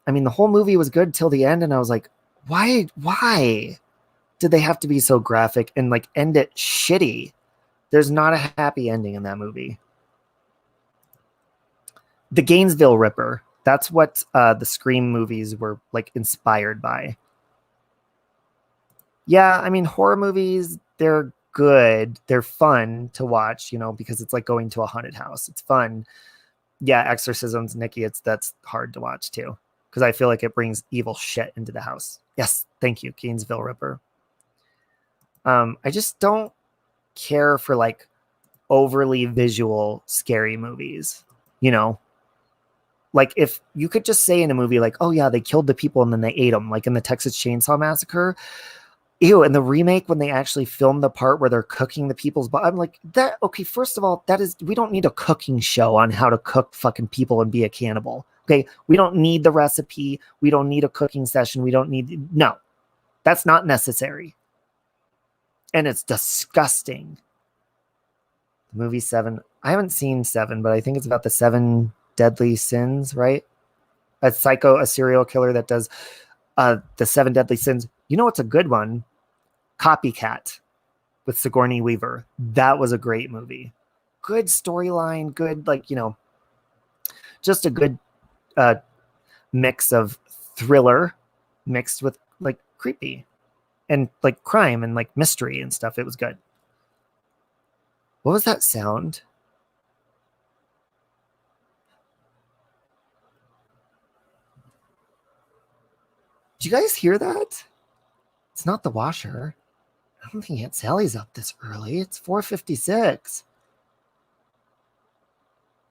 [SPEAKER 1] I mean, the whole movie was good till the end. And I was like, why did they have to be so graphic and like end it shitty? There's not a happy ending in that movie. The Gainesville Ripper. That's what the Scream movies were like inspired by. Yeah, I mean, horror movies, they're good. They're fun to watch, you know, because it's like going to a haunted house. It's fun. Yeah, Exorcisms, Nikki, that's hard to watch too. Because I feel like it brings evil shit into the house. Yes, thank you, Gainesville Ripper. I just don't care for like overly visual scary movies, you know, like if you could just say in a movie like, oh yeah, they killed the people and then they ate them, like in the Texas Chainsaw Massacre. Ew. And the remake, when they actually filmed the part where they're cooking the people's body, I'm like, that, okay, first of all, we don't need a cooking show on how to cook fucking people and be a cannibal. Okay, we don't need the recipe, we don't need a cooking session, no, that's not necessary. And it's disgusting. Movie 7. I haven't seen 7, but I think it's about the 7 deadly sins, right? A serial killer that does the 7 deadly sins. You know what's a good one? Copycat with Sigourney Weaver. That was a great movie. Good storyline, good, like, you know, just a good mix of thriller mixed with like creepy and like crime and like mystery and stuff. It was good. What was that sound? Did you guys hear that? It's not the washer. I don't think Aunt Sally's up this early. It's 4:56.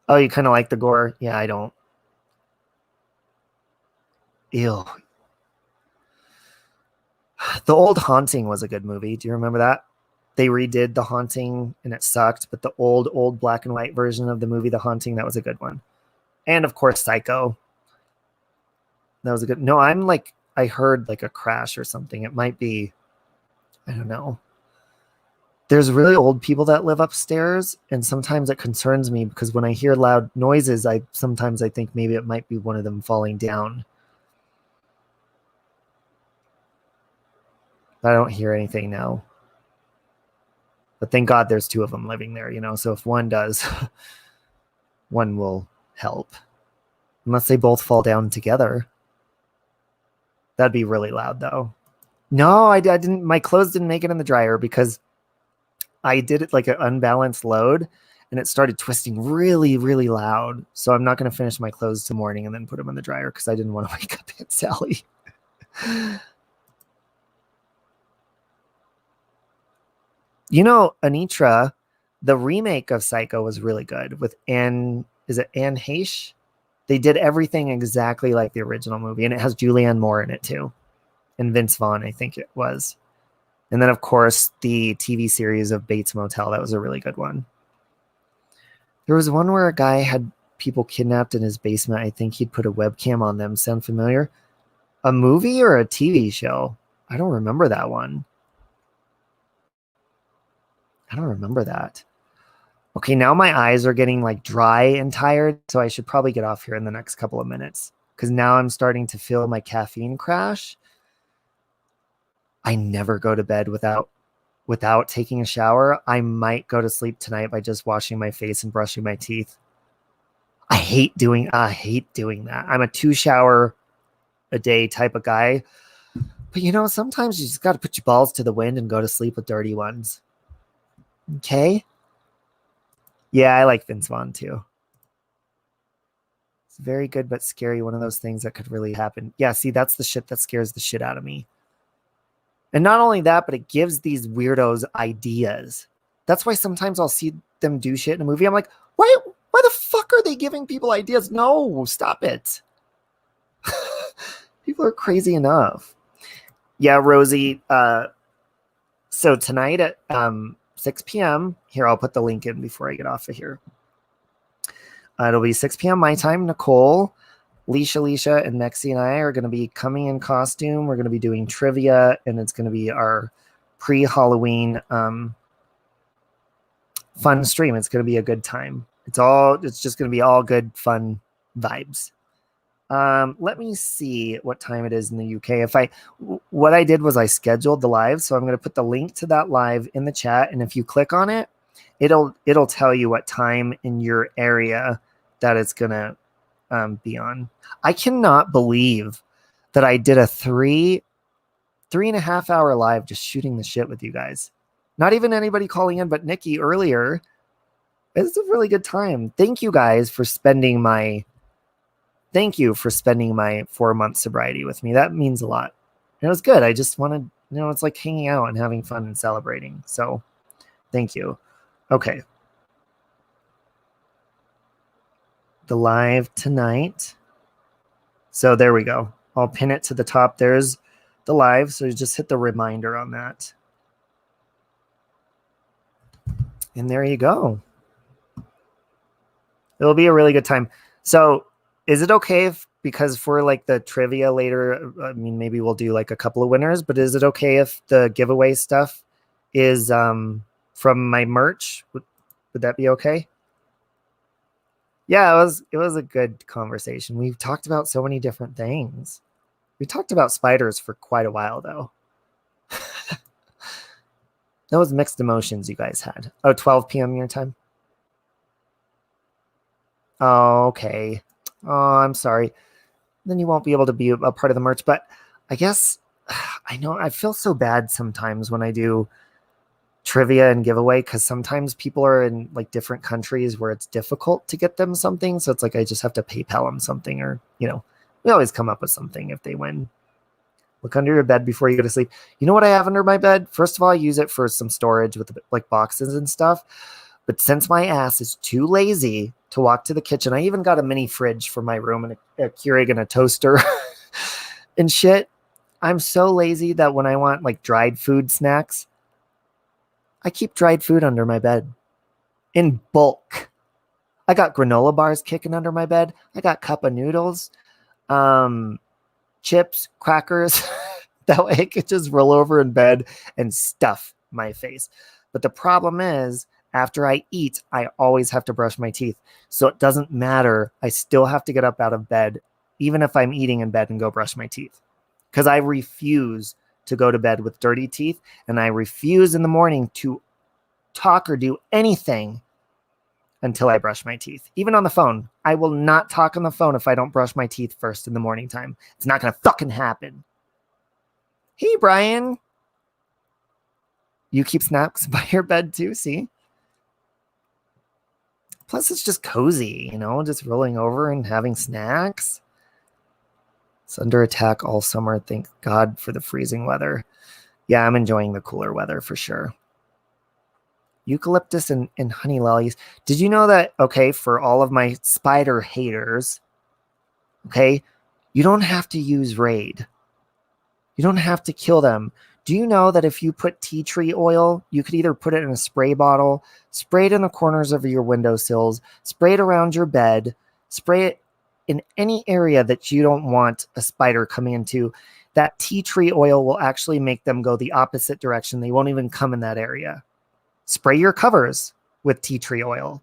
[SPEAKER 1] Oh, you kind of like the gore? Yeah, I don't. Ew. The old Haunting was a good movie. Do you remember that? They redid The Haunting and it sucked, but the old black and white version of the movie The Haunting, that was a good one. And of course, Psycho. That was a good. No, I heard like a crash or something. It might be, I don't know. There's really old people that live upstairs, and sometimes it concerns me because when I hear loud noises, sometimes I think maybe it might be one of them falling down. I don't hear anything now. But thank God there's 2 of them living there, you know, so if one does, one will help. Unless they both fall down together. That'd be really loud, though. No, I didn't. My clothes didn't make it in the dryer because I did it like an unbalanced load, and it started twisting really, really loud. So I'm not going to finish my clothes till morning and then put them in the dryer because I didn't want to wake up Aunt Sally. You know, Anitra, the remake of Psycho was really good with Anne. Is it Anne Heche? They did everything exactly like the original movie, and it has Julianne Moore in it too, and Vince Vaughn, I think it was. And then, of course, the TV series of Bates Motel. That was a really good one. There was one where a guy had people kidnapped in his basement. I think he'd put a webcam on them. Sound familiar? A movie or a TV show? I don't remember that one. I don't remember that. Okay, now my eyes are getting like dry and tired, so I should probably get off here in the next couple of minutes because now I'm starting to feel my caffeine crash. I never go to bed without taking a shower. I might go to sleep tonight by just washing my face and brushing my teeth. I hate doing that. I'm a 2 shower a day type of guy. But you know, sometimes you just got to put your balls to the wind and go to sleep with dirty ones. Okay? Yeah, I like Vince Vaughn too. It's very good but scary. One of those things that could really happen. Yeah, see, that's the shit that scares the shit out of me. And not only that, but it gives these weirdos ideas. That's why sometimes I'll see them do shit in a movie. I'm like, why the fuck are they giving people ideas? No, stop it. People are crazy enough. Yeah, Rosie. So tonight at 6 p.m. Here, I'll put the link in before I get off of here. It'll be 6 p.m. my time. Nicole, Leisha, and Mexi and I are going to be coming in costume. We're going to be doing trivia, and it's going to be our pre-Halloween fun stream. It's going to be a good time. It's just going to be all good, fun vibes. Let me see what time it is in the UK. What I did was I scheduled the live, so I'm going to put the link to that live in the chat, and if you click on it, it'll tell you what time in your area that it's going to be on. I cannot believe that I did a 3.5 hour live just shooting the shit with you guys. Not even anybody calling in, but Nikki earlier. It's a really good time. Thank you guys for spending my 4-month sobriety with me. That means a lot. And it was good. I just wanted, it's like hanging out and having fun and celebrating. So thank you. Okay. The live tonight. So there we go. I'll pin it to the top. There's the live. So you just hit the reminder on that. And there you go. It'll be a really good time. So is it okay if, because for like the trivia later, I mean, maybe we'll do like a couple of winners, but is it okay if the giveaway stuff is from my merch? Would that be okay? Yeah, it was a good conversation. We've talked about so many different things. We talked about spiders for quite a while, though. That was mixed emotions you guys had. Oh, 12 p.m. your time? Oh, okay. Oh, I'm sorry. Then you won't be able to be a part of the merch. But I guess, I know, I feel so bad sometimes when I do trivia and giveaway, because sometimes people are in like different countries where it's difficult to get them something. So it's like I just have to PayPal them something, or, we always come up with something if they win. Look under your bed before you go to sleep. You know what I have under my bed? First of all, I use it for some storage with like boxes and stuff. But since my ass is too lazy to walk to the kitchen, I even got a mini fridge for my room and a Keurig and a toaster and shit. I'm so lazy that when I want like dried food snacks, I keep dried food under my bed in bulk. I got granola bars kicking under my bed. I got cup of noodles, chips, crackers. That way I could just roll over in bed and stuff my face. But the problem is, after I eat, I always have to brush my teeth. So it doesn't matter. I still have to get up out of bed, even if I'm eating in bed, and go brush my teeth. Because I refuse to go to bed with dirty teeth. And I refuse in the morning to talk or do anything until I brush my teeth. Even on the phone. I will not talk on the phone if I don't brush my teeth first in the morning time. It's not going to fucking happen. Hey, Brian. You keep snacks by your bed too, see? Plus, it's just cozy, just rolling over and having snacks. It's under attack all summer. Thank God for the freezing weather. Yeah, I'm enjoying the cooler weather for sure. Eucalyptus and honey lilies. Did you know that, okay, for all of my spider haters, okay, you don't have to use Raid. You don't have to kill them. Do you know that if you put tea tree oil, you could either put it in a spray bottle, spray it in the corners of your windowsills, spray it around your bed, spray it in any area that you don't want a spider coming into. That tea tree oil will actually make them go the opposite direction. They won't even come in that area. Spray your covers with tea tree oil.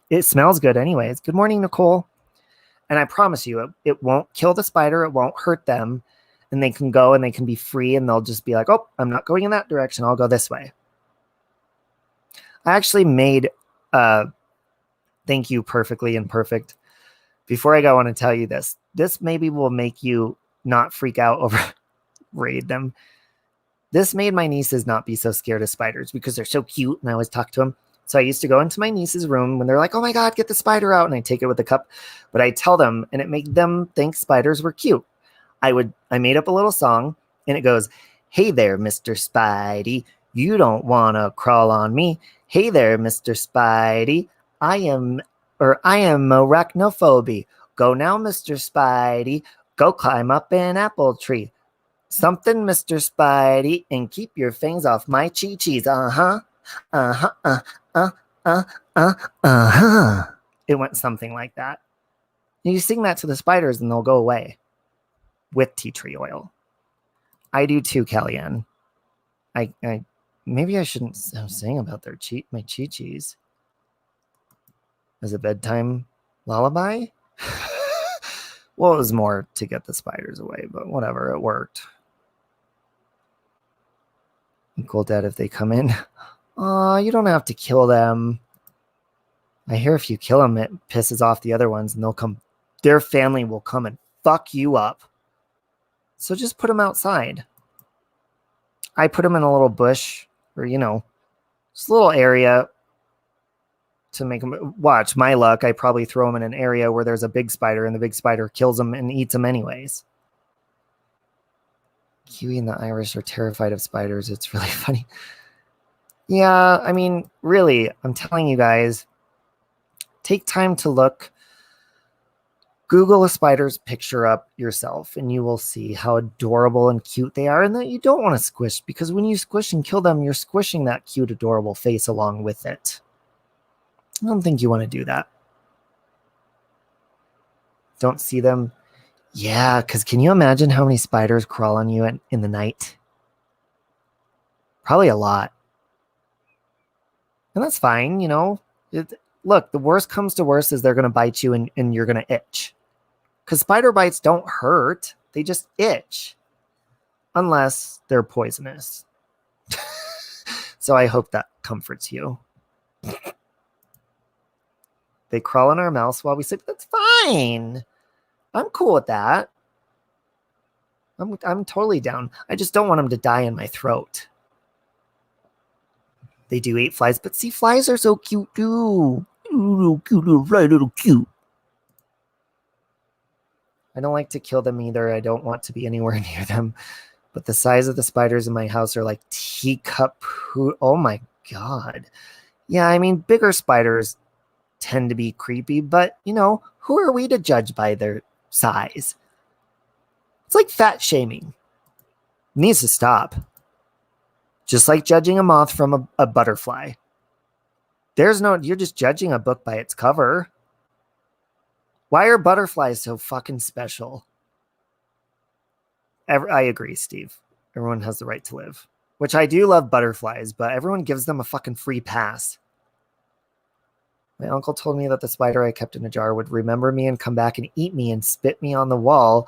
[SPEAKER 1] It smells good anyways. Good morning, Nicole. And I promise you, it won't kill the spider. It won't hurt them. And they can go and they can be free and they'll just be like, oh, I'm not going in that direction. I'll go this way. I actually made thank you, Perfectly Imperfect. Before I go, I want to tell you this. This maybe will make you not freak out over Raid them. This made my nieces not be so scared of spiders because they're so cute and I always talk to them. So I used to go into my niece's room when they're like, oh my God, get the spider out. And I take it with a cup. But I tell them, and it made them think spiders were cute. I made up a little song and it goes, hey there, Mr. Spidey, you don't want to crawl on me. Hey there, Mr. Spidey, I am arachnophobia. Go now, Mr. Spidey, go climb up an apple tree. Something, Mr. Spidey, and keep your fangs off my chi-chis. Uh-huh, uh-huh. It went something like that. You sing that to the spiders and they'll go away. With tea tree oil. I do too, Kellyanne. I maybe I shouldn't sing about my chi-chis as a bedtime lullaby. Well, it was more to get the spiders away, but whatever, it worked. Cool, Dad, if they come in. Oh, you don't have to kill them. I hear if you kill them, it pisses off the other ones and they'll come. Their family will come and fuck you up. So just put them outside. I put them in a little bush or, just a little area to make them watch. My luck, I probably throw them in an area where there's a big spider and the big spider kills them and eats them anyways. Kiwi and the Irish are terrified of spiders. It's really funny. Yeah, I mean, really, I'm telling you guys, take time to look. Google a spider's picture up yourself and you will see how adorable and cute they are and that you don't want to squish because when you squish and kill them, you're squishing that cute, adorable face along with it. I don't think you want to do that. Don't see them. Yeah, because can you imagine how many spiders crawl on you in the night? Probably a lot. And that's fine, Look, the worst comes to worst is they're going to bite you and you're going to itch. Because spider bites don't hurt. They just itch. Unless they're poisonous. So I hope that comforts you. They crawl in our mouths while we sleep. That's fine. I'm cool with that. I'm totally down. I just don't want them to die in my throat. They do eat flies, but see, flies are so cute too. Little cute. I don't like to kill them either. I don't want to be anywhere near them. But the size of the spiders in my house are like teacup. Oh my God. Yeah, I mean, bigger spiders tend to be creepy, but who are we to judge by their size? It's like fat shaming. It needs to stop. Just like judging a moth from a butterfly. You're just judging a book by its cover. Why are butterflies so fucking special? I agree, Steve. Everyone has the right to live. Which I do love butterflies, but everyone gives them a fucking free pass. My uncle told me that the spider I kept in a jar would remember me and come back and eat me and spit me on the wall.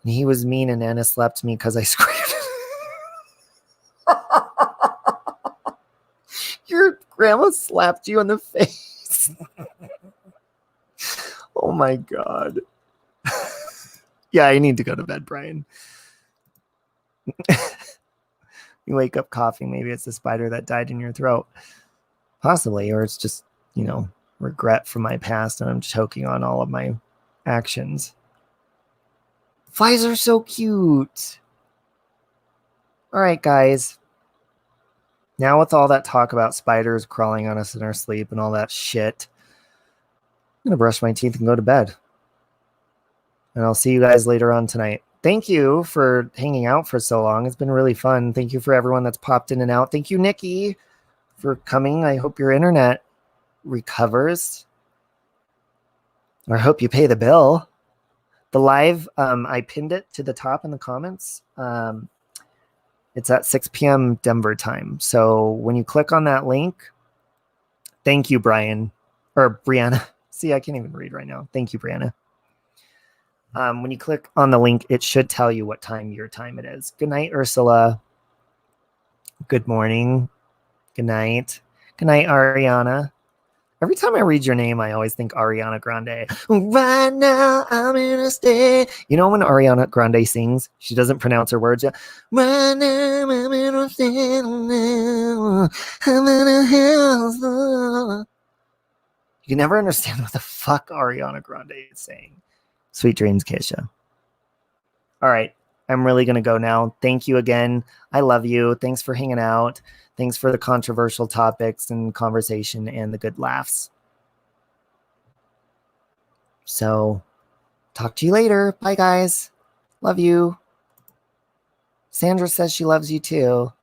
[SPEAKER 1] And he was mean and Anna slapped me because I screamed. Your grandma slapped you in the face. Oh my God. Yeah, I need to go to bed, Brian. You wake up coughing. Maybe it's the spider that died in your throat. Possibly, or it's just, regret from my past and I'm choking on all of my actions. Flies are so cute. All right, guys. Now with all that talk about spiders crawling on us in our sleep and all that shit, I'm going to brush my teeth and go to bed. And I'll see you guys later on tonight. Thank you for hanging out for so long. It's been really fun. Thank you for everyone that's popped in and out. Thank you, Nikki, for coming. I hope your internet recovers. Or I hope you pay the bill. The live, I pinned it to the top in the comments. It's at 6 p.m. Denver time. So when you click on that link, thank you, Brian. Or Brianna. See, I can't even read right now. Thank you, Brianna. When you click on the link, it should tell you what time your time it is. Good night, Ursula. Good morning. Good night. Good night, Ariana. Every time I read your name, I always think Ariana Grande. Right now, I'm in a state. You know when Ariana Grande sings, she doesn't pronounce her words yet. Right now, I'm in a state. I'm in a house. You can never understand what the fuck Ariana Grande is saying. Sweet dreams, Keisha. All right. I'm really going to go now. Thank you again. I love you. Thanks for hanging out. Thanks for the controversial topics and conversation and the good laughs. So, talk to you later. Bye, guys. Love you. Sandra says she loves you too.